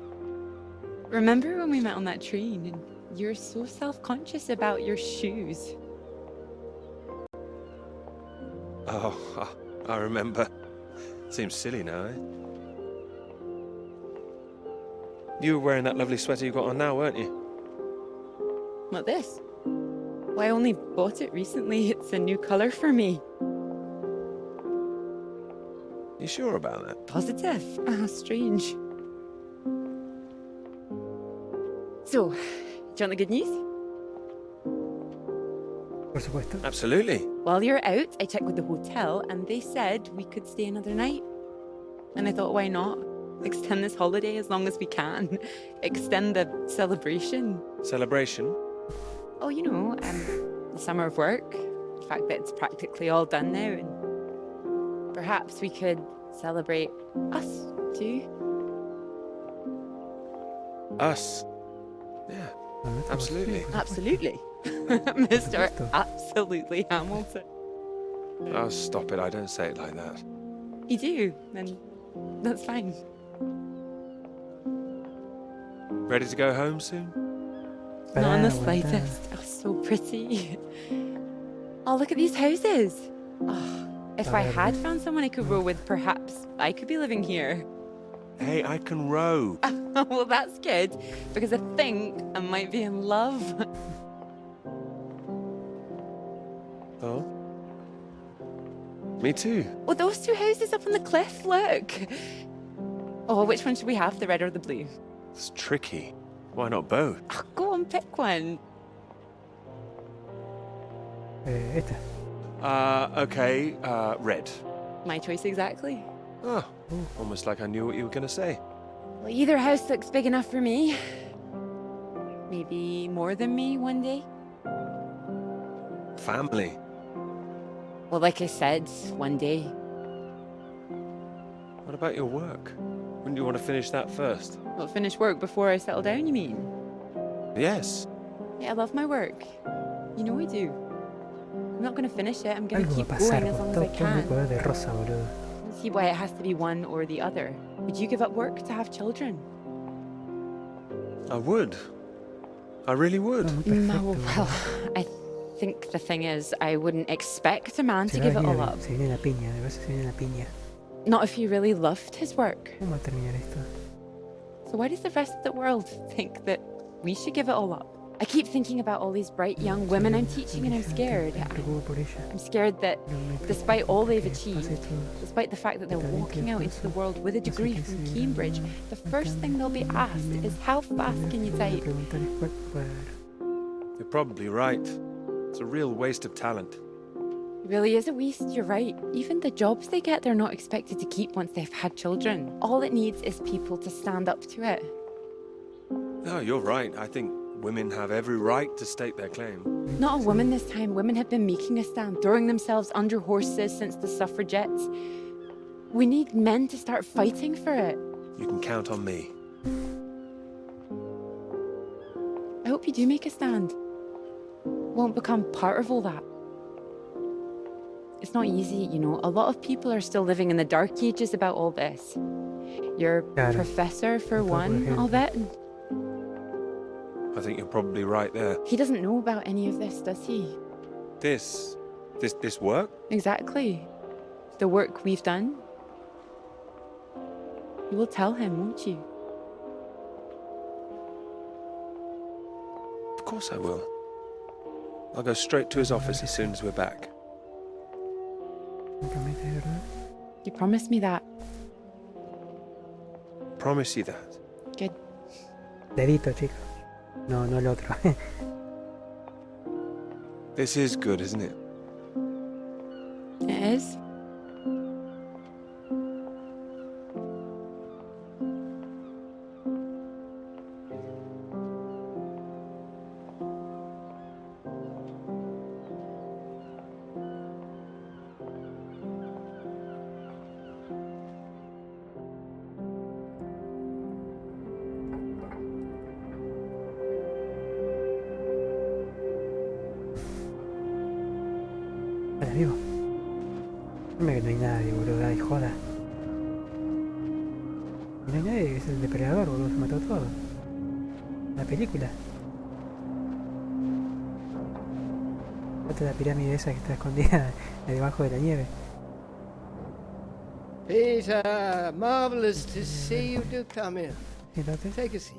Remember when we met on that train and you were so self-conscious about your shoes? Oh, I remember. Seems silly now, eh? You were wearing that lovely sweater you got on now, weren't you? Not this. Well, I only bought it recently. It's a new colour for me. You sure about that? Positive. Ah, strange. So, do you want the good news? Por supuesto. Absolutely. While you're out, I checked with the hotel and they said we could stay another night. And I thought, why not? Extend this holiday as long as we can. Extend the celebration. Celebration? Oh, you know, the summer of work. The fact that it's practically all done now. And perhaps we could celebrate us, too. Us? Yeah, absolutely. Absolutely. Mr. Absolutely Hamilton. Oh, stop it. I don't say it like that. You do, and that's fine. Ready to go home soon? Not in the slightest. Oh, so pretty. Oh, look at these houses. Oh, if I had found someone I could row with, perhaps I could be living here. Hey, I can row. Well, that's good, because I think I might be in love. Oh? Me too. Oh, those two houses up on the cliff, look. Oh, which one should we have, the red or the blue? It's tricky. Why not both? Oh, go on, pick one. Esta. Okay, red. My choice exactly. Oh, almost like I knew what you were going to say. Well, either house looks big enough for me. Maybe more than me one day. Family. Well, like I said, one day. What about your work? Wouldn't you want to finish that first? Well, finish work before I settle down, you mean? Yes. Yeah, I love my work. You know I do. I'm not going to finish it. I'm going to Algo va a keep pasar, going as long as I todo can. el color de rosa, boludo. I don't see why it has to be one or the other. Would you give up work to have children? I would. I really would. No, well, I think the thing is, I wouldn't expect a man to give it all up. Se viene la piña, de verdad se viene la piña. Not if he really loved his work. ¿Cómo va a terminar esto? So why does the rest of the world think that we should give it all up? I keep thinking about all these bright young women I'm teaching and I'm scared. I'm scared that despite all they've achieved, despite the fact that they're walking out into the world with a degree from Cambridge, the first thing they'll be asked is, how fast can you type? You're probably right. It's a real waste of talent. It really is a waste, you're right. Even the jobs they get, they're not expected to keep once they've had children. All it needs is people to stand up to it. No, you're right. I think women have every right to state their claim. Not a woman this time. Women have been making a stand, throwing themselves under horses since the suffragettes. We need men to start fighting for it. You can count on me. I hope you do make a stand. Won't become part of all that. It's not easy, you know. A lot of people are still living in the dark ages about all this. Your professor, for one, I'll bet. I think you're probably right there. He doesn't know about any of this, does he? This work? Exactly. The work we've done. You will tell him, won't you? Of course I will. I'll go straight to his office as soon as we're back. You promised me that. Promise you that. Good. Dedito, chicos. No, no el otro. This is good, isn't it? It is. Hola, amigo. Dime que no hay nadie, boludo. Ay, joda. Y no hay nadie, es el depredador, boludo. Se mató todo. La película. Falta la pirámide esa que está escondida debajo de la nieve. Peter, marvelous to see you. Do come in. Take a seat.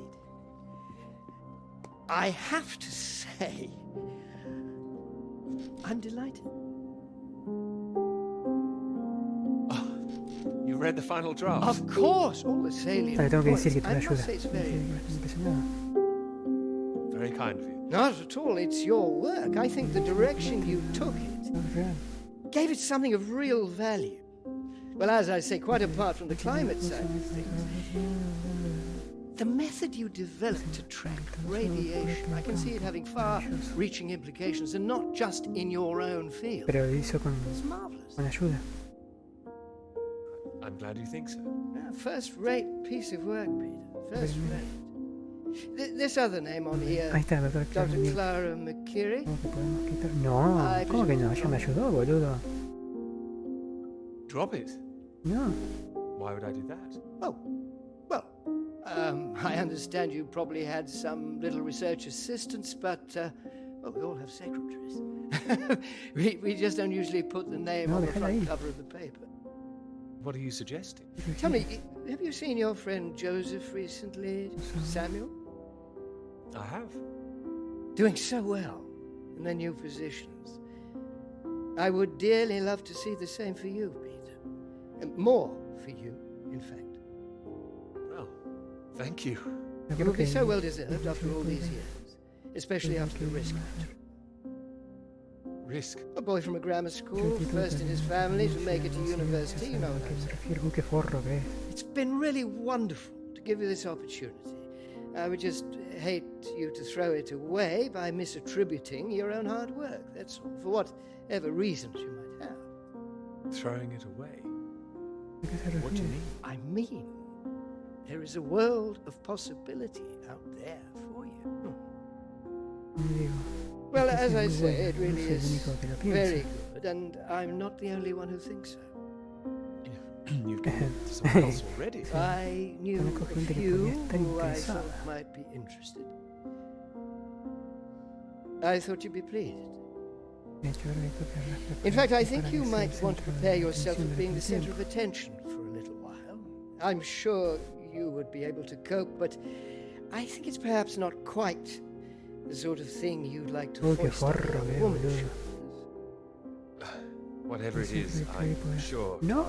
I have to say, I'm delighted. You read the final draft? Of course, all the salient Vale, tengo que points. decir que te I ayuda. must say it's very impressive. Very kind of you. Not at all. It's your work. I think the direction you took it gave it something of real value. Well, as I say, quite apart from the climate side of things, the method you developed to track radiation, I can see it having far-reaching implications, and not just in your own field. Pero lo hizo con ayuda. I'm glad you think so. Yeah, first-rate piece of work, Peter. First-rate. This other name on here, Ahí está, doctor. Dr. Clara McKirry. ¿Cómo que podemos quitar? No, ¿cómo que no? Ella me ayudó, boludo. Drop it? No. Why would I do that? Oh, well, I understand you probably had some little research assistants, but, well, we all have secretaries. we just don't usually put the name on the front cover of the paper. What are you suggesting? Tell me, have you seen your friend Joseph recently, Samuel? I have. Doing so well in their new positions. I would dearly love to see the same for you, Peter. And more for you, in fact. Well, thank you. You will be so well deserved after all these years, especially after the risk factor. Risk? A boy from a grammar school, first in his family to make it to university, you know what I'm saying. Qué forro que es. It's been really wonderful to give you this opportunity. I would just hate you to throw it away by misattributing your own hard work. That's all, for whatever reasons you might have. Throwing it away? What do you mean? I mean, there is a world of possibility out there for you. Well, as I say, it really is very good, and I'm not the only one who thinks so. You've given someone else already. I knew a few who I thought might be interested. I thought you'd be pleased. In fact, I think you might want to prepare yourself for being the center of attention for a little while. I'm sure you would be able to cope, but I think it's perhaps not quite the sort of thing you'd like to foist on a woman. Whatever it is, I'm sure. No.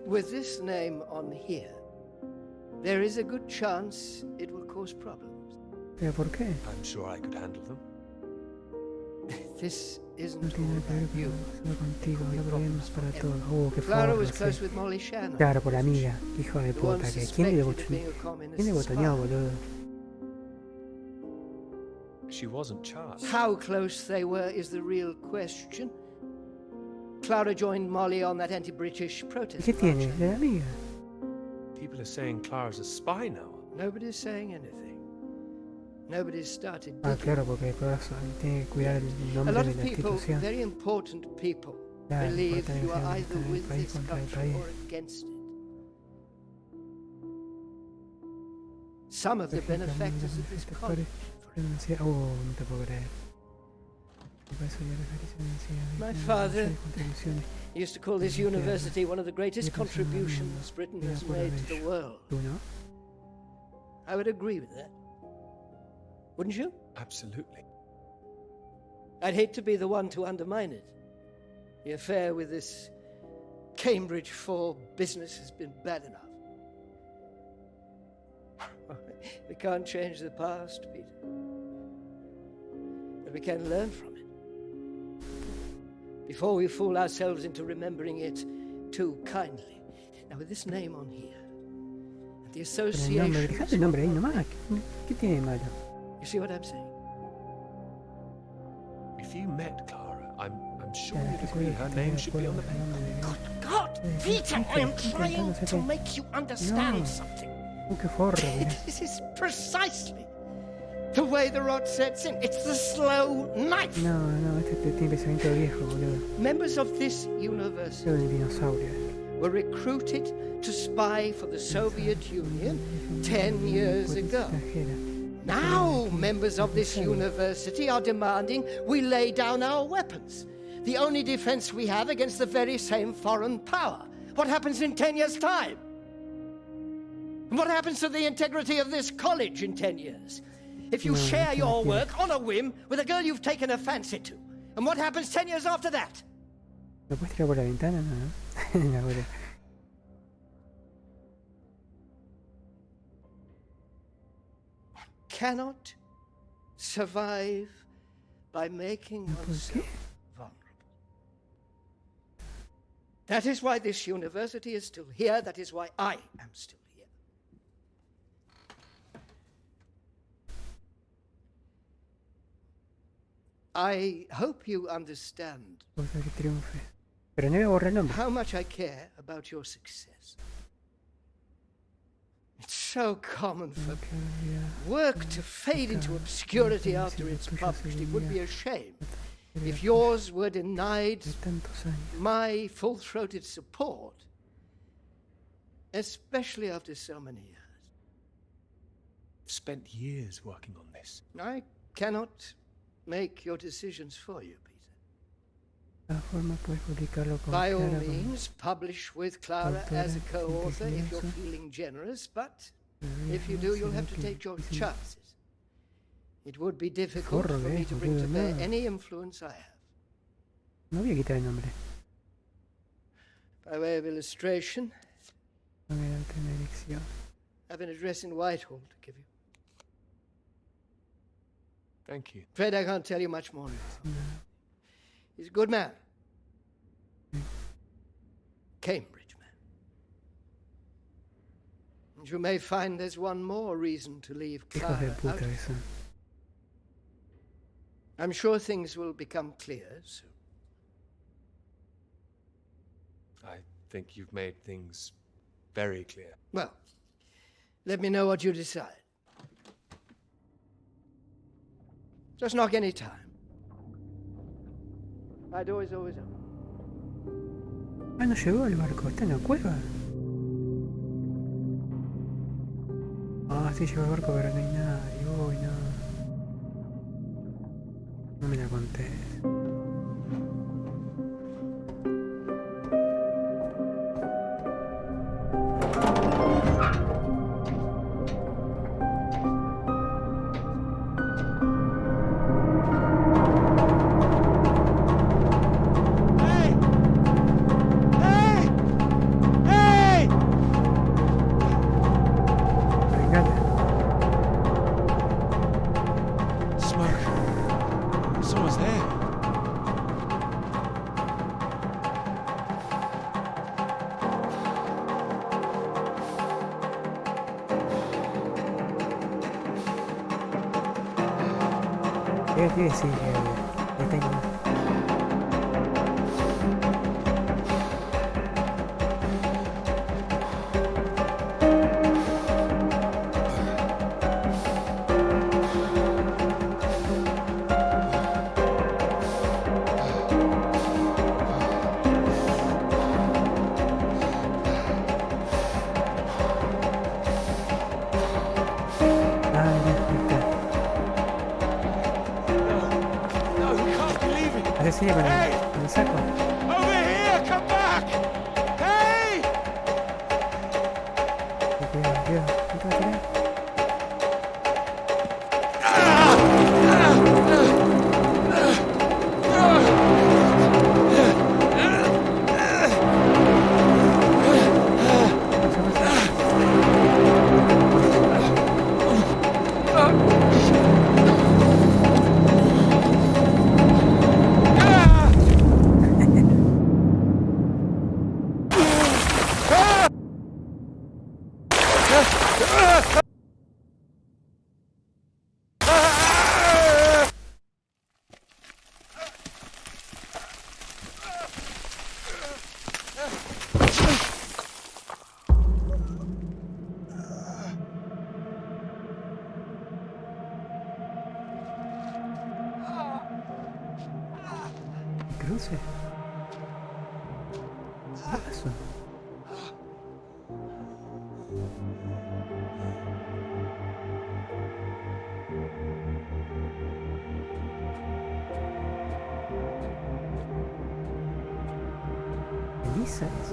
With this name on here, there is a good chance it will cause problems. ¿Pero por qué? I'm sure I could handle them. This isn't No tiene nada que ver about you. solo contigo, hay problemas para todos. Qué Clara was forro, close sí. with Molly Shannon. Claro, por la amiga, hijo de The one puta, que suspected of being a communist ¿quién le botoneó, spy. boludo? She wasn't charged. How close they were is the real question. Clara joined Molly on that anti-British ¿Y protest. qué tiene? march. ¿De la amiga? People are saying Clara's a spy now. Nobody's saying anything. Nobody's started Ah, digging. claro, porque después tiene que cuidar el A nombre lot de of la people, institución. very important people, Claro, believe importante you are que either está en el with país this contra el country país. or against it. Some of the benefactors of this college, no te puedo creer. My father used to call this university one of the greatest contributions Britain has made to the world. ¿Tú no? I would agree with that. Wouldn't you? Absolutely. I'd hate to be the one to undermine it. The affair with this Cambridge 4 business has been bad enough. We can't change the past, Peter. But we can learn from it. Before we fool ourselves into remembering it too kindly. Now, with this name on here, and the Pero el nombre, association... dejate el nombre ahí nomás. ¿Qué tiene de malo? You see what I'm saying? If you met Clara, I'm sure you'd agree her name should be on the paper. God, Peter, I am trying to make you understand something. Qué forro, mira. This is precisely the way the rot sets in. It's the slow knife. No, este tiene pensamiento viejo, boludo. Members of this university Creo del dinosaurio. were recruited to spy for the Soviet Union 10 years ago. Now, members of this university are demanding we lay down our weapons. The only defense we have against the very same foreign power. What happens in 10 years' time? And what happens to the integrity of this college in 10 years? If you share your work on a whim with a girl you've taken a fancy to. And what happens 10 years after that? ¿Lo puedes tirar por la ventana? No, no. La bola. Cannot survive by making oneself vulnerable. That is why this university is still here. That is why I am still here. I hope you understand Cosa que triunfe. Pero no voy a borrar el nombre. how much I care about your success. It's so common for work to fade into obscurity after it's published. It would be a shame if yours were denied my full-throated support, especially after so many years. I've spent years working on this. I cannot make your decisions for you, Peter. De todas formas, puedes publicarlo con By all Clara, con- means, publish with Clara as a Autora, co-author if you're simplicidad. feeling generous, but if you do, you'll have to take your chances. It would be difficult for Forro, me to bring to boludo, bear no. any influence I have. No voy a quitar el nombre. By way of illustration, No voy a darte una elección. I have an address in Whitehall to give you. Thank you. Afraid I can't tell you much more now. He's a good man. Cambridge man. You may find there's one more reason to leave Hijos de Clara out. puta que son. I'm sure things will become clear soon. I think you've made things very clear. Well, let me know what you decide. Just knock any time. My door is always open. Ah, no llegó el barco, está en la cueva. Ah, sí llegó el barco, pero no hay nadie. Uy, no. No me la contés. Sí, ahí tengo. Sí, con el saco. Over here, come back! Hey! Cuidado, cuidado, no te va a tirar. Cruce. Paso. Elisa es.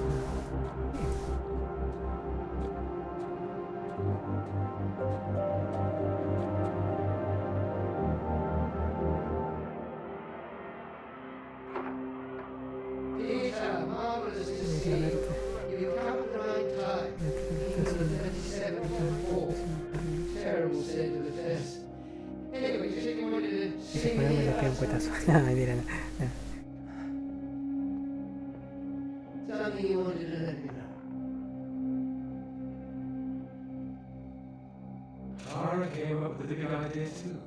Ay, mira, Something you wanted to let me know. Clara came up with the big idea too.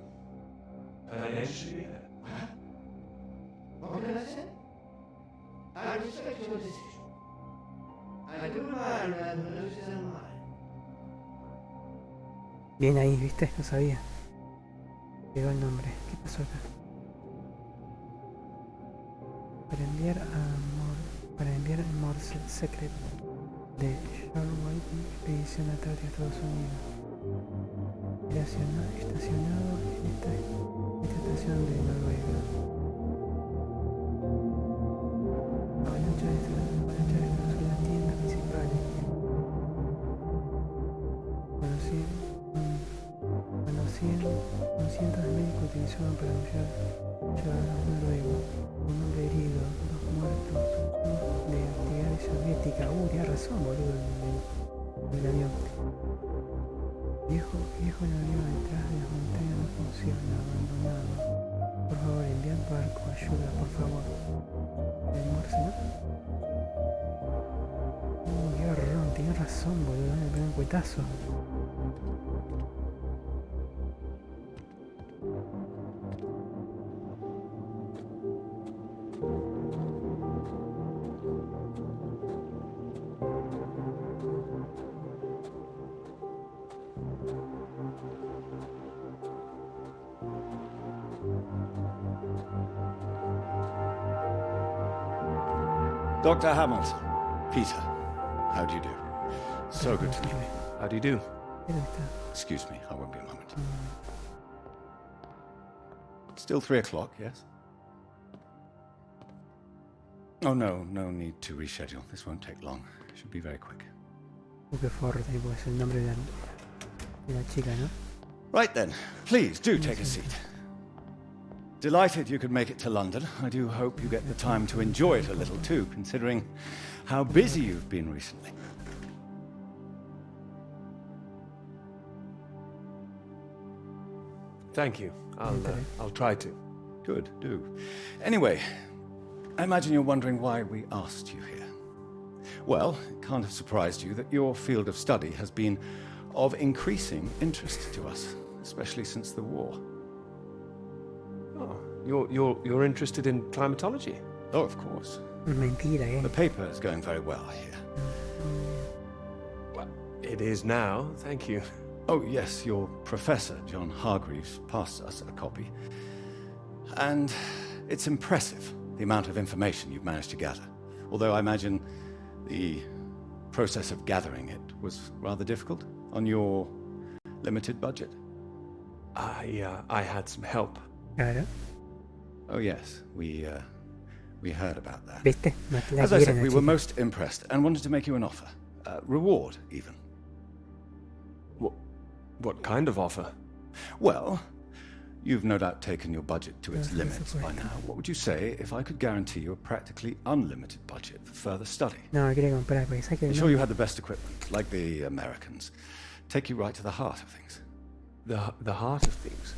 Financially. What can I say? I respect your decision. I do admire a man who knows his own mind. Bien ahí, ¿viste? No sabía. Llegó el nombre. ¿Qué pasó acá? Para enviar amor secret de Shortwave expedición a Antártida, Estados Unidos. Estacionado en esta estación de Noruega. Avalancha de Estados son las tiendas principales. Con cientos de médicos utilizaban para llevar a Noruega. Un hombre herido, 2 muertos, de actividades soviéticas. Tienes razón, boludo, el avión. Viejo el avión detrás de las montañas no funciona, abandonado. Por favor, enviad barco, ayuda, por favor. ¿El Morse, no? Qué garrón, tienes razón, boludo, no me dan cuenta Datazo. Dr. Hamilton, Peter, how do you do? So good to meet you. How do you do? Excuse me, I won't be a moment. Still 3 o'clock, yes? Oh, no need to reschedule. This won't take long. Should be very quick. Es el nombre de la chica, ¿no? Right then, please do take a seat. Delighted you could make it to London. I do hope you get the time to enjoy it a little too, considering how busy you've been recently. Thank you. I'll try to. Good, do. Anyway, I imagine you're wondering why we asked you here. Well, it can't have surprised you that your field of study has been of increasing interest to us, especially since the war. Oh, you're interested in climatology? Oh, of course. Mentira, eh? The paper is going very well here. Well, it is now, thank you. Oh, yes, your professor, John Hargreaves, passed us a copy. And it's impressive, the amount of information you've managed to gather. Although I imagine the process of gathering it was rather difficult on your limited budget. I had some help. Claro. Oh, yes, we heard about that. ¿Viste? As I said, we were most impressed and wanted to make you an offer. Reward, even. What kind of offer? Well, you've no doubt taken your budget to its limits by now. What would you say if I could guarantee you a practically unlimited budget for further study? No, quería comprar, porque sabe que Ensure you had the best equipment, like the Americans. Take you right to the heart of things. The heart of things?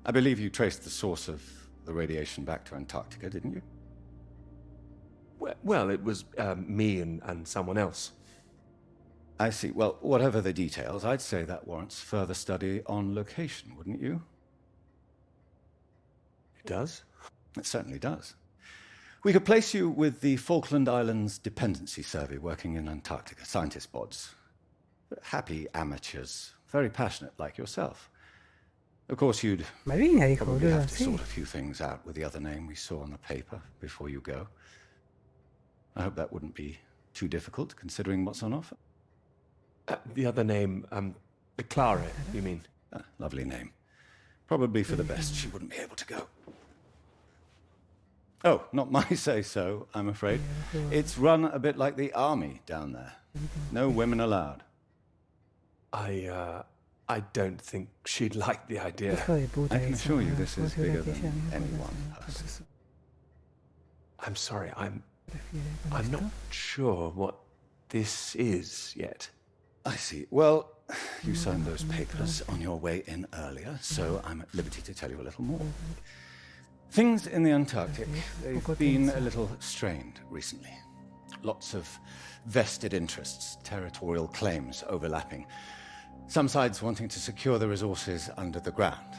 I believe you traced the source of the radiation back to Antarctica, didn't you? Well, it was me and someone else. I see. Well, whatever the details, I'd say that warrants further study on location, wouldn't you? It does? It certainly does. We could place you with the Falkland Islands Dependency Survey working in Antarctica, scientist bods. Happy amateurs, very passionate like yourself. Of course, you'd probably have to sort a few things out with the other name we saw on the paper before you go. I hope that wouldn't be too difficult, considering what's on offer. The other name, Clara, you mean? Lovely name. Probably for the best she wouldn't be able to go. Oh, not my say-so, I'm afraid. It's run a bit like the army down there. No women allowed. I don't think she'd like the idea. I can assure you this is bigger than any one person. I'm sorry, I'm not sure what this is yet. I see. Well, you signed those papers on your way in earlier, so I'm at liberty to tell you a little more. Things in the Antarctic, they've been a little strained recently. Lots of vested interests, territorial claims overlapping. Some sides wanting to secure the resources under the ground.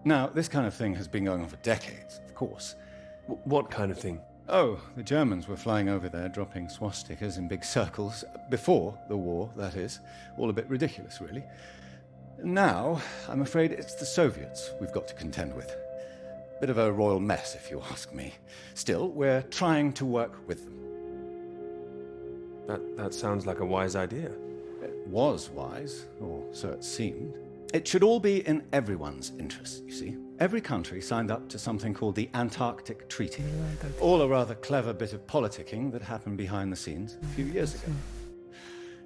Now, this kind of thing has been going on for decades, of course. What kind of thing? Oh, the Germans were flying over there, dropping swastikas in big circles. Before the war, that is. All a bit ridiculous, really. Now, I'm afraid it's the Soviets we've got to contend with. Bit of a royal mess, if you ask me. Still, we're trying to work with them. That sounds like a wise idea. It was wise, or so it seemed. It should all be in everyone's interest, you see. Every country signed up to something called the Antarctic Treaty. All a rather clever bit of politicking that happened behind the scenes a few years ago.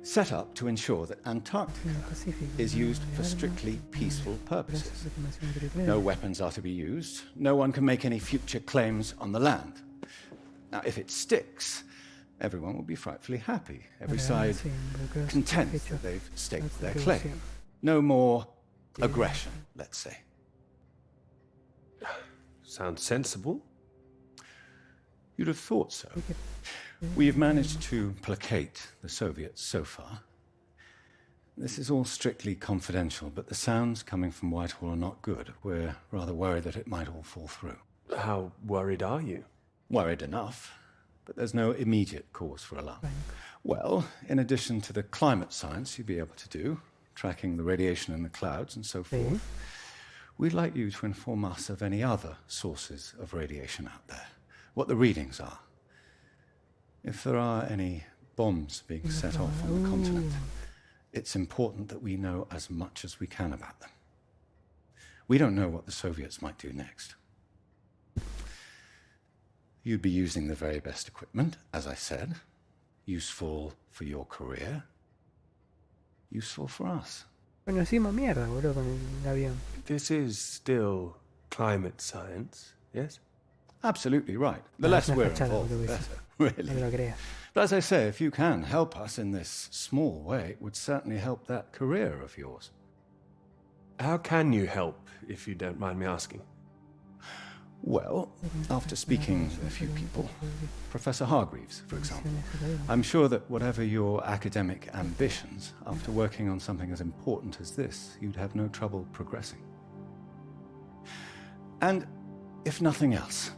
Set up to ensure that Antarctica is used for strictly peaceful purposes. No weapons are to be used. No one can make any future claims on the land. Now, if it sticks, everyone will be frightfully happy. Every side content that they've staked their claim. No more aggression, let's say. Sounds sensible. You'd have thought so. We've managed to placate the Soviets so far. This is all strictly confidential, but the sounds coming from Whitehall are not good. We're rather worried that it might all fall through. How worried are you? Worried enough, but there's no immediate cause for alarm. Well, in addition to the climate science you'd be able to do, tracking the radiation in the clouds and so forth, we'd like you to inform us of any other sources of radiation out there, what the readings are. If there are any bombs being set off on the continent, it's important that we know as much as we can about them. We don't know what the Soviets might do next. You'd be using the very best equipment, as I said. Useful for your career. Useful for us. Bueno, hicimos mierda, boludo, con el avión. This is still climate science, yes? Absolutely right. The less we're involved, the better. Really. But as I say, if you can help us in this small way, it would certainly help that career of yours. How can you help, if you don't mind me asking? Well, after speaking with a few people, Professor Hargreaves, for example, I'm sure that whatever your academic ambitions, after working on something as important as this, you'd have no trouble progressing. And if nothing else,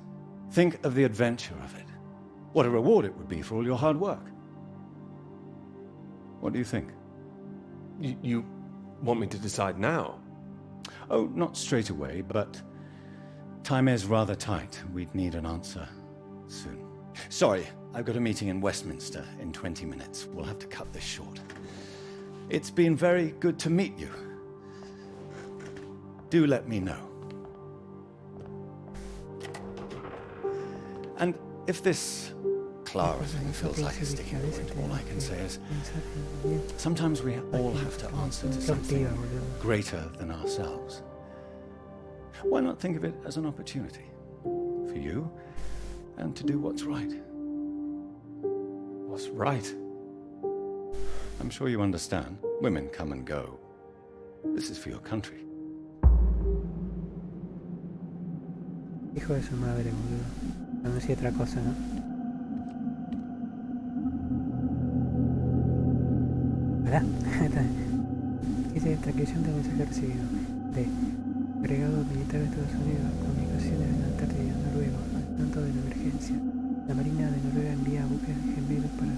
think of the adventure of it. What a reward it would be for all your hard work. What do you think? You want me to decide now? Oh, not straight away, but time is rather tight. We'd need an answer soon. Sorry, I've got a meeting in Westminster in 20 minutes. We'll have to cut this short. It's been very good to meet you. Do let me know. And if this Clara thing feels like a sticking point, all I can say is sometimes we all have to answer to something greater than ourselves. Why not think of it as an opportunity for you and to do what's right? What's right? I'm sure you understand. Women come and go. This is for your country. Hijo de su madre, boludo. No sé otra cosa, ¿no? ¿Verdad? Dice transcripción del mensaje recibido. De agregado militar de Estados Unidos, comunicaciones en Antártida y Noruega, al tanto de la emergencia. La Marina de Noruega envía buques gemelos para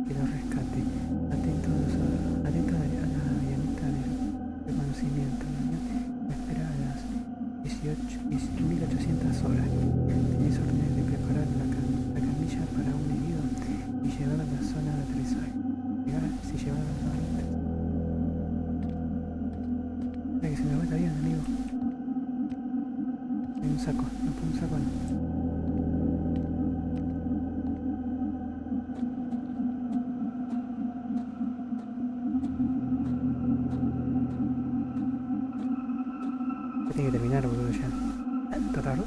que los rescate. Atentos a la llamita del reconocimiento. La espera a las 1800 horas. Tenéis órdenes de preparar la camilla para un herido y llevar a la zona de aterrizaje. Llevar a la zona de aterrizaje. Para que se me vaya bien, amigo. Hay un saco, no puedo un saco, no. Tiene que terminar, boludo, ya. ¿Tanto tardo?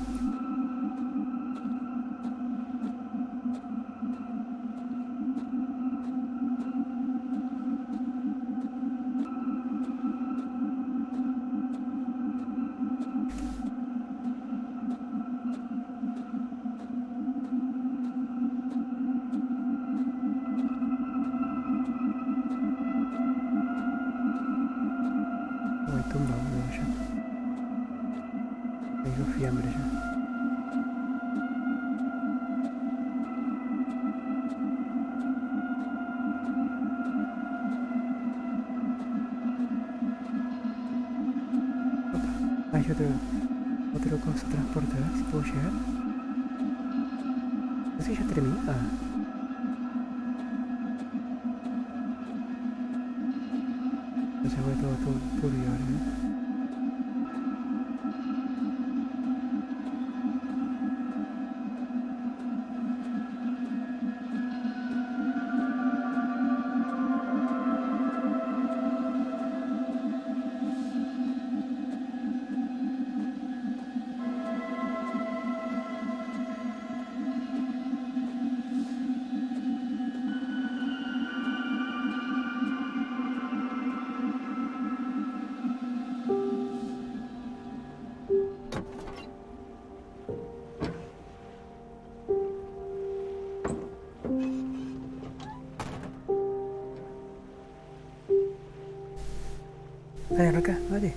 Voy tumba, boludo, ya. Tengo fiambre ya. Opa, hay otro cosa transporte, a ver si puedo llegar. Así ya termina. Se fue todo turbio ahora, ¿no? Dale, arranca, dale.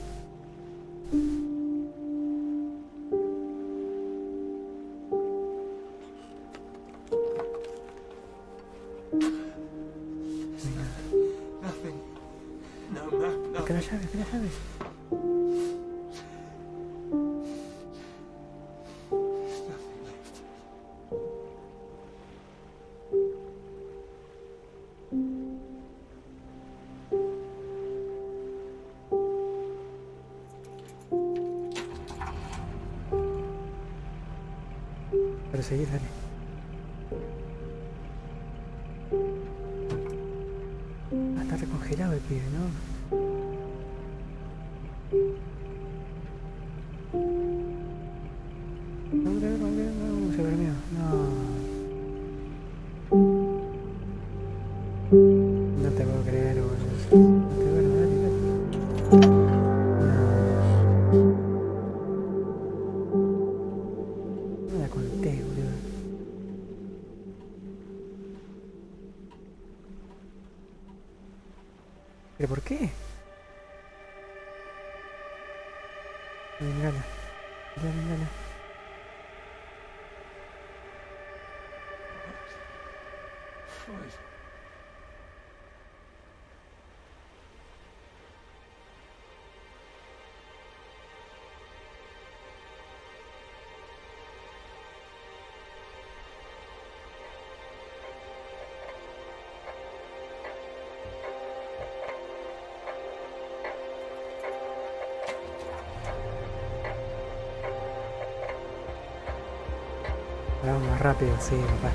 Nothing. No. Que la llave, que la llave. Perseguir, dale. Ah, está recongelado el pibe, ¿no? No, se durmió. No te puedo creer, boludo. No te duermo, dale. No la conté, boludo. ¿Pero por qué? Vengala. Vengala. Vamos más rápido, sí, papá.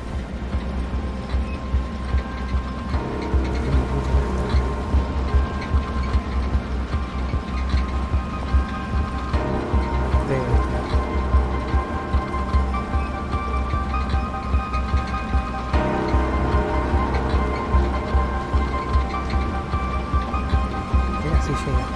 Mira, así llega.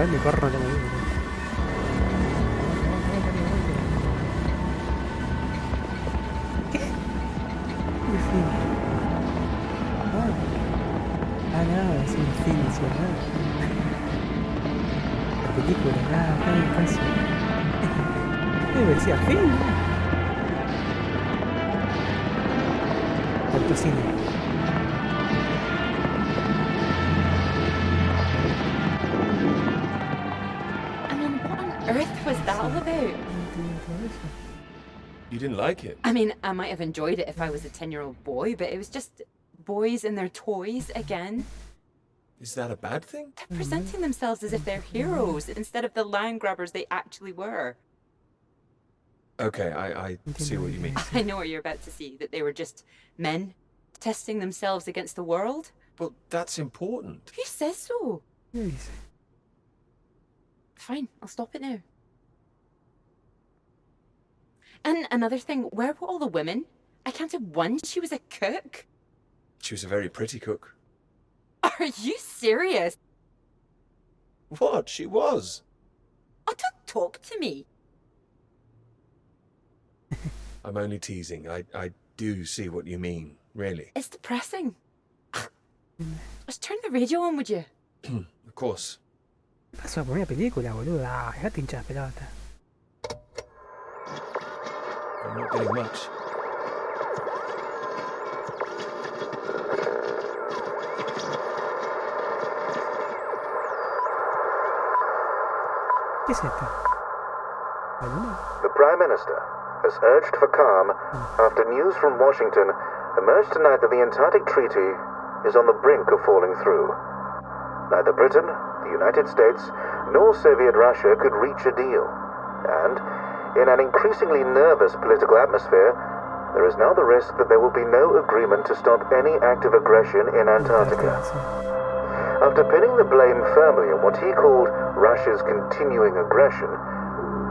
Mi corro no me viene. ¿Qué? Mi fin. No, es un fin, ¿verdad? La película, casi. Me decía fin. Autocine. Earth was that all about? You didn't like it? I mean, I might have enjoyed it if I was a 10-year-old boy, but it was just boys and their toys again. Is that a bad thing? They're presenting themselves as if they're heroes instead of the land grabbers they actually were. Okay, I see what you mean. I know what you're about to see, that they were just men testing themselves against the world. But that's important. Who says so? Yes. Fine, I'll stop it now. And another thing, where were all the women? I counted one, she was a cook. She was a very pretty cook. Are you serious? What? She was. Oh, don't talk to me. I'm only teasing. I do see what you mean, really. It's depressing. Let's turn the radio on, would you? Of course. ¿Qué pasó por una película, boludo? Ah, dejate hinchar pelota. I'm not getting much. ¿Qué es esto? ¿Alguna? The Prime Minister has urged for calm after news from Washington emerged tonight that the Antarctic Treaty is on the brink of falling through. Neither Britain, the United States, nor Soviet Russia could reach a deal. And, in an increasingly nervous political atmosphere, there is now the risk that there will be no agreement to stop any active aggression in Antarctica. After pinning the blame firmly on what he called Russia's continuing aggression,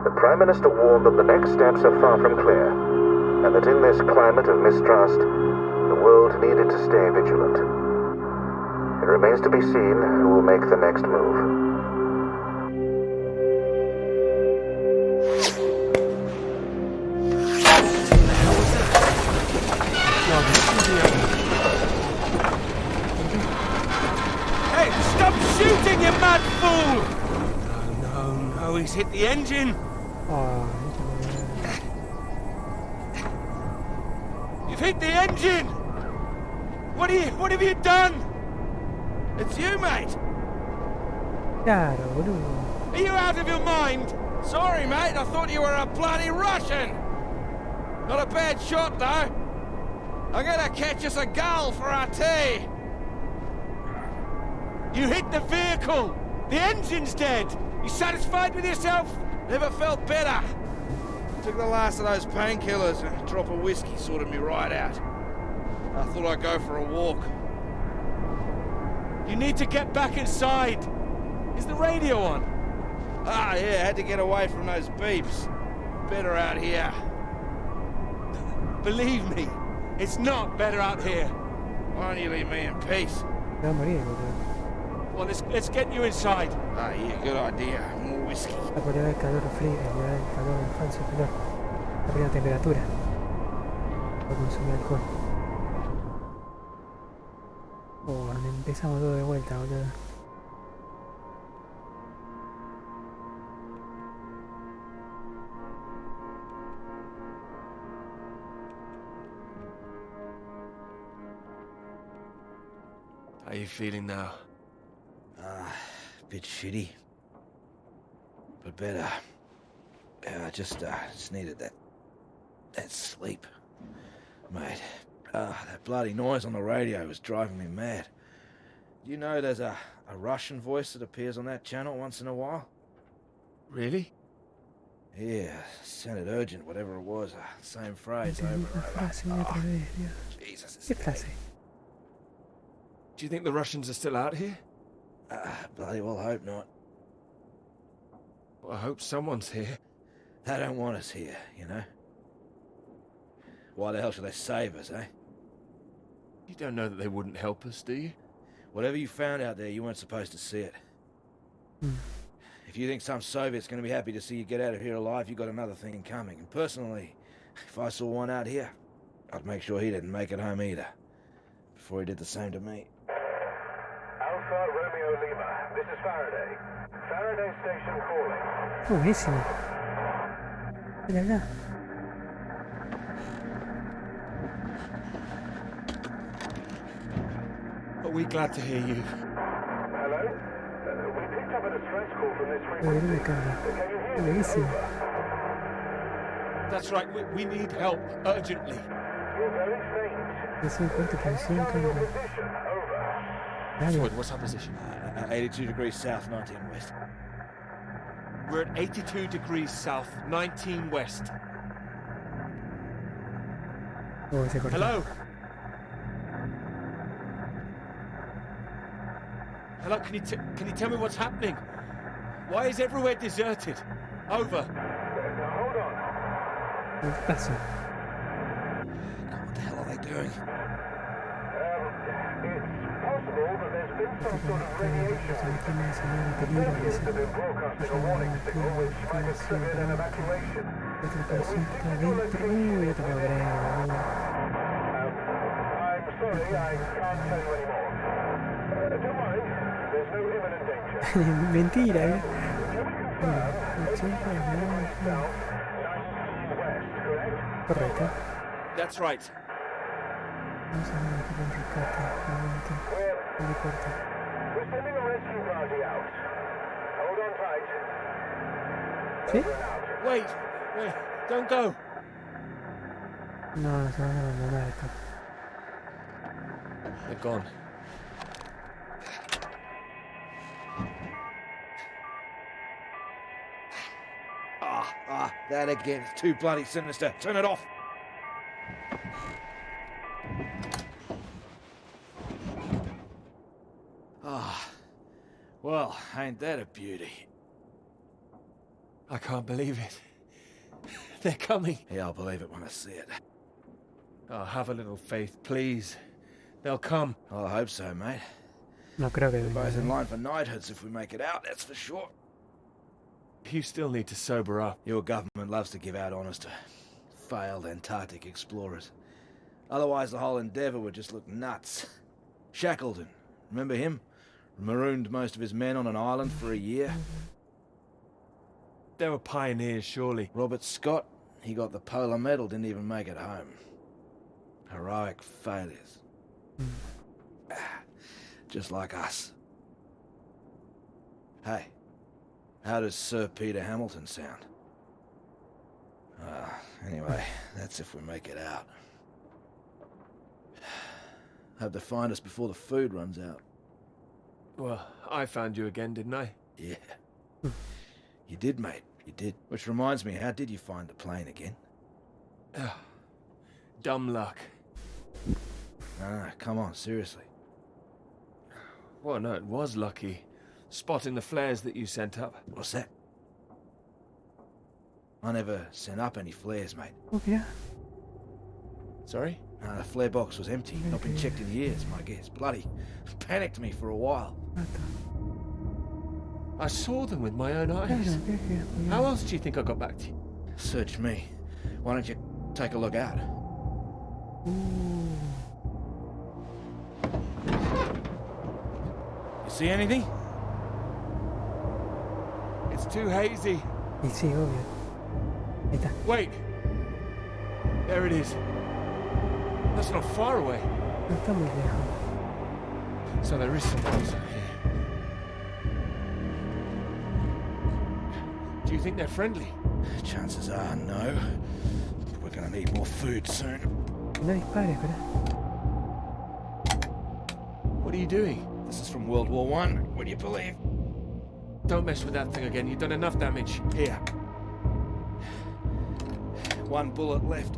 the Prime Minister warned that the next steps are far from clear, and that in this climate of mistrust, the world needed to stay vigilant. It remains to be seen who will make the next move. Hey, stop shooting, you mad fool! No, he's hit the engine. You've hit the engine! What have you done? It's you, mate! Claro, boludo. Are you out of your mind? Sorry, mate, I thought you were a bloody Russian! Not a bad shot, though. I'm gonna catch us a gull for our tea! You hit the vehicle! The engine's dead! You satisfied with yourself? Never felt better. Took the last of those painkillers and a drop of whiskey sorted me right out. I thought I'd go for a walk. You need to get back inside. Is the radio on? Ah, yeah, had to get away from those beeps. Better out here. Believe me, it's not better out here. Why don't you leave me in peace? Well, let's get you inside. Ah, yeah, good idea. More whiskey. La cualidad del calor frío, la cualidad del calor del falso calor. La primera temperatura. Por consumir alcohol. Empezamos todo de vuelta, boludo. How are you feeling now? A bit shitty. But better. I just needed that sleep. Mate, that bloody noise on the radio was driving me mad. Do you know there's a Russian voice that appears on that channel once in a while? Really? Yeah, sounded urgent, whatever it was. Same phrase over and over. Jesus, ¿Qué frase? Do you think the Russians are still out here? Bloody well hope not. Well, I hope someone's here. They don't want us here, you know? Why the hell should they save us, eh? You don't know that they wouldn't help us, do you? Whatever you found out there, you weren't supposed to see it. If you think some Soviet's going to be happy to see you get out of here alive, you got another thing coming. And personally, if I saw one out here, I'd make sure he didn't make it home either. Before he did the same to me. Alpha Romeo Lima, this is Faraday. Faraday Station calling. Buenísimo. Mira. Are we glad to hear you? Hello? We picked up a distress call from this frequency. Can you hear me? Buenísimo. That's right, we need help, urgently. You're very faint. Es un corte posición, cambio. Floyd, what's our position? 82 degrees south, 19 west. We're at 82 degrees south, 19 west. Oh, se cortó. Hello? Hello, can you tell me what's happening? Why is everywhere deserted? Over. Hold on. ¿Qué pasó? What the hell are they doing? It's possible that there's been some sort of radiation. Scientists have been broadcasting a warning signal which might have triggered an evacuation. Otra persona está adentro. Uy, otra breve. I'm sorry, I can't tell you anymore. Don't worry, there's no imminent danger. Mentira, Can we confirm? South, 19 west, correct? Correcto. That's right. Vamos a ver aquí con rescate. Un momento. Helipuerto. We're sending a rescue party out. Hold on tight. ¿Sí? Wait, don't go. No, se van a abandonar acá. They're gone. That again. It's too bloody sinister. Turn it off. Ah, well, ain't that a beauty? I can't believe it. They're coming. Yeah, I'll believe it when I see it. Oh, have a little faith, please. They'll come. Well, I hope so, mate. No creo que We're venga, both in line for knighthoods if we make it out, that's for sure. You still need to sober up. Your government loves to give out honours to failed Antarctic explorers. Otherwise, the whole endeavour would just look nuts. Shackleton, remember him? Marooned most of his men on an island for a year. They were pioneers, surely. Robert Scott, he got the polar medal, didn't even make it home. Heroic failures. Just like us. Hey, how does Sir Peter Hamilton sound? Anyway, that's if we make it out. Hope they find us before the food runs out. Well, I found you again, didn't I? Yeah. You did, mate. You did. Which reminds me, how did you find the plane again? Dumb luck. No, come on, seriously. Well, no, it was lucky. Spotting the flares that you sent up. What's that? I never sent up any flares, mate. Oh, yeah. Sorry? The flare box was empty. Not been checked in years, my guess. Bloody panicked me for a while. I saw them with my own eyes. How else do you think I got back to you? Search me. Why don't you take a look out? You see anything? It's too hazy. Y sí, obvio. Ahí está. Wait. There it is. That's not far away. No está muy lejos. So there is something else out here. Do you think they're friendly? Chances are no. We're gonna need more food soon. No dispares, ¿verdad? What are you doing? This is from World War I. What do you believe? Don't mess with that thing again. You've done enough damage. Here. One bullet left.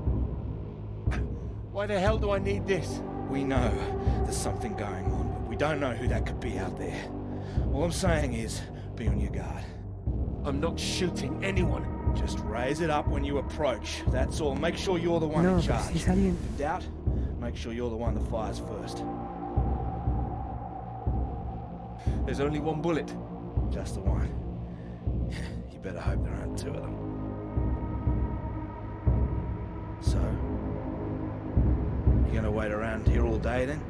Why the hell do I need this? We know there's something going on, but we don't know who that could be out there. All I'm saying is, be on your guard. I'm not shooting anyone. Just raise it up when you approach. That's all. Make sure you're the one in charge. Si alguien... In doubt, make sure you're the one that fires first. There's only one bullet. Just the one. You better hope there aren't two of them. So, you gonna wait around here all day then?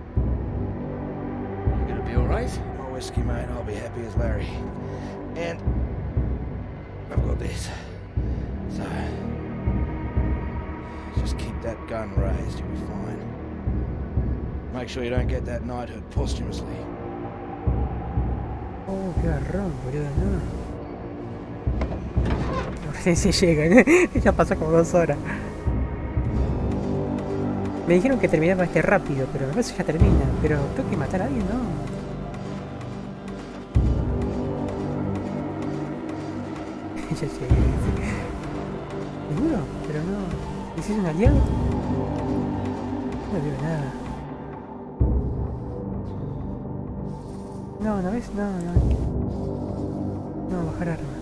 You gonna be alright? My whiskey, mate. I'll be happy as Larry. And I've got this. So, just keep that gun raised, you'll be fine. Make sure you don't get that knighthood posthumously. Oh, qué garrón, boludo, no. Recién se llegan, ya pasó como 2 horas. Me dijeron que terminaba este rápido, pero a veces ya termina. Pero tengo que matar a alguien, ¿no? Ya llegué. ¿Seguro? Pero no. ¿Y si es un aliado? No veo nada. No, ¿no ves? No. No, bajar arma.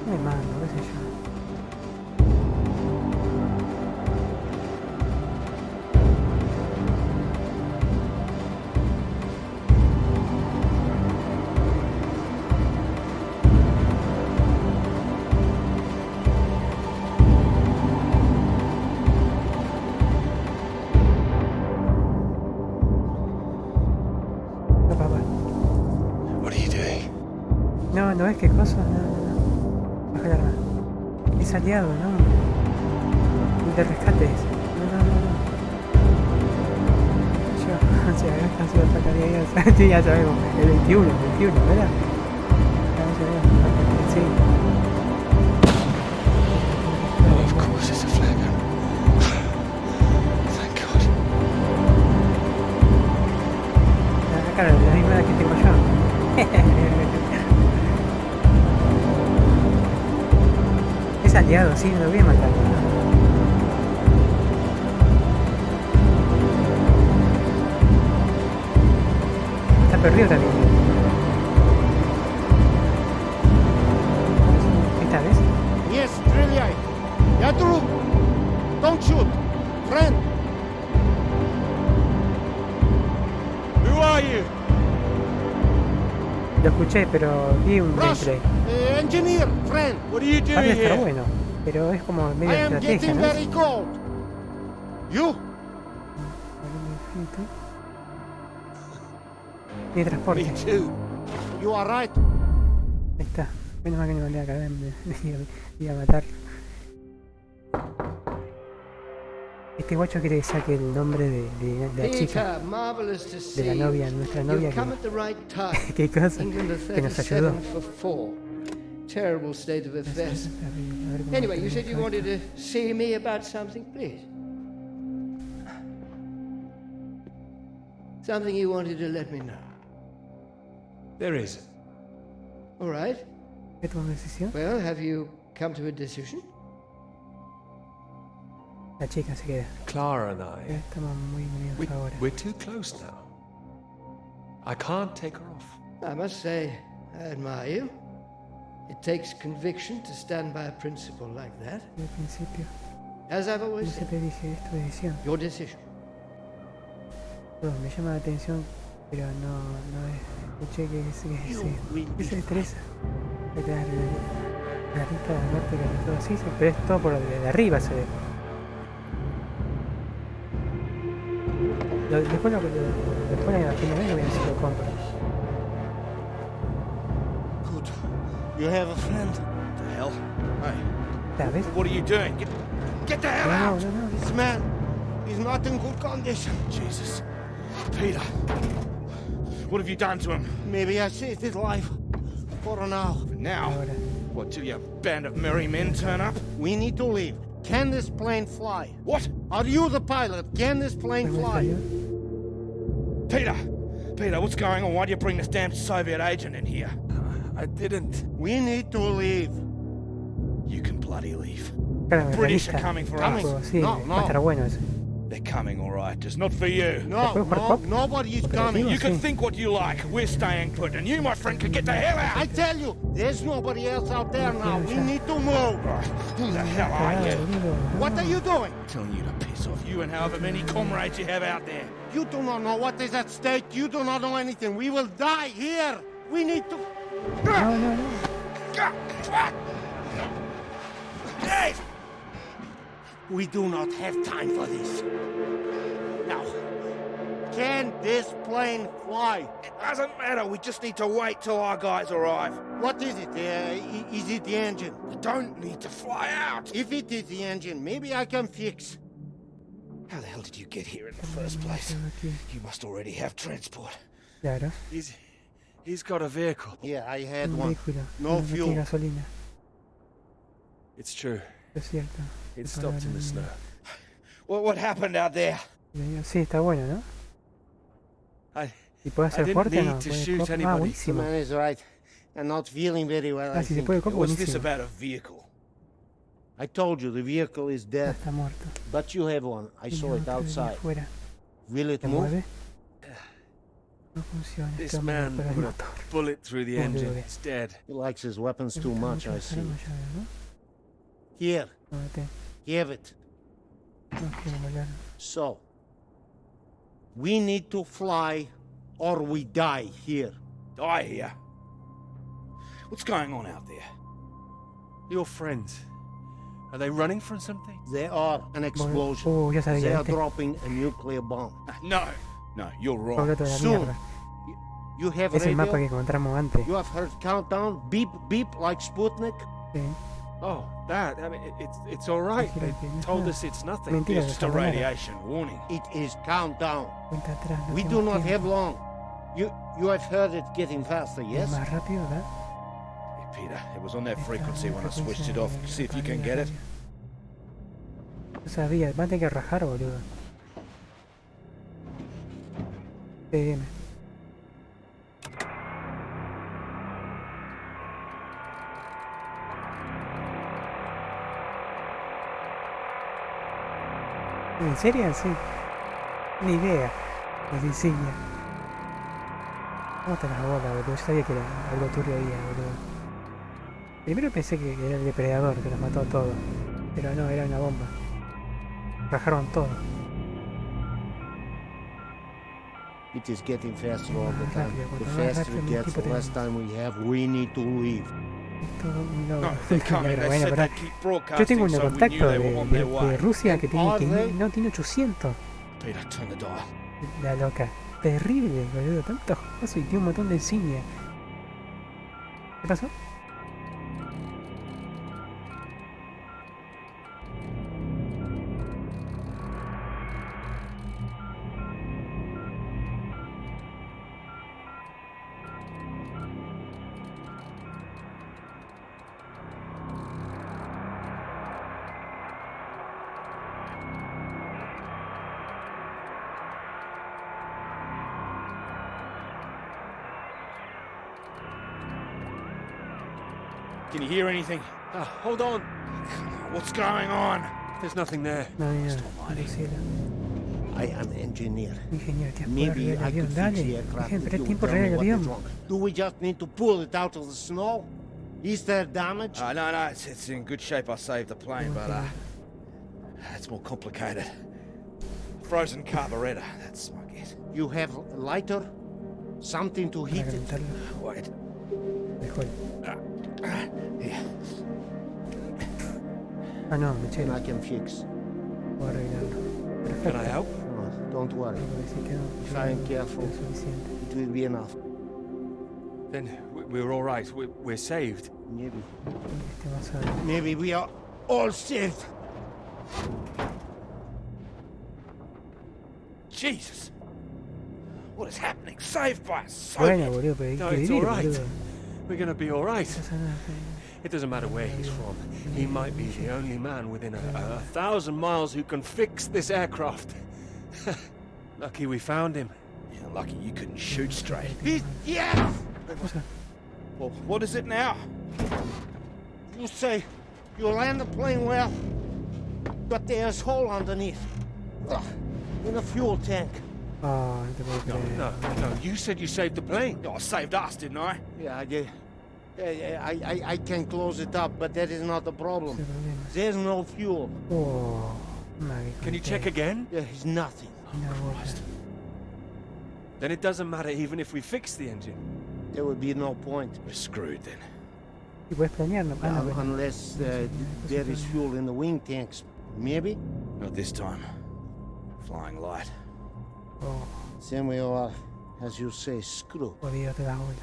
No me mando, qué sé yo. No ves qué cosa, no. Baja el arma. Es aliado, no. El de rescate es. No. Yo, o sea, casi lo sacaría ya sabemos. El 21, ¿verdad? Sí. Oh, of course it's a flare gun. Thank God. Claro, la misma edad que tengo yo. Es aliado, sí, me lo voy a matar. perdió también. Esta vez. Yes, стреляй. Я друг. Don't shoot. Friend. Who are you? Lo escuché, pero vi un gameplay. Engineer, friend. What are you doing Parece estar here? bueno, pero es como medio I am estrategia, getting ¿no? very cold. You? Ni transporte. Me too. You are right. Ahí está. Menos mal que no mandé a caer, me iba a matar. Este guacho quiere que saque el nombre de la chica, de la novia, nuestra novia que cosa, que nos ayudó. Terrible state of affairs. Anyway, you said you wanted to see me about something, please. Something you wanted to let me know. There is. All right. ¿Qué tomó decisión? Well, have you come to a decision? La chica se queda. Clara and I. Estamos muy unidos ahora. We're too close now. I can't take her off. I must say, I admire you. It takes conviction to stand by a principle like that. Al principio. As I've always Yo siempre dije, es tu decisión. Your decision. Bueno, me llama la atención, pero no escuché que se estresa. La lista de muerte y todo así, pero es todo por de arriba se ve. Después lo ponen a la primera vez y voy a ver si lo compro. Good. You have a friend. The hell? Hey. ¿Sabes? What are you doing? Get the hell out! No. This man is not in good condition. Jesus. Peter. What have you done to him? Maybe I saved his life. For now. Now? What, till your band of merry men turn up? We need to leave. Can this plane fly? What? Are you the pilot? Can this plane fly? Peter, what's going on? Why do you bring this damn Soviet agent in here? I didn't. We need to leave. You can bloody leave. Claro, British are coming for us. Sí, va a estar bueno ese. They're coming, all right, just not for you. No, nobody is coming. You can think what you like. We're staying put, and you, my friend, can get the hell out. I tell you, there's nobody else out there now. We need to move. Who the hell are you? What are you doing? I'm telling you to piss off, you and however many comrades you have out there. You do not know what is at stake. You do not know anything. We will die here. We need to... No. Hey! We do not have time for this. Now, can this plane fly? It doesn't matter. We just need to wait till our guys arrive. What is it? Is it the engine? We don't need to fly out. If it is the engine, maybe I can fix. How the hell did you get here in the first place? You must already have transport. Claro. He's got a vehicle. Yeah, I had one. Vehículo. No Tiene fuel. gasolina. It's true. Es cierto. It stopped in the snow. What happened out there? Sí, está bueno, ¿no? ¿Y puede hacer didn't fuerte o need no? to ¿Puede shoot copo? anybody. Buenísimo. Man is right. I'm not feeling very well. I Si se think. puede copo, What's this buenísimo. about a vehicle? I told you the vehicle is dead, Está muerto. but you have one. I saw it outside. Fuera. Will it ¿Se move? mueve? No funciona. This Este hombre man fuera del put motor. a bullet through the engine. It's dead. He likes his weapons too much, I see. ¿No? Here, No, have it. no quiero volar. So, we need to fly or we die here. Die here. What's going on out there? Your friends. Are they running from something? They are an explosion. Ya sabía, They are ¿viste? dropping a nuclear bomb. No, you're wrong. Pueblo de la Soon. mierda. You have Es el mapa que radio? encontramos antes. You have heard countdown? Beep, beep, like Sputnik? Sí. Oh, that. I mean, it's all right. They told us it's nothing. Mentira, It's just a esa manera. radiation warning. It is countdown. Cuenta atrás. no We tengo do not tiempo. have long. You have heard it getting faster, yes? Más rápido, ¿verdad? Hey, Peter, it was on that frequency when I switched it off. See if you can get it. No sabía, va a tener que rajar, boludo. Sí, dime. ¿En serio? Sí. Ni idea. Las insignias. ¿Cómo te las bolas, boludo? Yo sabía que era algo turbio ahí, boludo. Primero pensé que era el depredador que los mató a todos. Pero no, era una bomba. Rajaron todo. It is getting faster all the time. Rápido, The cuanto más faster rápido it el gets, tipo the less time we have. We need to leave. Todo un logro. No, they're coming. Pero They bueno, said pero they'd keep yo tengo broadcasting, un so we contacto knew they were on their de way. Rusia que Are tiene, they? no, tiene 800. Peter, turn the dial. La loca. Terrible, boludo. Tantos cosas y tiene un montón de insignia. ¿Qué pasó? Can you hear anything? Hold on. What's going on? There's nothing there. No, mira, cielo. I am engineer. Ingeniero, ¿te puedo Maybe arreglar el I avión? could fix Dale. the aircraft Dejen, if pero you es tiempo would de tell me arreglar el what is avión. wrong. Do we just need to pull it out of the snow? Is there damage? No, it's in good shape. I saved the plane, but it's more complicated. Frozen carburetor, that's my guess. You have a lighter? Something to heat it? Wait. Mejor. Here. Ah, no, Michelle. I can fix. Voy a arreglarlo. Can Perfecto. I help? No, don't worry. Porque si quedo Try and careful. lo suficiente. It will be enough. Then we're all right. We're saved. Maybe. Este vas a... Maybe we are all saved. Jesus! What is happening? Saved by a Bueno, Soviet! boludo, pero hay No, que it's vivir, all right. boludo. We're gonna be all right. No pasa nada. It doesn't matter where he's from. He might be the only man within a 1,000 miles who can fix this aircraft. Lucky we found him. Yeah, lucky you couldn't shoot straight. Yes! Well, what is it now? You say you land the plane well, but there's hole underneath. In the fuel tank. Ah, no te puedo creer. No, you said you saved the plane. Oh, I saved us, didn't I? Yeah, I did. I can close it up, but that is not the problem. Ese problema. There's no fuel. Oh, Can you check again? There's nothing. Then it doesn't matter even if we fix the engine. There would be no point. We're screwed then. Y puedes planearlo. Ah, no, bueno. Unless there is fuel in the wing tanks. Maybe? Not this time. Flying light. Oh, Then we are, as you say, screwed. jodido te das bola.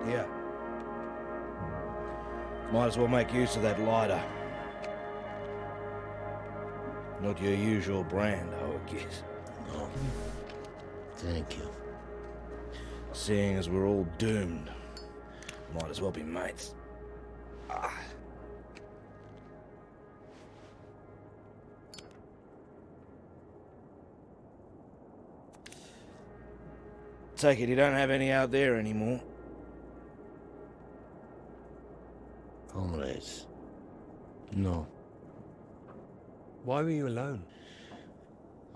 Here. Might as well make use of that lighter. Not your usual brand, I would guess. No. Thank you. Seeing as we're all doomed, might as well be mates. Take it you don't have any out there anymore. Comrades. No. Why were you alone?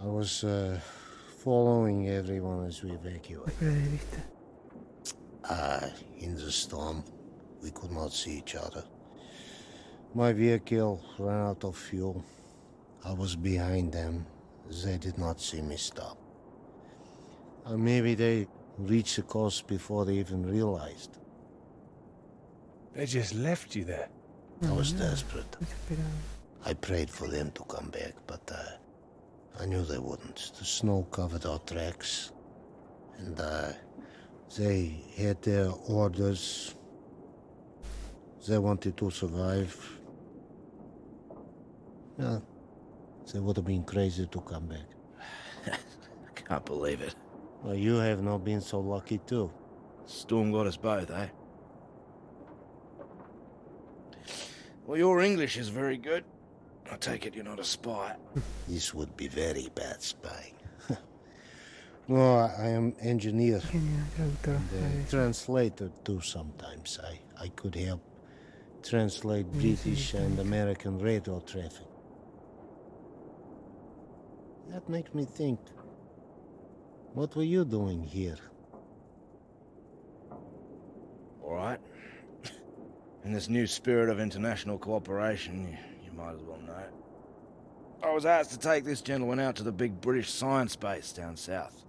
I was following everyone as we evacuated. In the storm, we could not see each other. My vehicle ran out of fuel. I was behind them. They did not see me stop. Maybe they reached the coast before they even realized. They just left you there. I was desperate. I prayed for them to come back, but I knew they wouldn't. The snow covered our tracks, and they had their orders. They wanted to survive. Yeah, they would have been crazy to come back. Can't believe it. Well, you have not been so lucky too. Storm got us both, eh? Well, your English is very good. I take it you're not a spy. This would be very bad spying. No, I am engineer. And translator too sometimes. I could help translate British and American radio traffic. That makes me think. What were you doing here? All right. In this new spirit of international cooperation, you might as well know it. I was asked to take this gentleman out to the big British science base down south.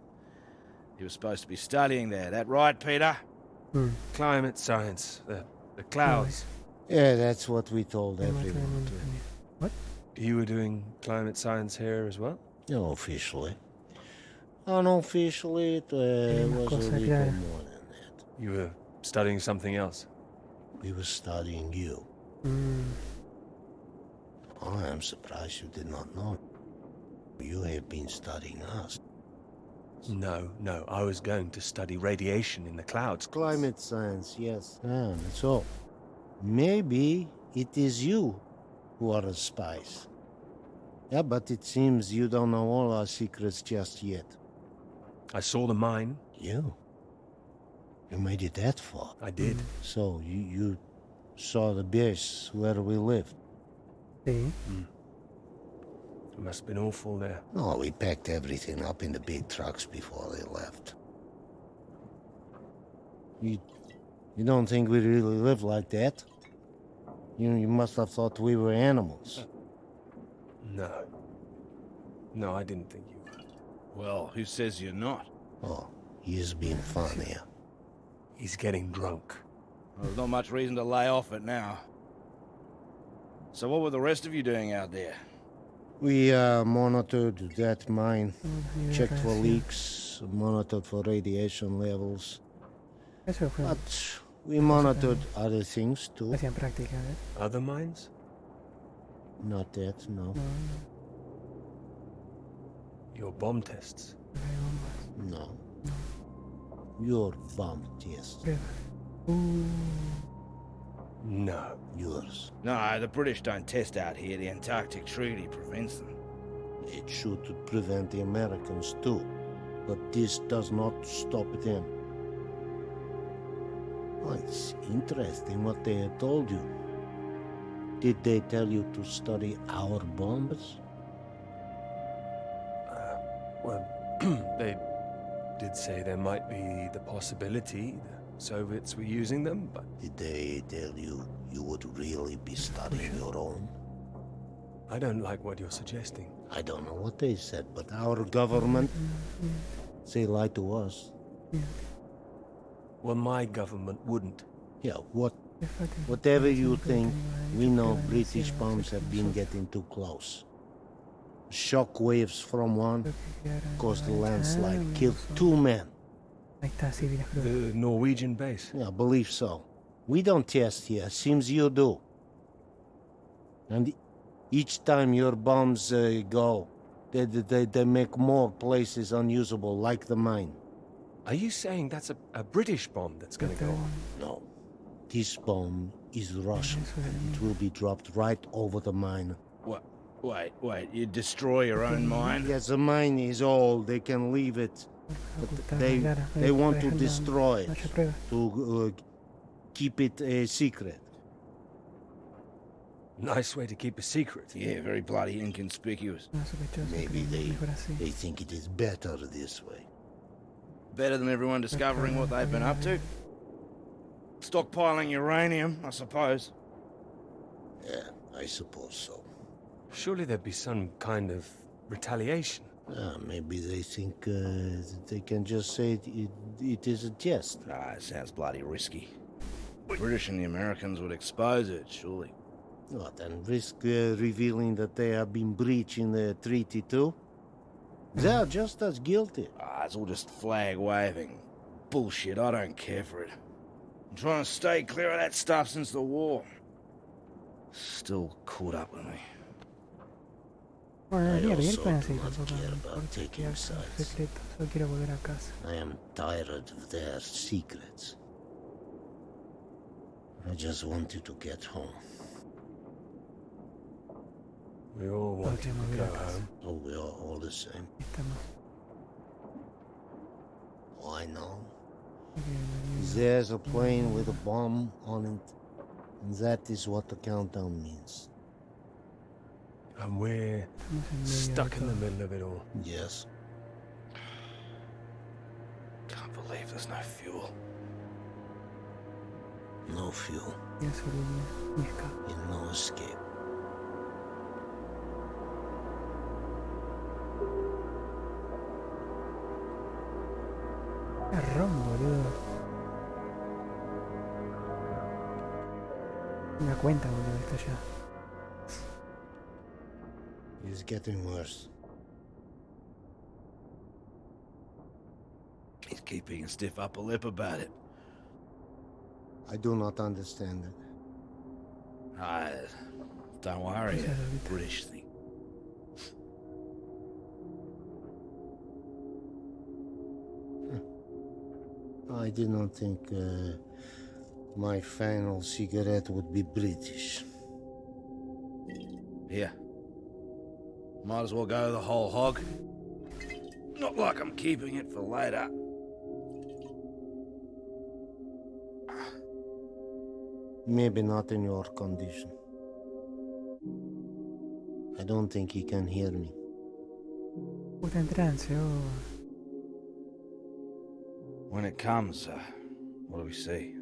He was supposed to be studying there. That right, Peter? Climate science. The clouds. Yeah, that's what we told everyone. What? You were doing climate science here as well? No, officially. Unofficially, it was a little more than that. You were studying something else? We were studying you. I am surprised you did not know. You have been studying us. No, I was going to study radiation in the clouds. Climate science, yes. Ah, that's all. Maybe it is you who are the spies. Yeah, but it seems you don't know all our secrets just yet. I saw the mine. You? You made it that far? I did. So, you saw the base where we lived? Sí. It must have been awful there. No, we packed everything up in the big trucks before they left. You don't think we really live like that? You must have thought we were animals. No, I didn't think you were. Well, who says you're not? Oh, he's being fun here. He's getting drunk. Well, there's not much reason to lay off it now. So what were the rest of you doing out there? We monitored that mine, checked for leaks, monitored for radiation levels. But we monitored other things too. Other mines? Not that, no. Your bomb tests? No. Your bomb tests. No. Yours. No, the British don't test out here. The Antarctic Treaty prevents them. It should prevent the Americans too. But this does not stop them. Oh, it's interesting what they had told you. Did they tell you to study our bombs? Well, they did say there might be the possibility the Soviets were using them, but... Did they tell you you would really be studying your own? I don't like what you're suggesting. I don't know what they said, but our government, they lied to us. Well, my government wouldn't. Yeah, whatever you think, we know British bombs have been getting too close. Shock waves from one caused a landslide, killed 2 men. The Norwegian base? Yeah, I believe so. We don't test here, seems you do. And each time your bombs go, they make more places unusable, like the mine. Are you saying that's a British bomb that's going to go on? No. This bomb is Russian, and it will be dropped right over the mine. What? Wait, you destroy your own mine? Yes, the mine is old, they can leave it. But they want to destroy it, to keep it a secret. Nice way to keep a secret. Yeah, very bloody inconspicuous. Maybe they think it is better this way. Better than everyone discovering what they've been up to? Stockpiling uranium, I suppose. Yeah, I suppose so. Surely there'd be some kind of retaliation. Maybe they think they can just say it is a jest. It sounds bloody risky. The British and the Americans would expose it, surely. What, and risk revealing that they have been breaching the treaty too? They are just as guilty. It's all just flag waving. Bullshit, I don't care for it. I'm trying to stay clear of that stuff since the war. Still caught up with me. I also do not care about taking sides. I am tired of their secrets. I just wanted to get home. We all want to go home. Oh, we are all the same. I know. There's a plane with a bomb on it. And that is what the countdown means. And we're stuck in the middle of it all. Yes. Can't believe there's no fuel. No fuel. And no escape. Ron, boludo. Una cuenta, boludo, esto ya. It's getting worse. He's keeping a stiff upper lip about it. I do not understand it. Don't worry, a British thing. I did not think my final cigarette would be British. Here. Might as well go the whole hog. Not like I'm keeping it for later. Maybe not in your condition. I don't think he can hear me. Puta en trance, oh. When it comes, what do we see?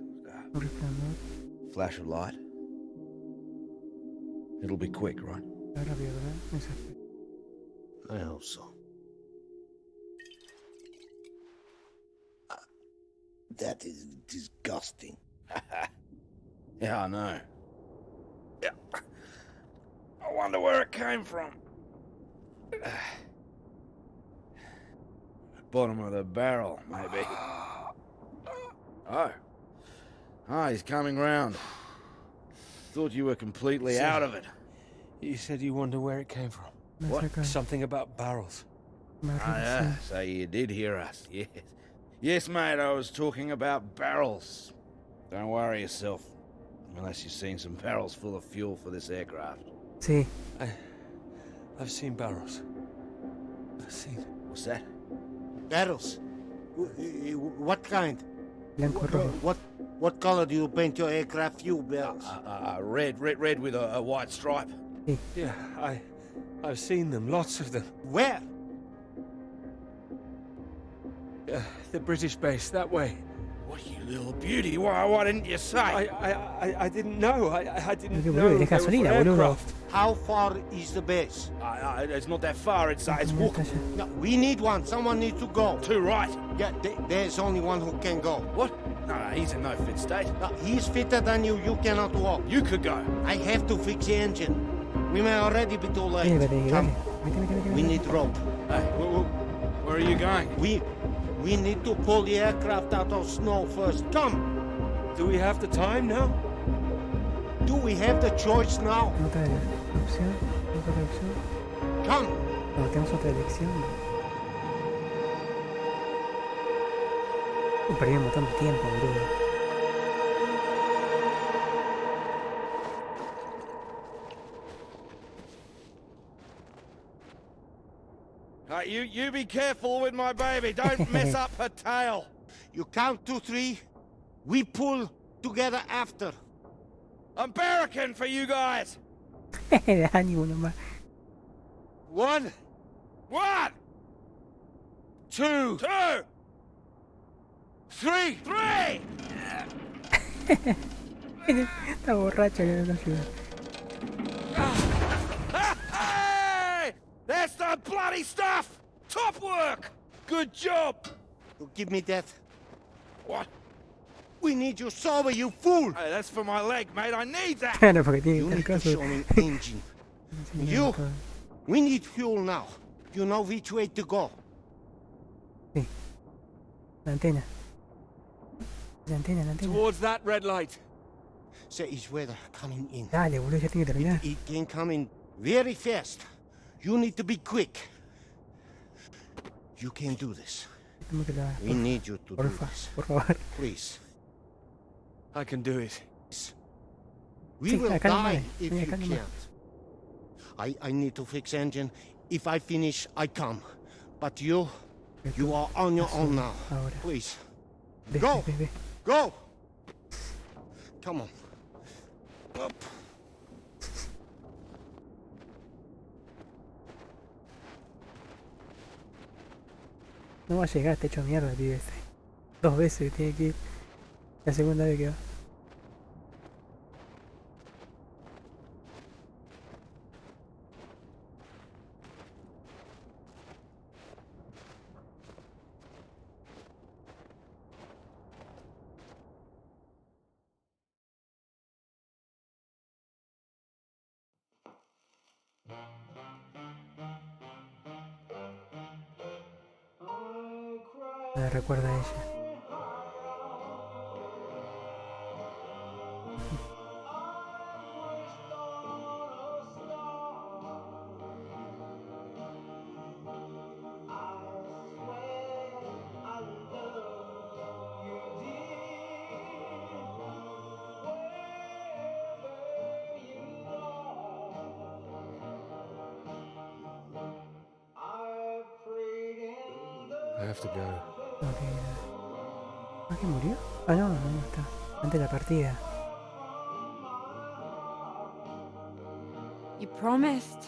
Flash of light. It'll be quick, right? I hope so. That is disgusting. Yeah, I know. Yeah. I wonder where it came from. Bottom of the barrel, maybe. Oh. Ah, he's coming round. Thought you were completely out of it. You said you wonder where it came from. What? Something about barrels. Yeah, so you did hear us, yes. Yes, mate, I was talking about barrels. Don't worry yourself. Unless you've seen some barrels full of fuel for this aircraft. Sí. I've seen barrels. I've seen... What's that? Barrels? What kind? Blanco rojo. What color do you paint your aircraft fuel barrels? Red with a white stripe. Yeah, I've seen them, lots of them. Where? The British base, that way. What, you little beauty? Why didn't you say? I didn't know. I didn't know. Boludo, eres gasolina, boludo. How far is the base? It's not that far. It's walkable. No, we need one. Someone needs to go. Too right. Yeah, there's only one who can go. What? No, he's in no fit state. No, he's fitter than you. You cannot walk. You could go. I have to fix the engine. We may already be too late. Come. We need rope. Hey, where are you going? We need to pull the aircraft out of snow first. Come! Do we have the time now? Do we have the choice now? Nota de opción. Nota de opción. Come! No, tenemos otra elección. Perdimos tanto tiempo, boludo. You be careful with my baby. Don't mess up her tail. You count to 3. We pull together after. I'm barricading for you guys. Ánimo nomás. 1. 2. 3. Está borracho que no ayuda. Hey! That's the bloody stuff! Top work! Good job! You give me that. What? We need you sober, you fool! Hey, that's for my leg, mate. I need that! Claro, porque tiene You que need estar to caso. show me engine. You, we need fuel now. You know which way to go. Sí. La antena. La antena. Towards that red light. Say it's weather coming in. Dale, boludo, ya tiene que terminar. It can come in very fast. You need to be quick. You can do this. We need you to do this. Por favor. Please. I can do it. We will acá die nomás, if mira, you acá nomás. can't. I need to fix engine. If I finish, I come. But you are on your own now. Please. Go! Go! Come on. Up. No va a llegar, está hecho mierda el pibe este. 2 veces tiene que ir. La segunda vez que va. Me recuerda a ella. I have to go. ¿Ah, que murió? Ah, no, no está. Antes de la partida. You promised.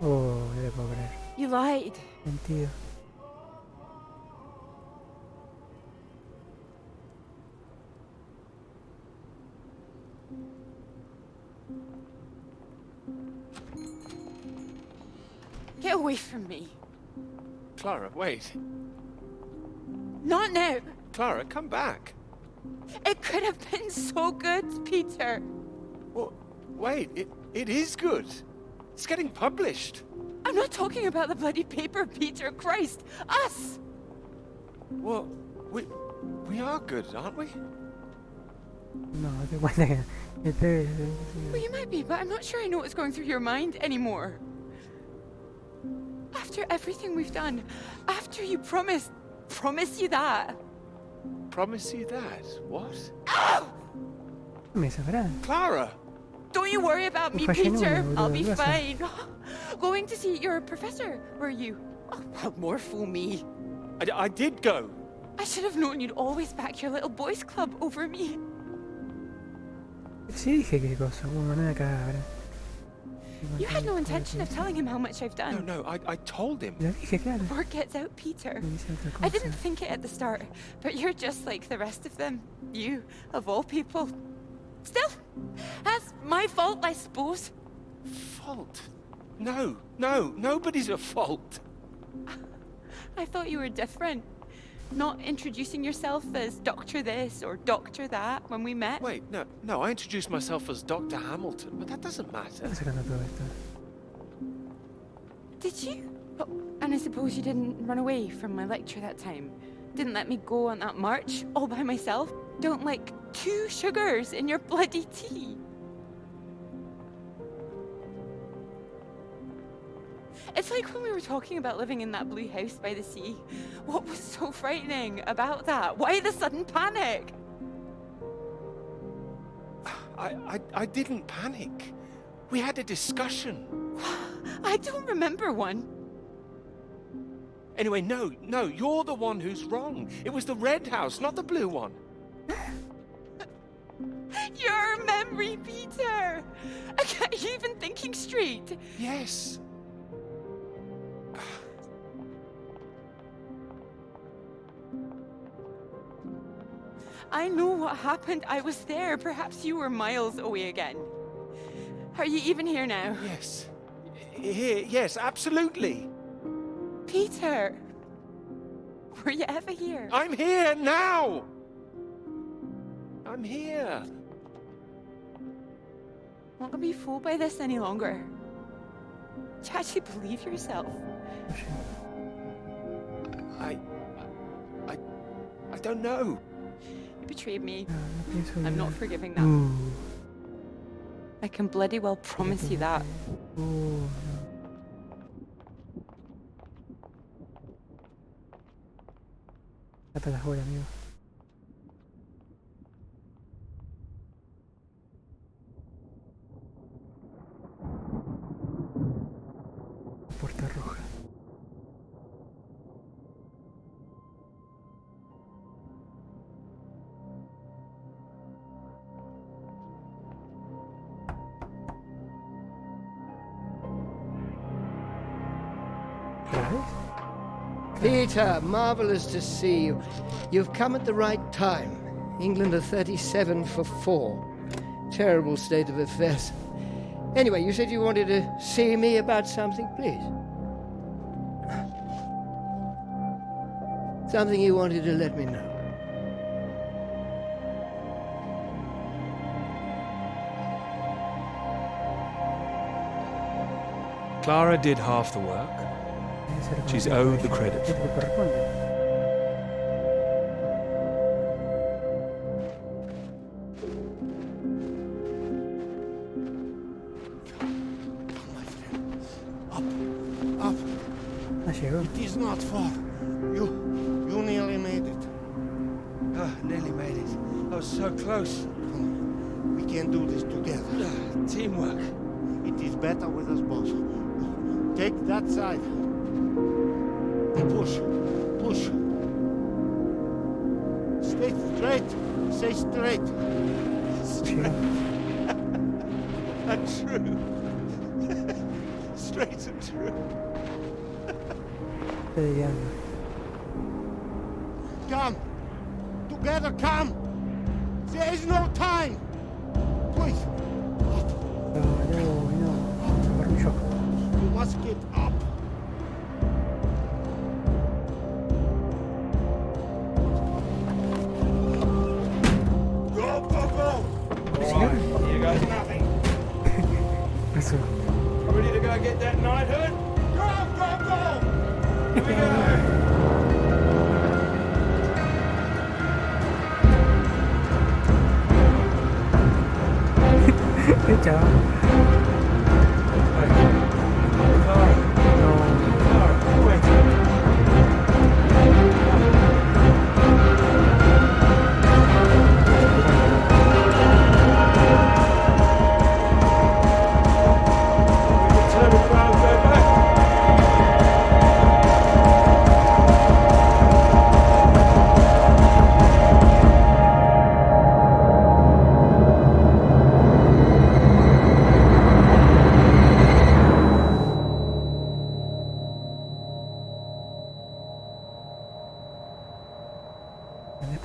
Oh, no le puedo creer. You lied. Mentido. Get away from me. Clara, wait. Not now. Clara, come back. It could have been so good, Peter. Well, wait, it is good. It's getting published. I'm not talking about the bloody paper, Peter. Christ. Us! Well, we are good, aren't we? No, te cuenta que el pibe... Well, you might be, but I'm not sure I know what's going through your mind anymore. After everything we've done, after you promise you that. Promise you that? What? Ow! Me sabrán. Clara! Don't you worry about me, Peter. I'll be fine. Going to see your professor, were you? Oh, well, more fool me. I did go. I should have known you'd always back your little boys club over me. Sí dije que cosa, como manera cagada, ¿verdad? You had no intention of telling him how much I've done. No, I told him. Lo dije, claro. Word gets out, Peter. I didn't think it at the start, but you're just like the rest of them. You, of all people. Still, that's my fault, I suppose. Fault? No, nobody's at fault. I thought you were different. Not introducing yourself as Doctor this or Doctor that when we met. Wait, no, I introduced myself as Dr. Hamilton, but that doesn't matter. Did you? Oh, and I suppose you didn't run away from my lecture that time. Didn't let me go on that march all by myself. Don't like 2 sugars in your bloody tea. It's like when we were talking about living in that blue house by the sea. What was so frightening about that? Why the sudden panic? I didn't panic. We had a discussion. I don't remember one. Anyway, no, you're the one who's wrong. It was the red house, not the blue one. Your memory, Peter! Are you even thinking straight? Yes. I know what happened. I was there. Perhaps you were miles away again. Are you even here now? Yes. Here, yes, absolutely. Peter! Were you ever here? I'm here now! I'm here. I'm not gonna be fooled by this any longer. Do you actually believe yourself? I don't know. You betrayed me. I'm not forgiving that. I can bloody well promise you that. Hasta las horas, amigo. Peter, marvelous to see you. You've come at the right time. England are 37 for 4. Terrible state of affairs. Anyway, you said you wanted to see me about something, please. Something you wanted to let me know. Clara did half the work. She's owed the credit. It is not far. You nearly made it. Nearly made it. I was so close. We can do this together. Teamwork. It is better with us both. Take that side. Push. Push. Stay straight. Stay straight. Straight. And true. Straight and true. Come. Together, come. There is no time. Please. You must get up. Go, go, go. Here goes nothing. Ready to go get that knighthood? Go, go, go. Here we go. Good job.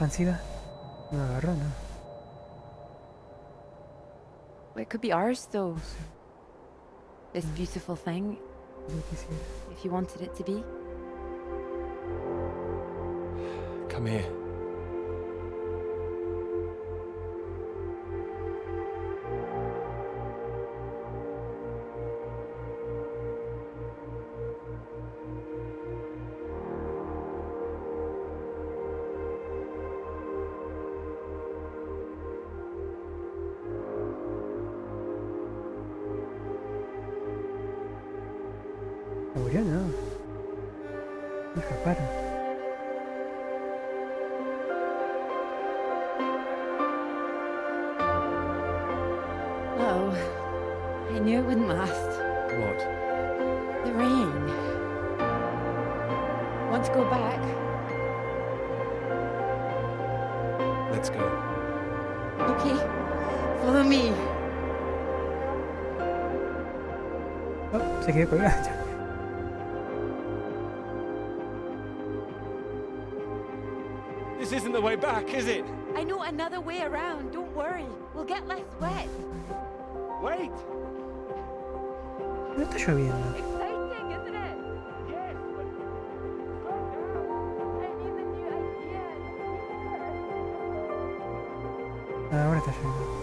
Expansiva. No agarró, no. Well, it could be ours, though. This beautiful thing. If you wanted it to be. Come here. ¿Se murió? No. No escaparon. Oh, I knew it wouldn't last. What? The rain. Want to go back? Let's go. Okay. Follow me. Oh, se quedó colgado. This isn't the way back, is it? I know another way around. Don't worry. We'll get less wet. Wait. No está lloviendo. Exciting, isn't it? Yes, but I need the new ideas. Ah, ahora está lloviendo.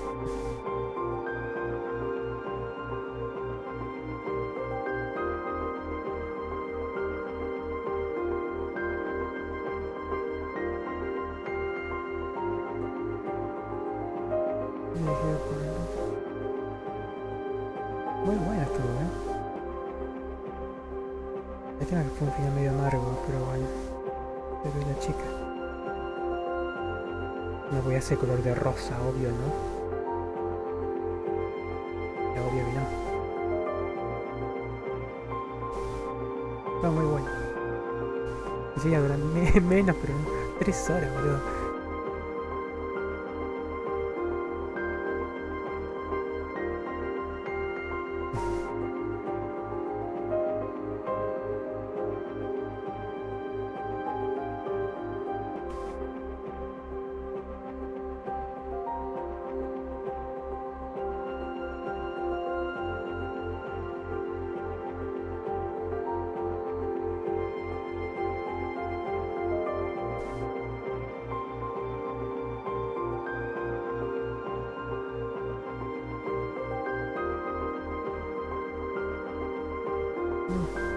Muy bueno estuvo, Lástima que fue un final medio amargo, pero bueno. Pero la chica. No voy a hacer color de rosa, obvio, ¿no? Ya, obvio que no. Fue muy bueno. Y sí, durante menos, pero 3 horas, boludo. No.